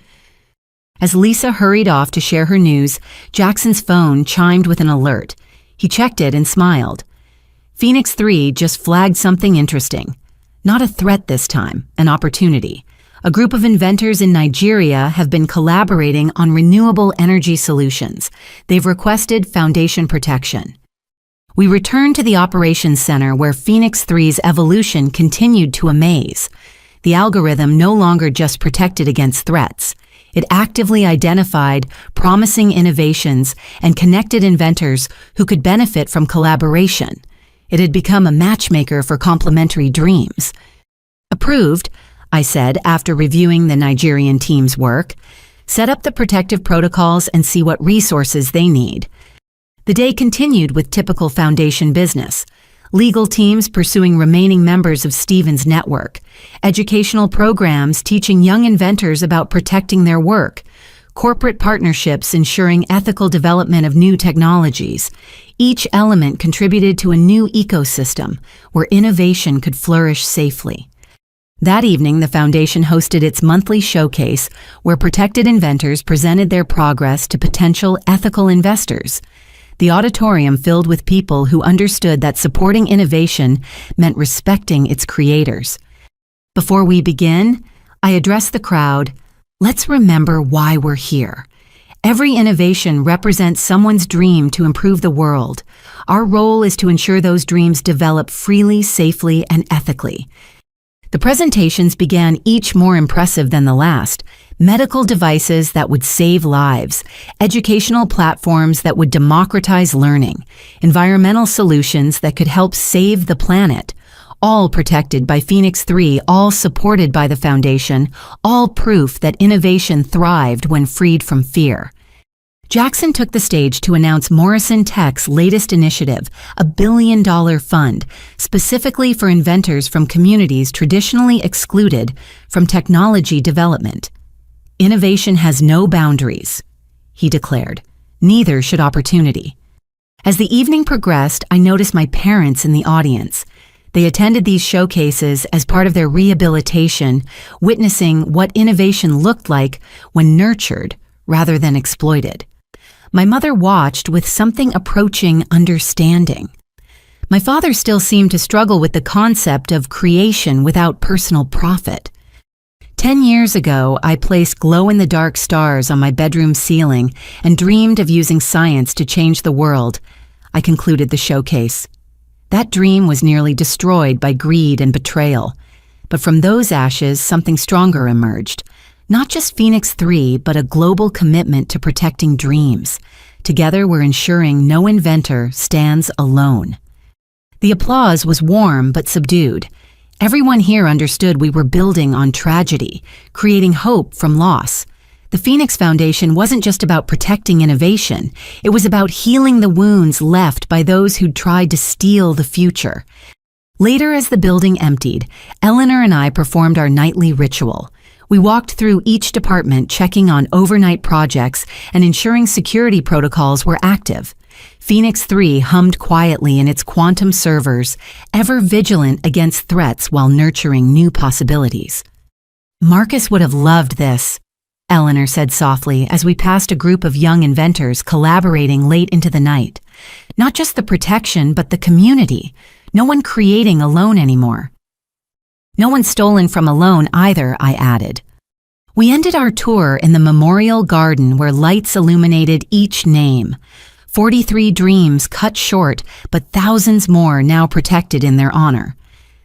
As Lisa hurried off to share her news, Jackson's phone chimed with an alert. He checked it and smiled. Phoenix 3 just flagged something interesting. Not a threat this time, an opportunity. A group of inventors in Nigeria have been collaborating on renewable energy solutions. They've requested foundation protection. We returned to the operations center where Phoenix 3's evolution continued to amaze. The algorithm no longer just protected against threats. It actively identified promising innovations and connected inventors who could benefit from collaboration. It had become a matchmaker for complementary dreams. Approved, I said after reviewing the Nigerian team's work. Set up the protective protocols and see what resources they need. The day continued with typical foundation business. Legal teams pursuing remaining members of Stephen's network. Educational programs teaching young inventors about protecting their work. Corporate partnerships ensuring ethical development of new technologies. Each element contributed to a new ecosystem where innovation could flourish safely. That evening, the foundation hosted its monthly showcase where protected inventors presented their progress to potential ethical investors. The auditorium filled with people who understood that supporting innovation meant respecting its creators. Before we begin, I addressed the crowd. Let's remember why we're here. Every innovation represents someone's dream to improve the world. Our role is to ensure those dreams develop freely, safely, and ethically. The presentations began each more impressive than the last. Medical devices that would save lives, educational platforms that would democratize learning, environmental solutions that could help save the planet, all protected by Phoenix 3, all supported by the Foundation, all proof that innovation thrived when freed from fear. Jackson took the stage to announce Morrison Tech's latest initiative, a $1 billion fund, specifically for inventors from communities traditionally excluded from technology development. Innovation has no boundaries, he declared. Neither should opportunity. As the evening progressed, I noticed my parents in the audience. They attended these showcases as part of their rehabilitation, witnessing what innovation looked like when nurtured rather than exploited. My mother watched with something approaching understanding. My father still seemed to struggle with the concept of creation without personal profit. 10 years ago, I placed glow-in-the-dark stars on my bedroom ceiling and dreamed of using science to change the world. I concluded the showcase. That dream was nearly destroyed by greed and betrayal. But from those ashes, something stronger emerged. Not just Phoenix 3, but a global commitment to protecting dreams. Together, we're ensuring no inventor stands alone. The applause was warm but subdued. Everyone here understood we were building on tragedy, creating hope from loss. The Phoenix Foundation wasn't just about protecting innovation. It was about healing the wounds left by those who'd tried to steal the future. Later, as the building emptied, Eleanor and I performed our nightly ritual. We walked through each department, checking on overnight projects and ensuring security protocols were active. Phoenix 3 hummed quietly in its quantum servers, ever vigilant against threats while nurturing new possibilities. Marcus would have loved this, Eleanor said softly as we passed a group of young inventors collaborating late into the night. Not just the protection, but the community. No one creating alone anymore. No one stolen from alone either, I added. We ended our tour in the memorial garden where lights illuminated each name. 43 dreams cut short, but thousands more now protected in their honor.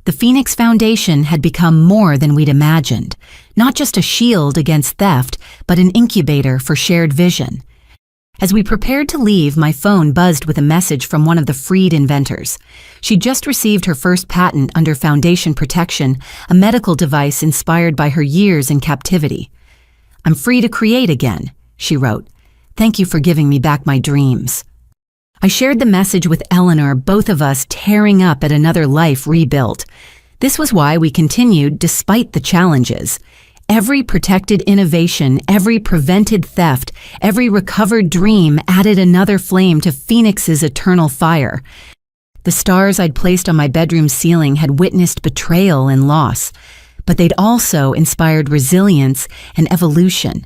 The Phoenix Foundation had become more than we'd imagined, not just a shield against theft, but an incubator for shared vision. As we prepared to leave, my phone buzzed with a message from one of the freed inventors. She'd just received her first patent under Foundation protection, a medical device inspired by her years in captivity. "I'm free to create again," she wrote. "Thank you for giving me back my dreams." I shared the message with Eleanor, both of us tearing up at another life rebuilt. This was why we continued despite the challenges. Every protected innovation, every prevented theft, every recovered dream added another flame to Phoenix's eternal fire. The stars I'd placed on my bedroom ceiling had witnessed betrayal and loss, but they'd also inspired resilience and evolution.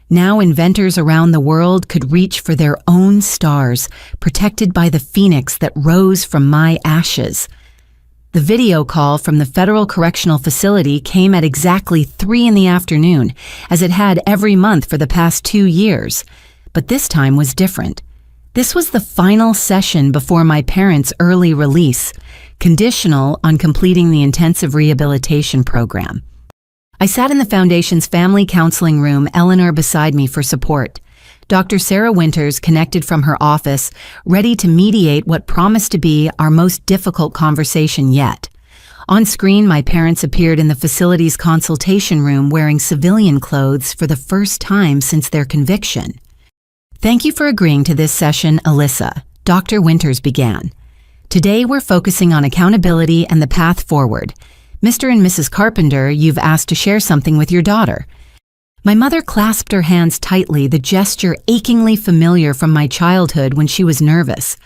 Now inventors around the world could reach for their own stars, protected by the phoenix that rose from my ashes. The video call from the Federal Correctional Facility came at exactly 3 in the afternoon, as it had every month for the past 2 years. But this time was different. This was the final session before my parents' early release, conditional on completing the intensive rehabilitation program. I sat in the Foundation's family counseling room, Eleanor beside me for support. Dr. Sarah Winters connected from her office, ready to mediate what promised to be our most difficult conversation yet. On screen, my parents appeared in the facility's consultation room wearing civilian clothes for the first time since their conviction. "Thank you for agreeing to this session, Alyssa," Dr. Winters began. "Today we're focusing on accountability and the path forward. Mr. and Mrs. Carpenter, you've asked to share something with your daughter." My mother clasped her hands tightly, the gesture achingly familiar from my childhood when she was nervous.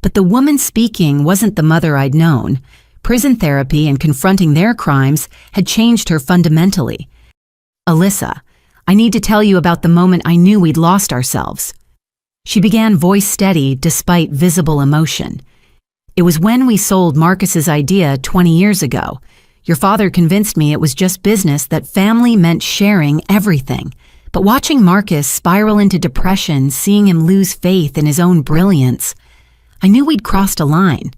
But the woman speaking wasn't the mother I'd known. Prison therapy and confronting their crimes had changed her fundamentally. "Alyssa, I need to tell you about the moment I knew we'd lost ourselves." She began, voice steady despite visible emotion. "It was when we sold Marcus's idea 20 years ago. Your father convinced me it was just business, that family meant sharing everything. But watching Marcus spiral into depression, seeing him lose faith in his own brilliance, I knew we'd crossed a line."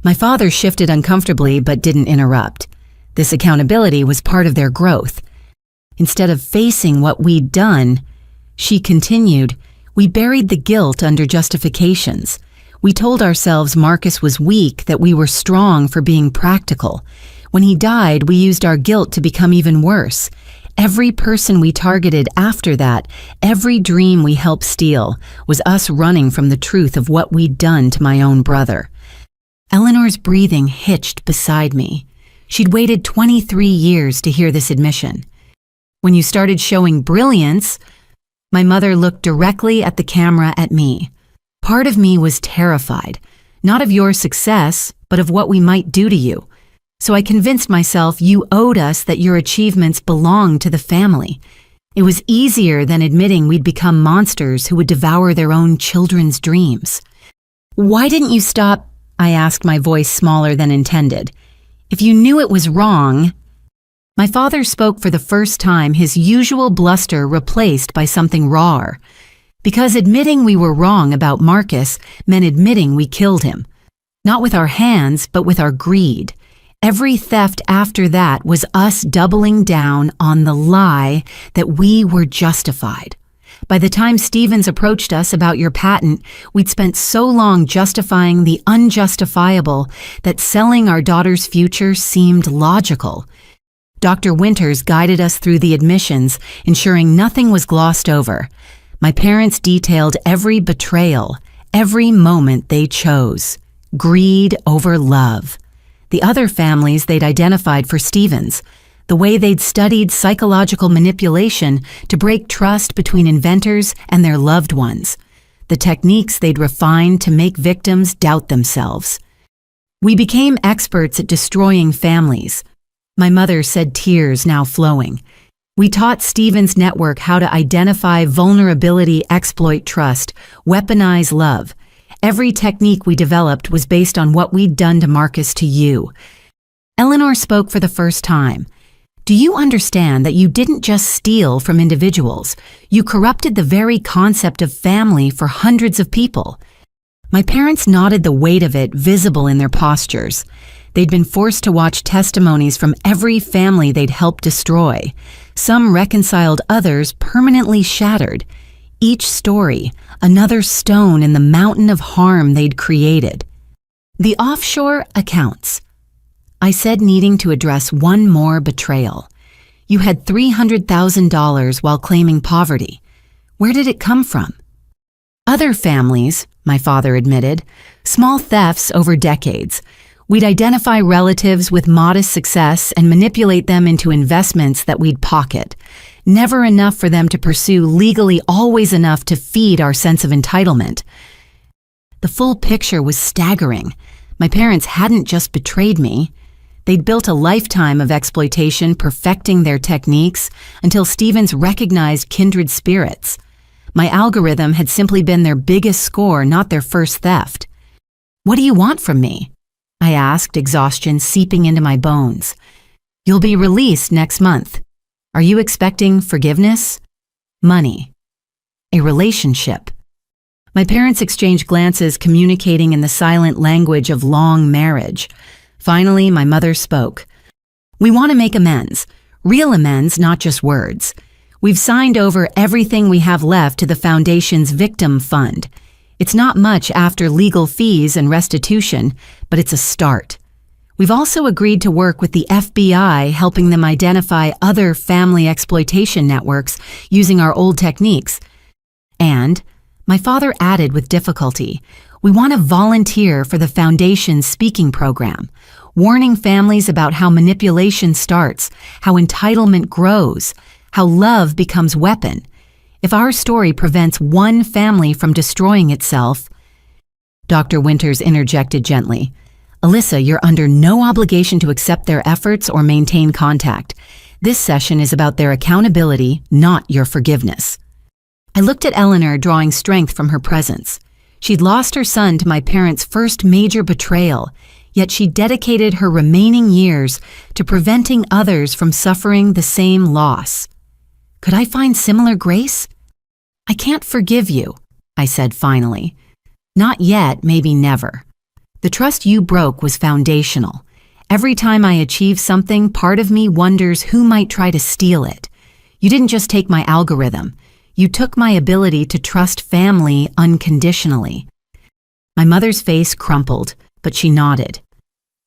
My father shifted uncomfortably but didn't interrupt. This accountability was part of their growth. Instead of facing what we'd done, she continued, "We buried the guilt under justifications. We told ourselves Marcus was weak, that we were strong for being practical. When he died, we used our guilt to become even worse. Every person we targeted after that, every dream we helped steal, was us running from the truth of what we'd done to my own brother." Eleanor's breathing hitched beside me. She'd waited 23 years to hear this admission. "When you started showing brilliance," my mother looked directly at the camera at me. "Part of me was terrified, not of your success, but of what we might do to you. So I convinced myself you owed us, that your achievements belonged to the family. It was easier than admitting we'd become monsters who would devour their own children's dreams." "Why didn't you stop?" I asked, my voice smaller than intended. "If you knew it was wrong." My father spoke for the first time, his usual bluster replaced by something rawer. "Because admitting we were wrong about Marcus meant admitting we killed him. Not with our hands, but with our greed. Every theft after that was us doubling down on the lie that we were justified. By the time Stevens approached us about your patent, we'd spent so long justifying the unjustifiable that selling our daughter's future seemed logical." Dr. Winters guided us through the admissions, ensuring nothing was glossed over. My parents detailed every betrayal, every moment they chose. Greed over love. The other families they'd identified for Stevens. The way they'd studied psychological manipulation to break trust between inventors and their loved ones. The techniques they'd refined to make victims doubt themselves. "We became experts at destroying families." My mother said, tears now flowing. "We taught Stevens' network how to identify vulnerability, exploit trust, weaponize love. Every technique we developed was based on what we'd done to Marcus to you." Eleanor spoke for the first time. "Do you understand that you didn't just steal from individuals? You corrupted the very concept of family for hundreds of people." My parents nodded, the weight of it visible in their postures. They'd been forced to watch testimonies from every family they'd helped destroy. Some reconciled, others permanently shattered. Each story, another stone in the mountain of harm they'd created. "The offshore accounts," I said, needing to address one more betrayal. "You had $300,000 while claiming poverty. Where did it come from?" "Other families," my father admitted. "Small thefts over decades. We'd identify relatives with modest success and manipulate them into investments that we'd pocket. Never enough for them to pursue legally, always enough to feed our sense of entitlement." The full picture was staggering. My parents hadn't just betrayed me. They'd built a lifetime of exploitation, perfecting their techniques until Stevens recognized kindred spirits. My algorithm had simply been their biggest score, not their first theft. "What do you want from me?" I asked, exhaustion seeping into my bones. You'll be released next month. Are you expecting forgiveness? Money. A relationship. My parents exchanged glances, communicating in the silent language of long marriage. Finally, my mother spoke. We want to make amends. Real amends, not just words. We've signed over everything we have left to the Foundation's Victim Fund. It's not much after legal fees and restitution, but it's a start. We've also agreed to work with the FBI, helping them identify other family exploitation networks using our old techniques. And, my father added with difficulty, we want to volunteer for the Foundation's speaking program, warning families about how manipulation starts, how entitlement grows, how love becomes weapon. If our story prevents one family from destroying itself, Dr. Winters interjected gently. Alyssa, you're under no obligation to accept their efforts or maintain contact. This session is about their accountability, not your forgiveness. I looked at Eleanor, drawing strength from her presence. She'd lost her son to my parents' first major betrayal, yet she dedicated her remaining years to preventing others from suffering the same loss. Could I find similar grace? I can't forgive you, I said finally. Not yet, maybe never. The trust you broke was foundational. Every time I achieve something, part of me wonders who might try to steal it. You didn't just take my algorithm. You took my ability to trust family unconditionally. My mother's face crumpled, but she nodded.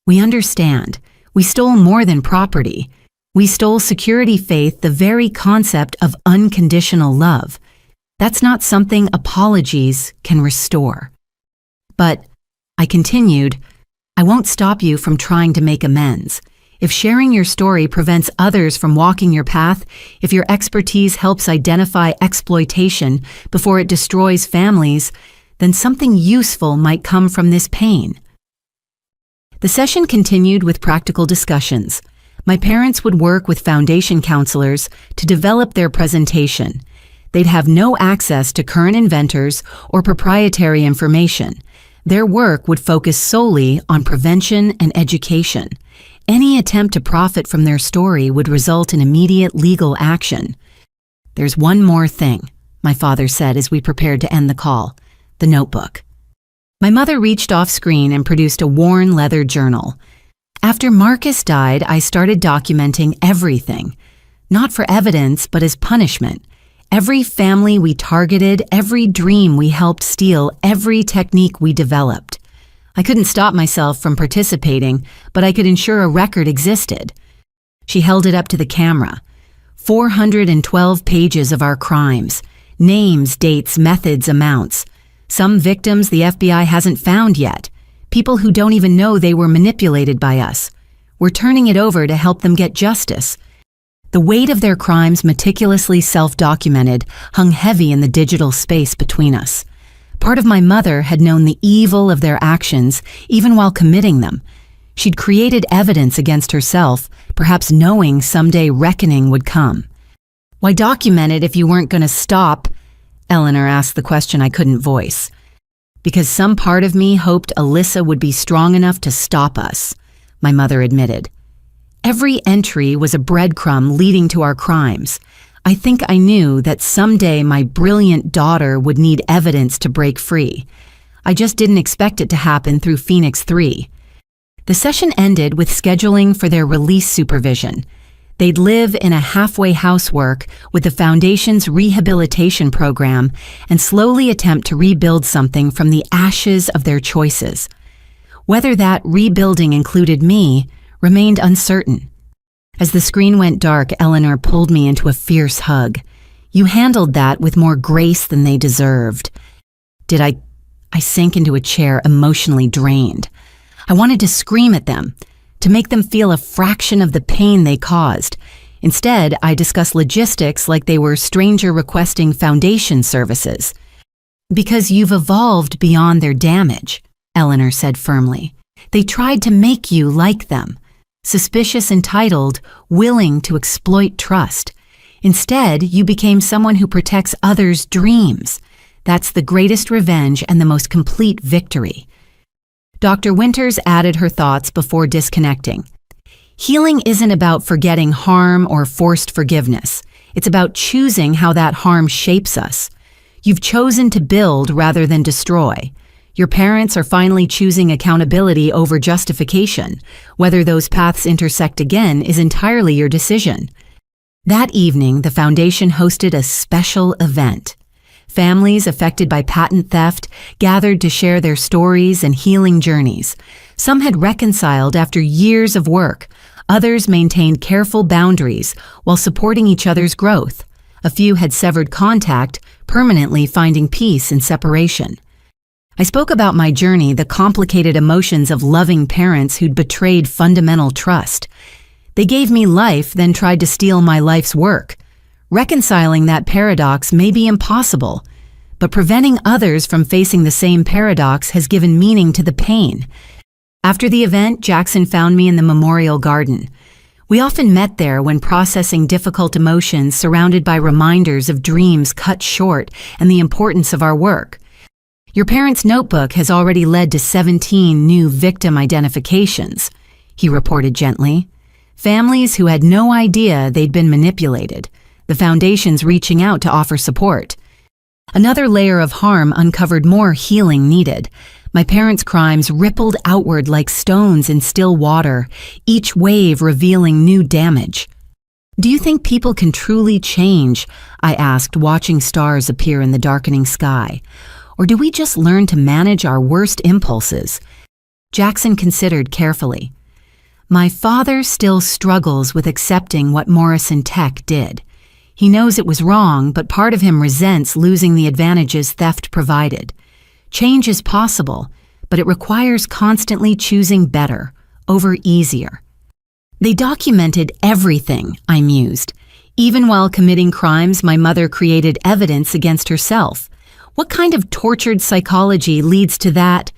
We understand. We stole more than property. We stole security, faith, the very concept of unconditional love. That's not something apologies can restore. But, I continued, I won't stop you from trying to make amends. If sharing your story prevents others from walking your path, if your expertise helps identify exploitation before it destroys families, then something useful might come from this pain. The session continued with practical discussions. My parents would work with Foundation counselors to develop their presentation. They'd have no access to current inventors or proprietary information. Their work would focus solely on prevention and education. Any attempt to profit from their story would result in immediate legal action. There's one more thing, my father said as we prepared to end the call, the notebook. My mother reached off screen and produced a worn leather journal. After Marcus died, I started documenting everything, not for evidence, but as punishment. Every family we targeted, every dream we helped steal, every technique we developed. I couldn't stop myself from participating, but I could ensure a record existed. She held it up to the camera. 412 pages of our crimes. Names, dates, methods, amounts. Some victims the FBI hasn't found yet. People who don't even know they were manipulated by us. We're turning it over to help them get justice. The weight of their crimes, meticulously self-documented, hung heavy in the digital space between us. Part of my mother had known the evil of their actions, even while committing them. She'd created evidence against herself, perhaps knowing someday reckoning would come. Why document it if you weren't going to stop? Eleanor asked the question I couldn't voice. Because some part of me hoped Alyssa would be strong enough to stop us, my mother admitted. Every entry was a breadcrumb leading to our crimes. I think I knew that someday my brilliant daughter would need evidence to break free. I just didn't expect it to happen through Phoenix 3. The session ended with scheduling for their release supervision. They'd live in a halfway housework with the Foundation's rehabilitation program and slowly attempt to rebuild something from the ashes of their choices. Whether that rebuilding included me remained uncertain. As the screen went dark, Eleanor pulled me into a fierce hug. You handled that with more grace than they deserved. Did I? I sank into a chair, emotionally drained. I wanted to scream at them, to make them feel a fraction of the pain they caused. Instead, I discussed logistics like they were stranger requesting Foundation services. Because you've evolved beyond their damage, Eleanor said firmly. They tried to make you like them. Suspicious, entitled, willing to exploit trust. Instead, you became someone who protects others' dreams. That's the greatest revenge and the most complete victory. Dr. Winters added her thoughts before disconnecting. Healing isn't about forgetting harm or forced forgiveness. It's about choosing how that harm shapes us. You've chosen to build rather than destroy. Your parents are finally choosing accountability over justification. Whether those paths intersect again is entirely your decision. That evening, the foundation hosted a special event. Families affected by patent theft gathered to share their stories and healing journeys. Some had reconciled after years of work. Others maintained careful boundaries while supporting each other's growth. A few had severed contact, permanently finding peace in separation. I spoke about my journey, the complicated emotions of loving parents who'd betrayed fundamental trust. They gave me life, then tried to steal my life's work. Reconciling that paradox may be impossible, but preventing others from facing the same paradox has given meaning to the pain. After the event, Jackson found me in the memorial garden. We often met there when processing difficult emotions, surrounded by reminders of dreams cut short and the importance of our work. Your parents' notebook has already led to 17 new victim identifications, he reported gently. Families who had no idea they'd been manipulated. The foundation's reaching out to offer support. Another layer of harm uncovered more healing needed. My parents' crimes rippled outward like stones in still water, each wave revealing new damage. Do you think people can truly change? I asked, watching stars appear in the darkening sky. Or do we just learn to manage our worst impulses? Jackson considered carefully. My father still struggles with accepting what Morrison Tech did. He knows it was wrong, but part of him resents losing the advantages theft provided. Change is possible, but it requires constantly choosing better over easier. They documented everything, I mused. Even while committing crimes, my mother created evidence against herself. What kind of tortured psychology leads to that?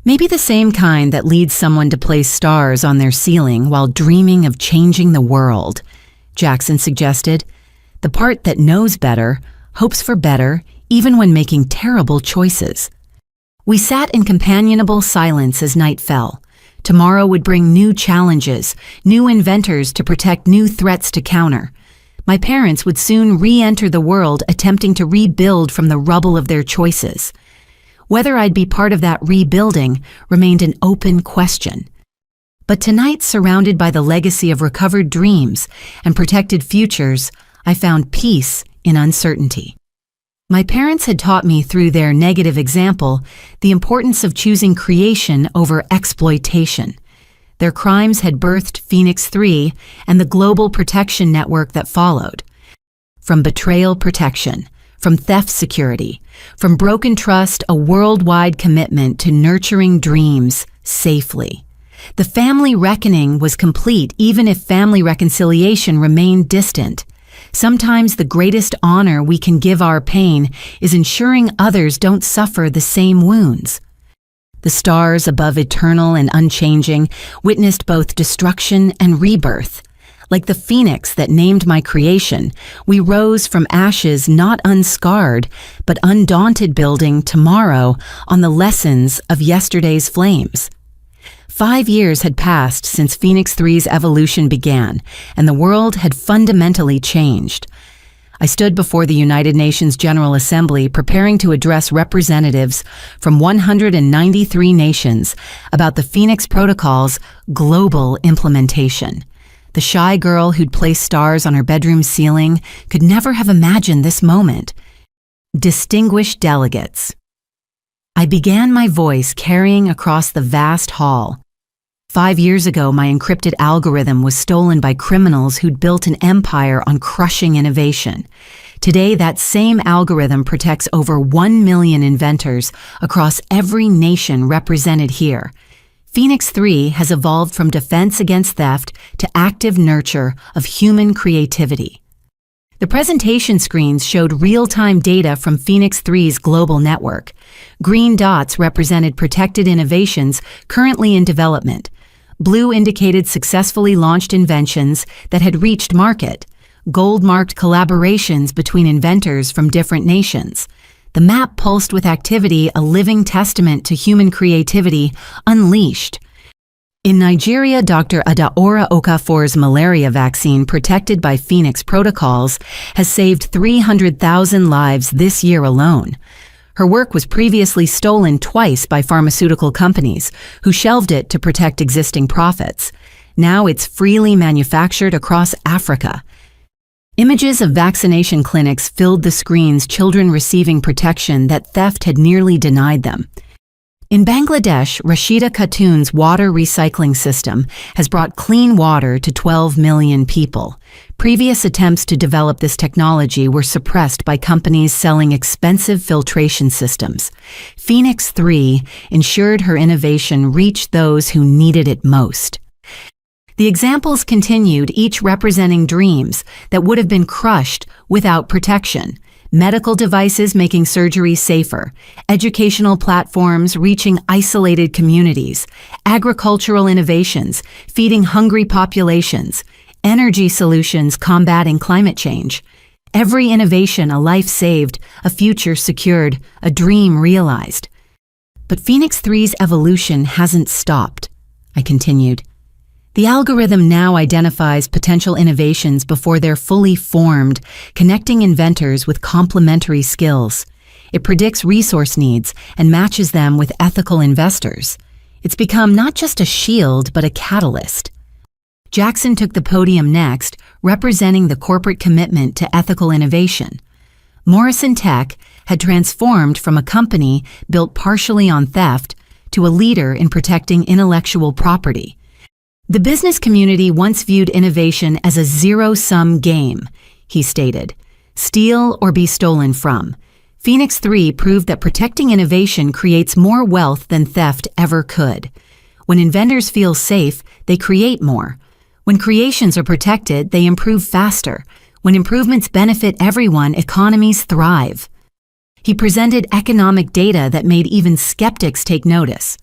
Maybe the same kind that leads someone to place stars on their ceiling while dreaming of changing the world, Jackson suggested. The part that knows better, hopes for better, even when making terrible choices. We sat in companionable silence as night fell. Tomorrow would bring new challenges, new inventors to protect, new threats to counter. My parents would soon re-enter the world, attempting to rebuild from the rubble of their choices. Whether I'd be part of that rebuilding remained an open question. But tonight, surrounded by the legacy of recovered dreams and protected futures, I found peace in uncertainty. My parents had taught me through their negative example the importance of choosing creation over exploitation. Their crimes had birthed Phoenix 3 and the global protection network that followed. From betrayal protection, from theft security, from broken trust, a worldwide commitment to nurturing dreams safely. The family reckoning was complete even if family reconciliation remained distant. Sometimes the greatest honor we can give our pain is ensuring others don't suffer the same wounds. The stars above eternal and unchanging witnessed both destruction and rebirth. Like the phoenix that named my creation, we rose from ashes not unscarred, but undaunted, building tomorrow on the lessons of yesterday's flames. 5 years had passed since Phoenix 3's evolution began, and the world had fundamentally changed. I stood before the United Nations General Assembly preparing to address representatives from 193 nations about the Phoenix Protocol's global implementation. The shy girl who'd placed stars on her bedroom ceiling could never have imagined this moment. Distinguished delegates. I began my voice carrying across the vast hall. 5 years ago, my encrypted algorithm was stolen by criminals who'd built an empire on crushing innovation. Today, that same algorithm protects over 1 million inventors across every nation represented here. Phoenix 3 has evolved from defense against theft to active nurture of human creativity. The presentation screens showed real-time data from Phoenix 3's global network. Green dots represented protected innovations currently in development. Blue indicated successfully launched inventions that had reached market. Gold marked collaborations between inventors from different nations. The map pulsed with activity, a living testament to human creativity unleashed. In Nigeria, Dr. Adaora Okafor's malaria vaccine, protected by Phoenix protocols, has saved 300,000 lives this year alone. Her work was previously stolen twice by pharmaceutical companies, who shelved it to protect existing profits. Now it's freely manufactured across Africa. Images of vaccination clinics filled the screens, children receiving protection that theft had nearly denied them. In Bangladesh, Rashida Khatun's water recycling system has brought clean water to 12 million people. Previous attempts to develop this technology were suppressed by companies selling expensive filtration systems. Phoenix 3 ensured her innovation reached those who needed it most. The examples continued, each representing dreams that would have been crushed without protection. Medical devices making surgery safer, educational platforms reaching isolated communities, agricultural innovations feeding hungry populations, energy solutions combating climate change. Every innovation, a life saved, a future secured, a dream realized. But Phoenix 3's evolution hasn't stopped, I continued. The algorithm now identifies potential innovations before they're fully formed, connecting inventors with complementary skills. It predicts resource needs and matches them with ethical investors. It's become not just a shield, but a catalyst. Jackson took the podium next, representing the corporate commitment to ethical innovation. Morrison Tech had transformed from a company built partially on theft to a leader in protecting intellectual property. The business community once viewed innovation as a zero-sum game, he stated. Steal or be stolen from. Phoenix 3 proved that protecting innovation creates more wealth than theft ever could. When inventors feel safe, they create more. When creations are protected, they improve faster. When improvements benefit everyone, economies thrive. He presented economic data that made even skeptics take notice.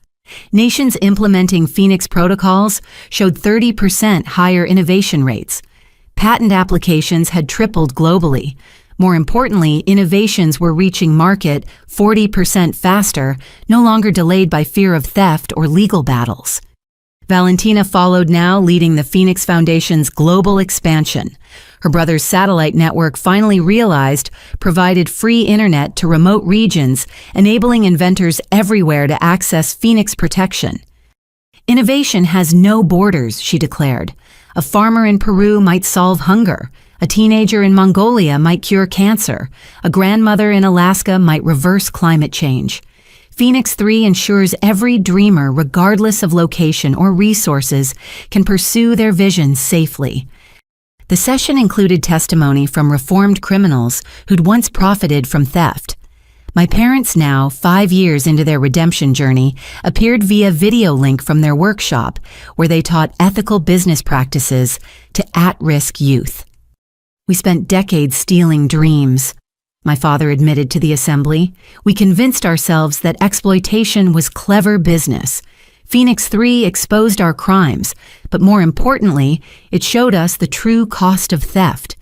Nations implementing Phoenix protocols showed 30% higher innovation rates. Patent applications had tripled globally. More importantly, innovations were reaching market 40% faster, no longer delayed by fear of theft or legal battles. Valentina followed now, leading the Phoenix Foundation's global expansion. Her brother's satellite network, finally realized, provided free internet to remote regions, enabling inventors everywhere to access Phoenix protection. Innovation has no borders, she declared. A farmer in Peru might solve hunger. A teenager in Mongolia might cure cancer. A grandmother in Alaska might reverse climate change. Phoenix 3 ensures every dreamer, regardless of location or resources, can pursue their vision safely. The session included testimony from reformed criminals who'd once profited from theft. My parents, now 5 years into their redemption journey, appeared via video link from their workshop, where they taught ethical business practices to at-risk youth. We spent decades stealing dreams, my father admitted to the assembly. We convinced ourselves that exploitation was clever business. Phoenix 3 exposed our crimes, but more importantly, it showed us the true cost of theft.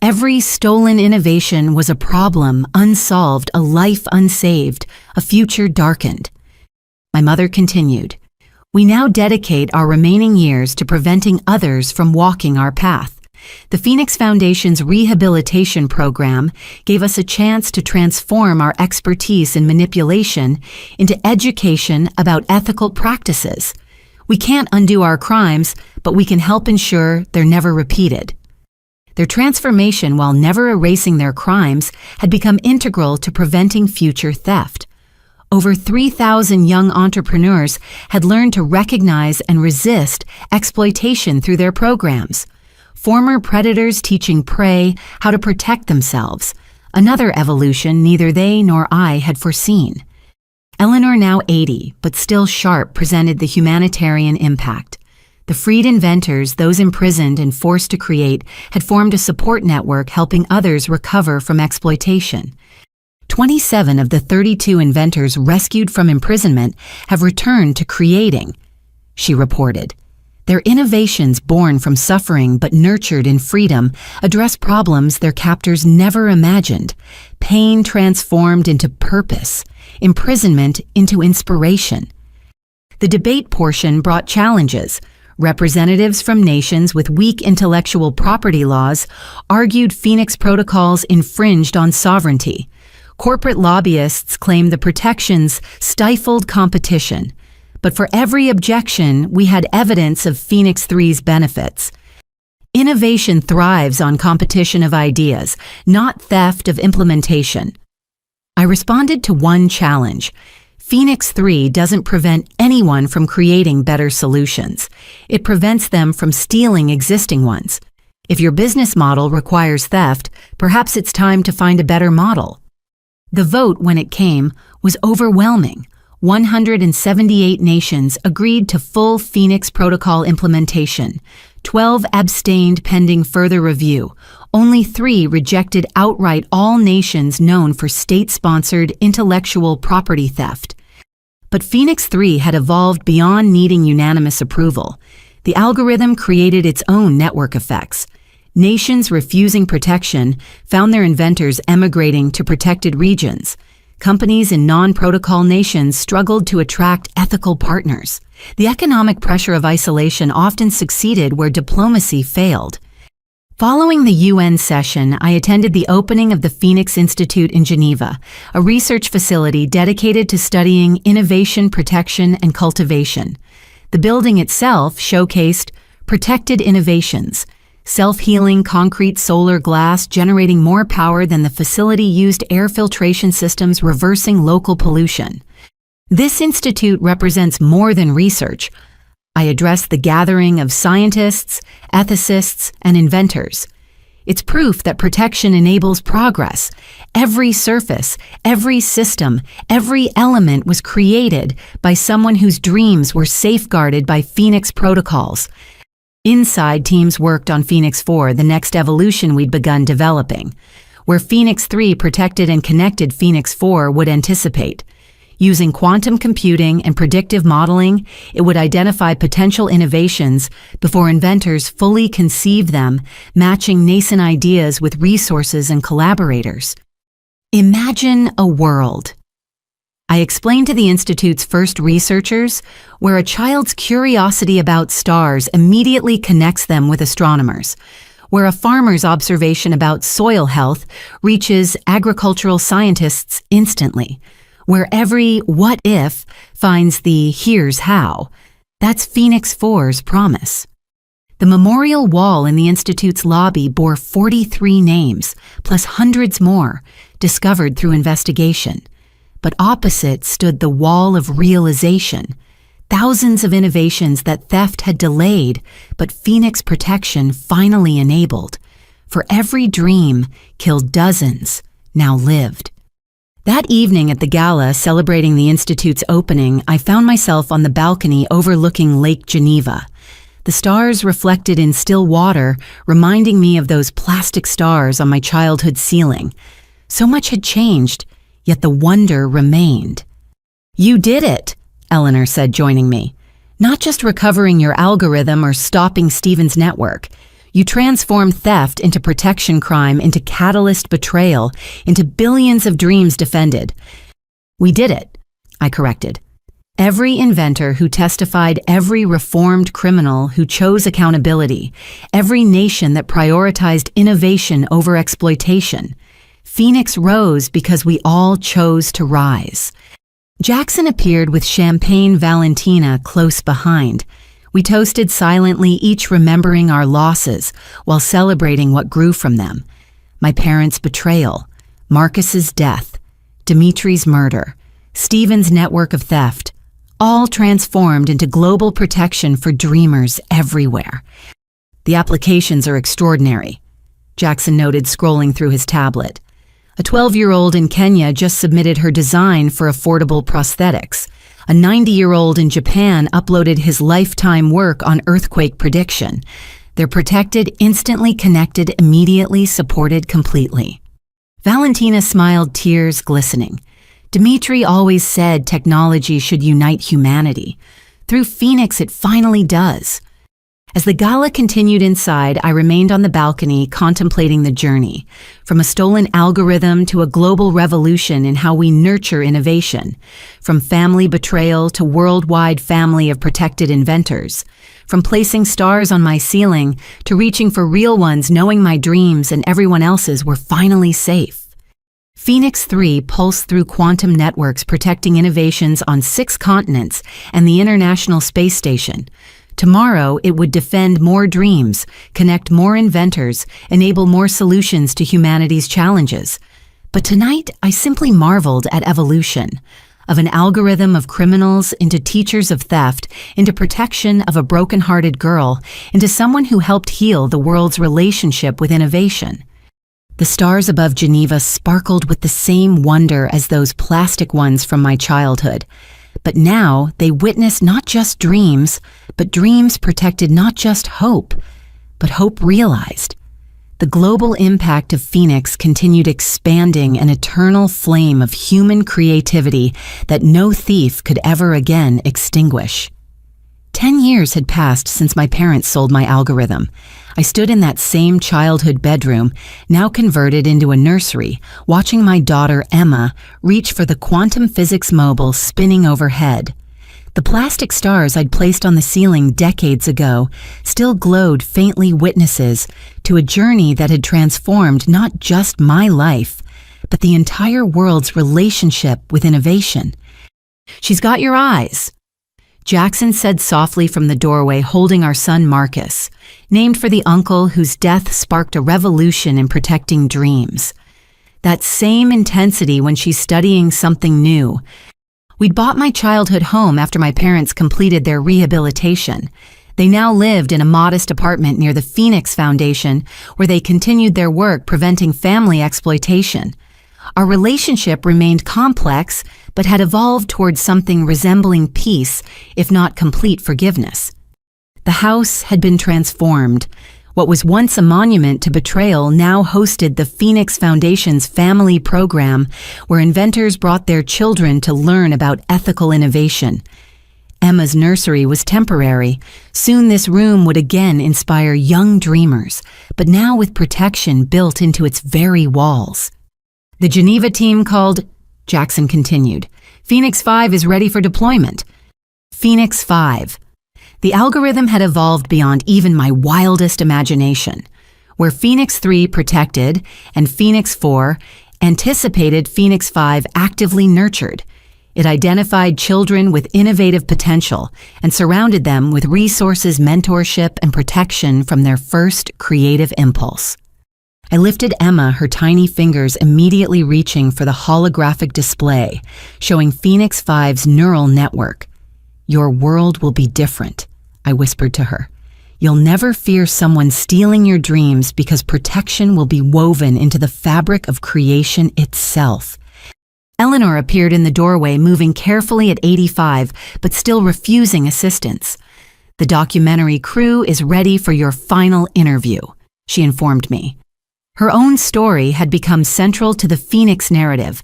Every stolen innovation was a problem unsolved, a life unsaved, a future darkened. My mother continued, "We now dedicate our remaining years to preventing others from walking our path. The Phoenix Foundation's rehabilitation program gave us a chance to transform our expertise in manipulation into education about ethical practices. We can't undo our crimes, but we can help ensure they're never repeated." Their transformation, while never erasing their crimes, had become integral to preventing future theft. Over 3,000 young entrepreneurs had learned to recognize and resist exploitation through their programs. Former predators teaching prey how to protect themselves, another evolution neither they nor I had foreseen. Eleanor, now 80, but still sharp, presented the humanitarian impact. The freed inventors, those imprisoned and forced to create, had formed a support network helping others recover from exploitation. 27 of the 32 inventors rescued from imprisonment have returned to creating, she reported. Their innovations, born from suffering but nurtured in freedom, address problems their captors never imagined. Pain transformed into purpose, imprisonment into inspiration. The debate portion brought challenges. Representatives from nations with weak intellectual property laws argued Phoenix protocols infringed on sovereignty. Corporate lobbyists claimed the protections stifled competition. But for every objection, we had evidence of Phoenix 3's benefits. Innovation thrives on competition of ideas, not theft of implementation. I responded to one challenge. Phoenix 3 doesn't prevent anyone from creating better solutions. It prevents them from stealing existing ones. If your business model requires theft, perhaps it's time to find a better model. The vote, when it came, was overwhelming. 178 nations agreed to full Phoenix Protocol implementation. 12 abstained pending further review. Only 3 rejected outright, all nations known for state-sponsored intellectual property theft. But Phoenix 3 had evolved beyond needing unanimous approval. The algorithm created its own network effects. Nations refusing protection found their inventors emigrating to protected regions. Companies in non-protocol nations struggled to attract ethical partners. The economic pressure of isolation often succeeded where diplomacy failed. Following the UN session, I attended the opening of the Phoenix Institute in Geneva, a research facility dedicated to studying innovation, protection, and cultivation. The building itself showcased protected innovations, self-healing concrete solar glass generating more power than the facility used air filtration systems reversing local pollution. This institute represents more than research. I addressed the gathering of scientists, ethicists, and inventors. It's proof that protection enables progress. Every surface, every system, every element was created by someone whose dreams were safeguarded by Phoenix protocols. Inside, teams worked on Phoenix 4, the next evolution we'd begun developing, where Phoenix 3 protected and connected Phoenix 4 would anticipate. Using quantum computing and predictive modeling, it would identify potential innovations before inventors fully conceived them, matching nascent ideas with resources and collaborators. Imagine a world. I explained to the Institute's first researchers where a child's curiosity about stars immediately connects them with astronomers, where a farmer's observation about soil health reaches agricultural scientists instantly, where every what if finds the here's how. That's Phoenix 4's promise. The memorial wall in the Institute's lobby bore 43 names, plus hundreds more, discovered through investigation. But opposite stood the wall of realization, thousands of innovations that theft had delayed, but Phoenix protection finally enabled. For every dream killed dozens, now lived. That evening at the gala celebrating the Institute's opening, I found myself on the balcony overlooking Lake Geneva. The stars reflected in still water, reminding me of those plastic stars on my childhood ceiling. So much had changed, yet the wonder remained. "You did it," Eleanor said, joining me. "Not just recovering your algorithm or stopping Stephen's network. You transformed theft into protection crime, into catalyst betrayal, into billions of dreams defended." "We did it," I corrected. "Every inventor who testified, every reformed criminal who chose accountability, every nation that prioritized innovation over exploitation. Phoenix rose because we all chose to rise." Jackson appeared with Champagne Valentina close behind. We toasted silently, each remembering our losses while celebrating what grew from them. My parents' betrayal, Marcus's death, Dimitri's murder, Stephen's network of theft, all transformed into global protection for dreamers everywhere. "The applications are extraordinary," Jackson noted, scrolling through his tablet. A 12-year-old in Kenya just submitted her design for affordable prosthetics. A 90-year-old in Japan uploaded his lifetime work on earthquake prediction. They're protected, instantly connected, immediately supported completely. Valentina smiled, tears glistening. Dimitri always said technology should unite humanity. Through Phoenix, it finally does. As the gala continued inside, I remained on the balcony contemplating the journey, from a stolen algorithm to a global revolution in how we nurture innovation, from family betrayal to worldwide family of protected inventors, from placing stars on my ceiling to reaching for real ones, knowing my dreams and everyone else's were finally safe. Phoenix 3 pulsed through quantum networks protecting innovations on 6 continents and the International Space Station. Tomorrow, it would defend more dreams, connect more inventors, enable more solutions to humanity's challenges. But tonight, I simply marveled at evolution. Of an algorithm of criminals into teachers of theft, into protection of a broken-hearted girl, into someone who helped heal the world's relationship with innovation. The stars above Geneva sparkled with the same wonder as those plastic ones from my childhood. But now they witnessed not just dreams, but dreams protected not just hope, but hope realized. The global impact of Phoenix continued expanding an eternal flame of human creativity that no thief could ever again extinguish. 10 years had passed since my parents sold my algorithm. I stood in that same childhood bedroom, now converted into a nursery, watching my daughter Emma reach for the quantum physics mobile spinning overhead. The plastic stars I'd placed on the ceiling decades ago still glowed faintly, witnesses to a journey that had transformed not just my life, but the entire world's relationship with innovation. "She's got your eyes," Jackson said softly from the doorway, holding our son Marcus, named for the uncle whose death sparked a revolution in protecting dreams. That same intensity when she's studying something new. We'd bought my childhood home after my parents completed their rehabilitation. They now lived in a modest apartment near the Phoenix Foundation, where they continued their work preventing family exploitation. Our relationship remained complex, but had evolved towards something resembling peace, if not complete forgiveness. The house had been transformed. What was once a monument to betrayal now hosted the Phoenix Foundation's family program, where inventors brought their children to learn about ethical innovation. Emma's nursery was temporary. Soon this room would again inspire young dreamers, but now with protection built into its very walls. "The Geneva team called," Jackson continued. "Phoenix 5 is ready for deployment." Phoenix 5. The algorithm had evolved beyond even my wildest imagination. Where Phoenix 3 protected and Phoenix 4 anticipated, Phoenix 5 actively nurtured. It identified children with innovative potential and surrounded them with resources, mentorship, and protection from their first creative impulse. I lifted Emma, her tiny fingers immediately reaching for the holographic display, showing Phoenix 5's neural network. "Your world will be different," I whispered to her. "You'll never fear someone stealing your dreams because protection will be woven into the fabric of creation itself." Eleanor appeared in the doorway, moving carefully at 85, but still refusing assistance. "The documentary crew is ready for your final interview," she informed me. Her own story had become central to the Phoenix narrative,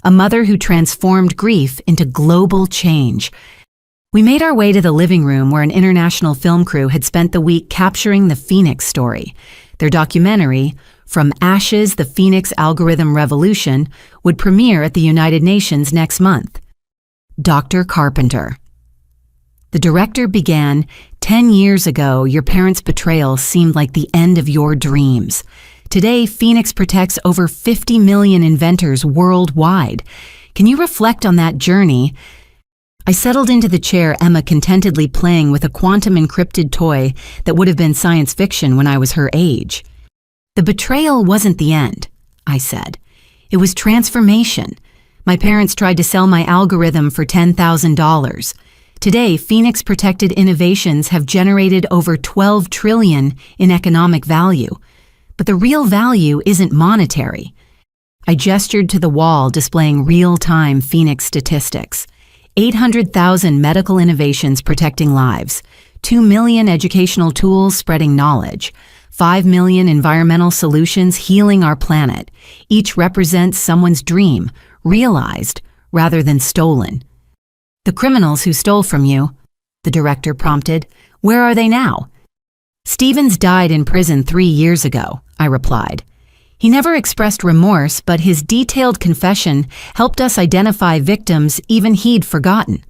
a mother who transformed grief into global change. We made our way to the living room where an international film crew had spent the week capturing the Phoenix story. Their documentary, From Ashes, the Phoenix Algorithm Revolution, would premiere at the United Nations next month. Dr. Carpenter. The director began, 10 years ago, your parents' betrayal seemed like the end of your dreams. Today, Phoenix protects over 50 million inventors worldwide. Can you reflect on that journey? I settled into the chair, Emma contentedly playing with a quantum-encrypted toy that would have been science fiction when I was her age. "The betrayal wasn't the end," I said. "It was transformation. My parents tried to sell my algorithm for $10,000. Today, Phoenix-protected innovations have generated over $12 trillion in economic value. But the real value isn't monetary." I gestured to the wall displaying real-time Phoenix statistics. 800,000 medical innovations protecting lives, 2 million educational tools spreading knowledge, 5 million environmental solutions healing our planet. Each represents someone's dream, realized rather than stolen. "The criminals who stole from you," the director prompted, "where are they now?" Stevens died in prison 3 years ago, I replied. He never expressed remorse, but his detailed confession helped us identify victims even he'd forgotten.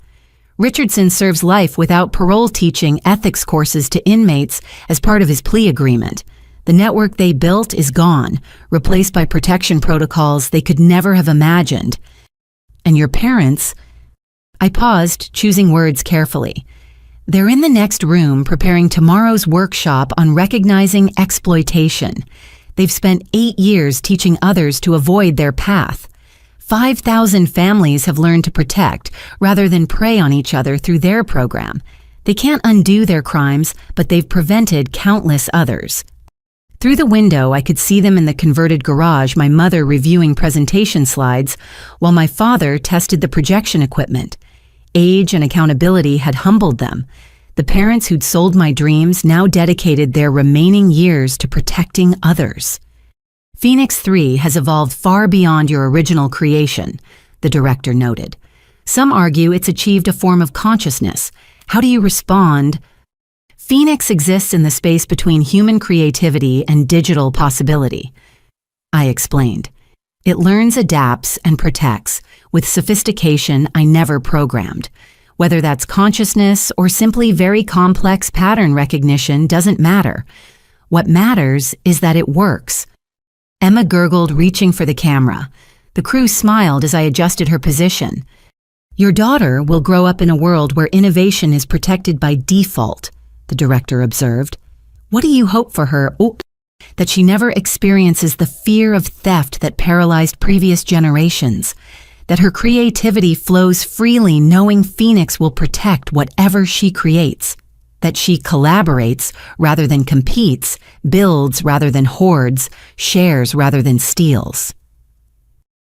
Richardson serves life without parole, teaching ethics courses to inmates as part of his plea agreement. The network they built is gone, replaced by protection protocols they could never have imagined. And your parents? I paused, choosing words carefully. They're in the next room preparing tomorrow's workshop on recognizing exploitation. They've spent 8 years teaching others to avoid their path. 5,000 families have learned to protect rather than prey on each other through their program. They can't undo their crimes, but they've prevented countless others. Through the window, I could see them in the converted garage, my mother reviewing presentation slides, while my father tested the projection equipment. Age and accountability had humbled them. The parents who'd sold my dreams now dedicated their remaining years to protecting others. Phoenix 3 has evolved far beyond your original creation, the director noted. Some argue it's achieved a form of consciousness. How do you respond? Phoenix exists in the space between human creativity and digital possibility. I explained. It learns, adapts, and protects with sophistication I never programmed. Whether that's consciousness or simply very complex pattern recognition doesn't matter. What matters is that it works. Emma gurgled, reaching for the camera. The crew smiled as I adjusted her position. Your daughter will grow up in a world where innovation is protected by default, the director observed. What do you hope for her? That she never experiences the fear of theft that paralyzed previous generations. That her creativity flows freely knowing Phoenix will protect whatever she creates. That she collaborates rather than competes, builds rather than hoards, shares rather than steals.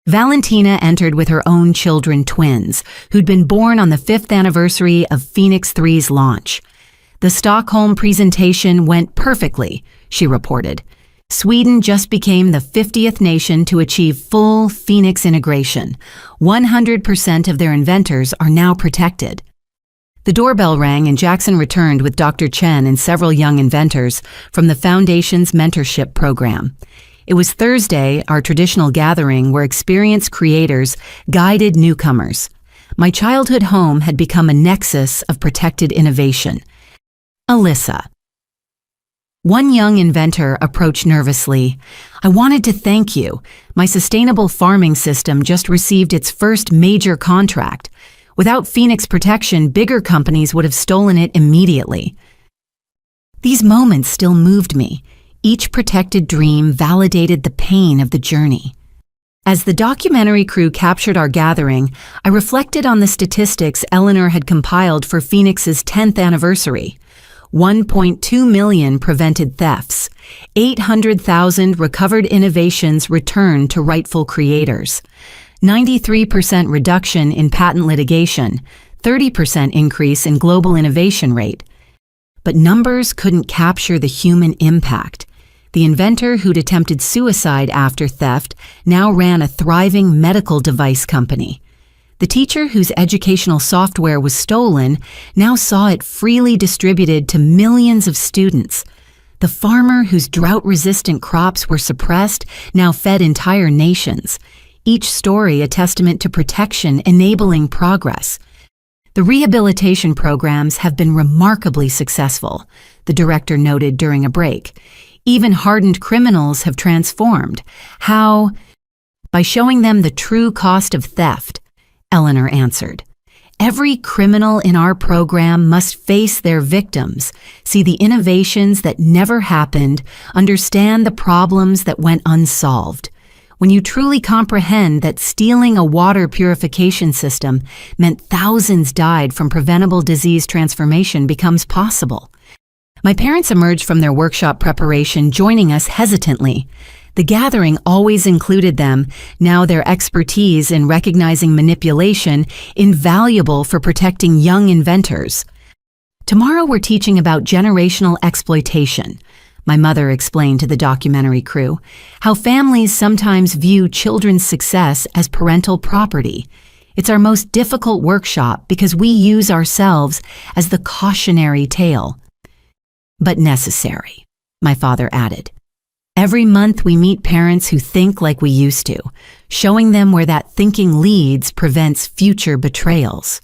Valentina entered with her own children, twins, who'd been born on the 5th anniversary of Phoenix 3's launch. The Stockholm presentation went perfectly, she reported. Sweden just became the 50th nation to achieve full Phoenix integration. 100% of their inventors are now protected. The doorbell rang and Jackson returned with Dr. Chen and several young inventors from the Foundation's mentorship program. It was Thursday, our traditional gathering where experienced creators guided newcomers. My childhood home had become a nexus of protected innovation. Alyssa. One young inventor approached nervously. I wanted to thank you. My sustainable farming system just received its first major contract. Without Phoenix protection, bigger companies would have stolen it immediately. These moments still moved me. Each protected dream validated the pain of the journey. As the documentary crew captured our gathering, I reflected on the statistics Eleanor had compiled for Phoenix's 10th anniversary. 1.2 million prevented thefts, 800,000 recovered innovations returned to rightful creators, 93% reduction in patent litigation, 30% increase in global innovation rate. But numbers couldn't capture the human impact. The inventor who'd attempted suicide after theft now ran a thriving medical device company. The teacher whose educational software was stolen now saw it freely distributed to millions of students. The farmer whose drought-resistant crops were suppressed now fed entire nations. Each story a testament to protection enabling progress. The rehabilitation programs have been remarkably successful, the director noted during a break. Even hardened criminals have transformed. How? By showing them the true cost of theft, Eleanor answered. Every criminal in our program must face their victims, see the innovations that never happened, understand the problems that went unsolved. When you truly comprehend that stealing a water purification system meant thousands died from preventable disease, transformation becomes possible. My parents emerged from their workshop preparation, joining us hesitantly. The gathering always included them, now their expertise in recognizing manipulation invaluable for protecting young inventors. Tomorrow we're teaching about generational exploitation, my mother explained to the documentary crew, how families sometimes view children's success as parental property. It's our most difficult workshop because we use ourselves as the cautionary tale. but necessary," my father added. "Every month we meet parents who think like we used to, showing them where that thinking leads prevents future betrayals."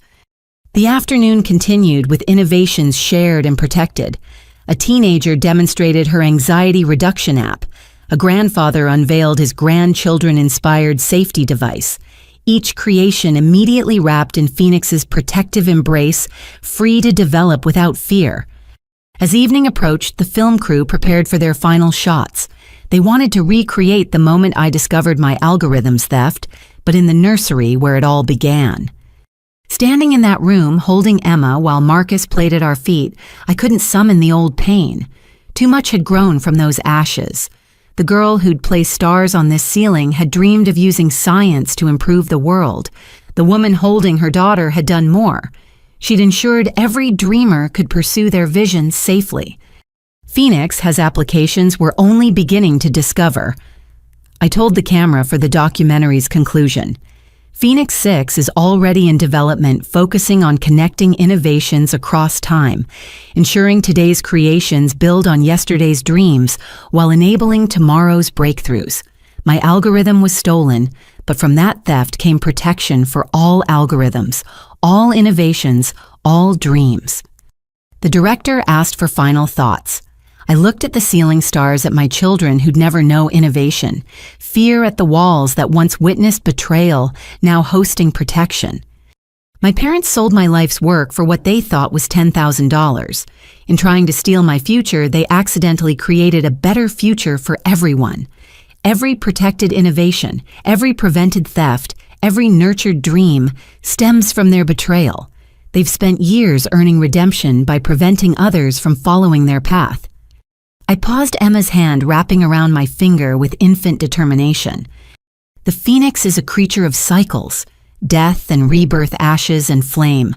The afternoon continued with innovations shared and protected. A teenager demonstrated her anxiety reduction app. A grandfather unveiled his grandchildren-inspired safety device. Each creation immediately wrapped in Phoenix's protective embrace, free to develop without fear. As evening approached, the film crew prepared for their final shots. They wanted to recreate the moment I discovered my algorithm's theft, but in the nursery where it all began. Standing in that room, holding Emma while Marcus played at our feet, I couldn't summon the old pain. Too much had grown from those ashes. The girl who'd placed stars on this ceiling had dreamed of using science to improve the world. The woman holding her daughter had done more. She'd ensured every dreamer could pursue their visions safely. Phoenix has applications we're only beginning to discover. I told the camera for the documentary's conclusion. Phoenix 6 is already in development, focusing on connecting innovations across time, ensuring today's creations build on yesterday's dreams while enabling tomorrow's breakthroughs. My algorithm was stolen, but from that theft came protection for all algorithms, all innovations, all dreams. The director asked for final thoughts. I looked at the ceiling stars at my children who'd never know innovation, fear at the walls that once witnessed betrayal, now hosting protection. My parents sold my life's work for what they thought was $10,000. In trying to steal my future, they accidentally created a better future for everyone. Every protected innovation, every prevented theft, every nurtured dream stems from their betrayal. They've spent years earning redemption by preventing others from following their path. I paused Emma's hand wrapping around my finger with infant determination. The Phoenix is a creature of cycles, death and rebirth, ashes and flame.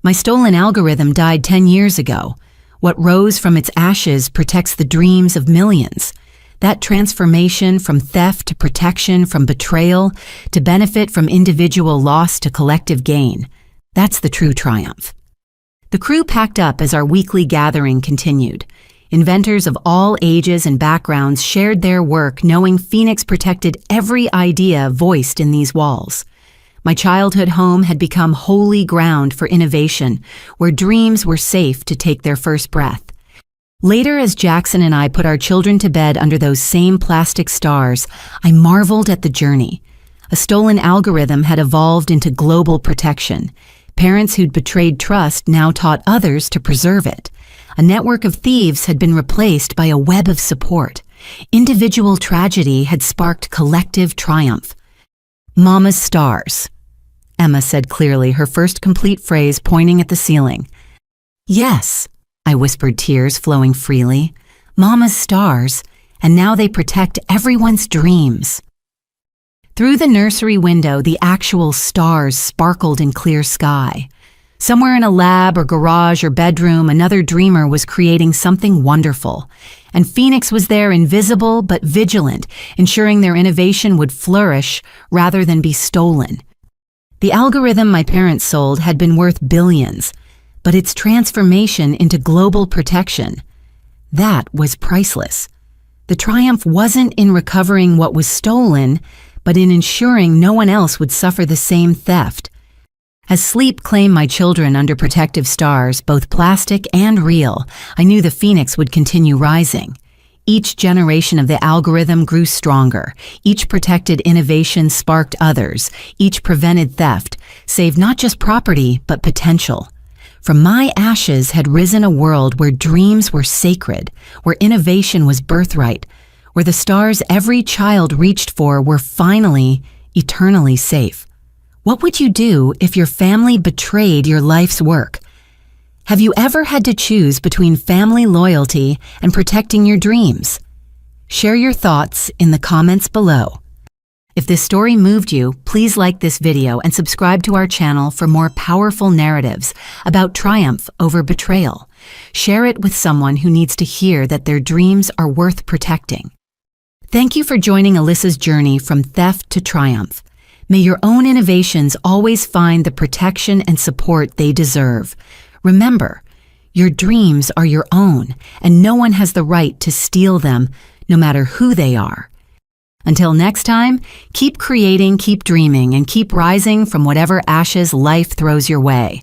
My stolen algorithm died 10 years ago. What rose from its ashes protects the dreams of millions. That transformation from theft to protection, from betrayal to benefit, from individual loss to collective gain, that's the true triumph. The crew packed up as our weekly gathering continued. Inventors of all ages and backgrounds shared their work, knowing Phoenix protected every idea voiced in these walls. My childhood home had become holy ground for innovation, where dreams were safe to take their first breath. Later, as Jackson and I put our children to bed under those same plastic stars, I marveled at the journey. A stolen algorithm had evolved into global protection. Parents who'd betrayed trust now taught others to preserve it. A network of thieves had been replaced by a web of support. Individual tragedy had sparked collective triumph. "Mama's stars," Emma said clearly, her first complete phrase pointing at the ceiling. "Yes," I whispered, tears flowing freely. "Mama's stars, and now they protect everyone's dreams." Through the nursery window, the actual stars sparkled in clear sky. Somewhere in a lab or garage or bedroom, another dreamer was creating something wonderful. And Phoenix was there, invisible but vigilant, ensuring their innovation would flourish rather than be stolen. The algorithm my parents sold had been worth billions, but its transformation into global protection, that was priceless. The triumph wasn't in recovering what was stolen, but in ensuring no one else would suffer the same theft. As sleep claimed my children under protective stars, both plastic and real, I knew the Phoenix would continue rising. Each generation of the algorithm grew stronger. Each protected innovation sparked others. Each prevented theft, saved not just property, but potential. From my ashes had risen a world where dreams were sacred, where innovation was birthright, where the stars every child reached for were finally, eternally safe. What would you do if your family betrayed your life's work? Have you ever had to choose between family loyalty and protecting your dreams? Share your thoughts in the comments below. If this story moved you, please like this video and subscribe to our channel for more powerful narratives about triumph over betrayal. Share it with someone who needs to hear that their dreams are worth protecting. Thank you for joining Alyssa's journey from theft to triumph. May your own innovations always find the protection and support they deserve. Remember, Your dreams are your own, and no one has the right to steal them, no matter who they are. Until next time, keep creating, keep dreaming, and keep rising from whatever ashes life throws your way.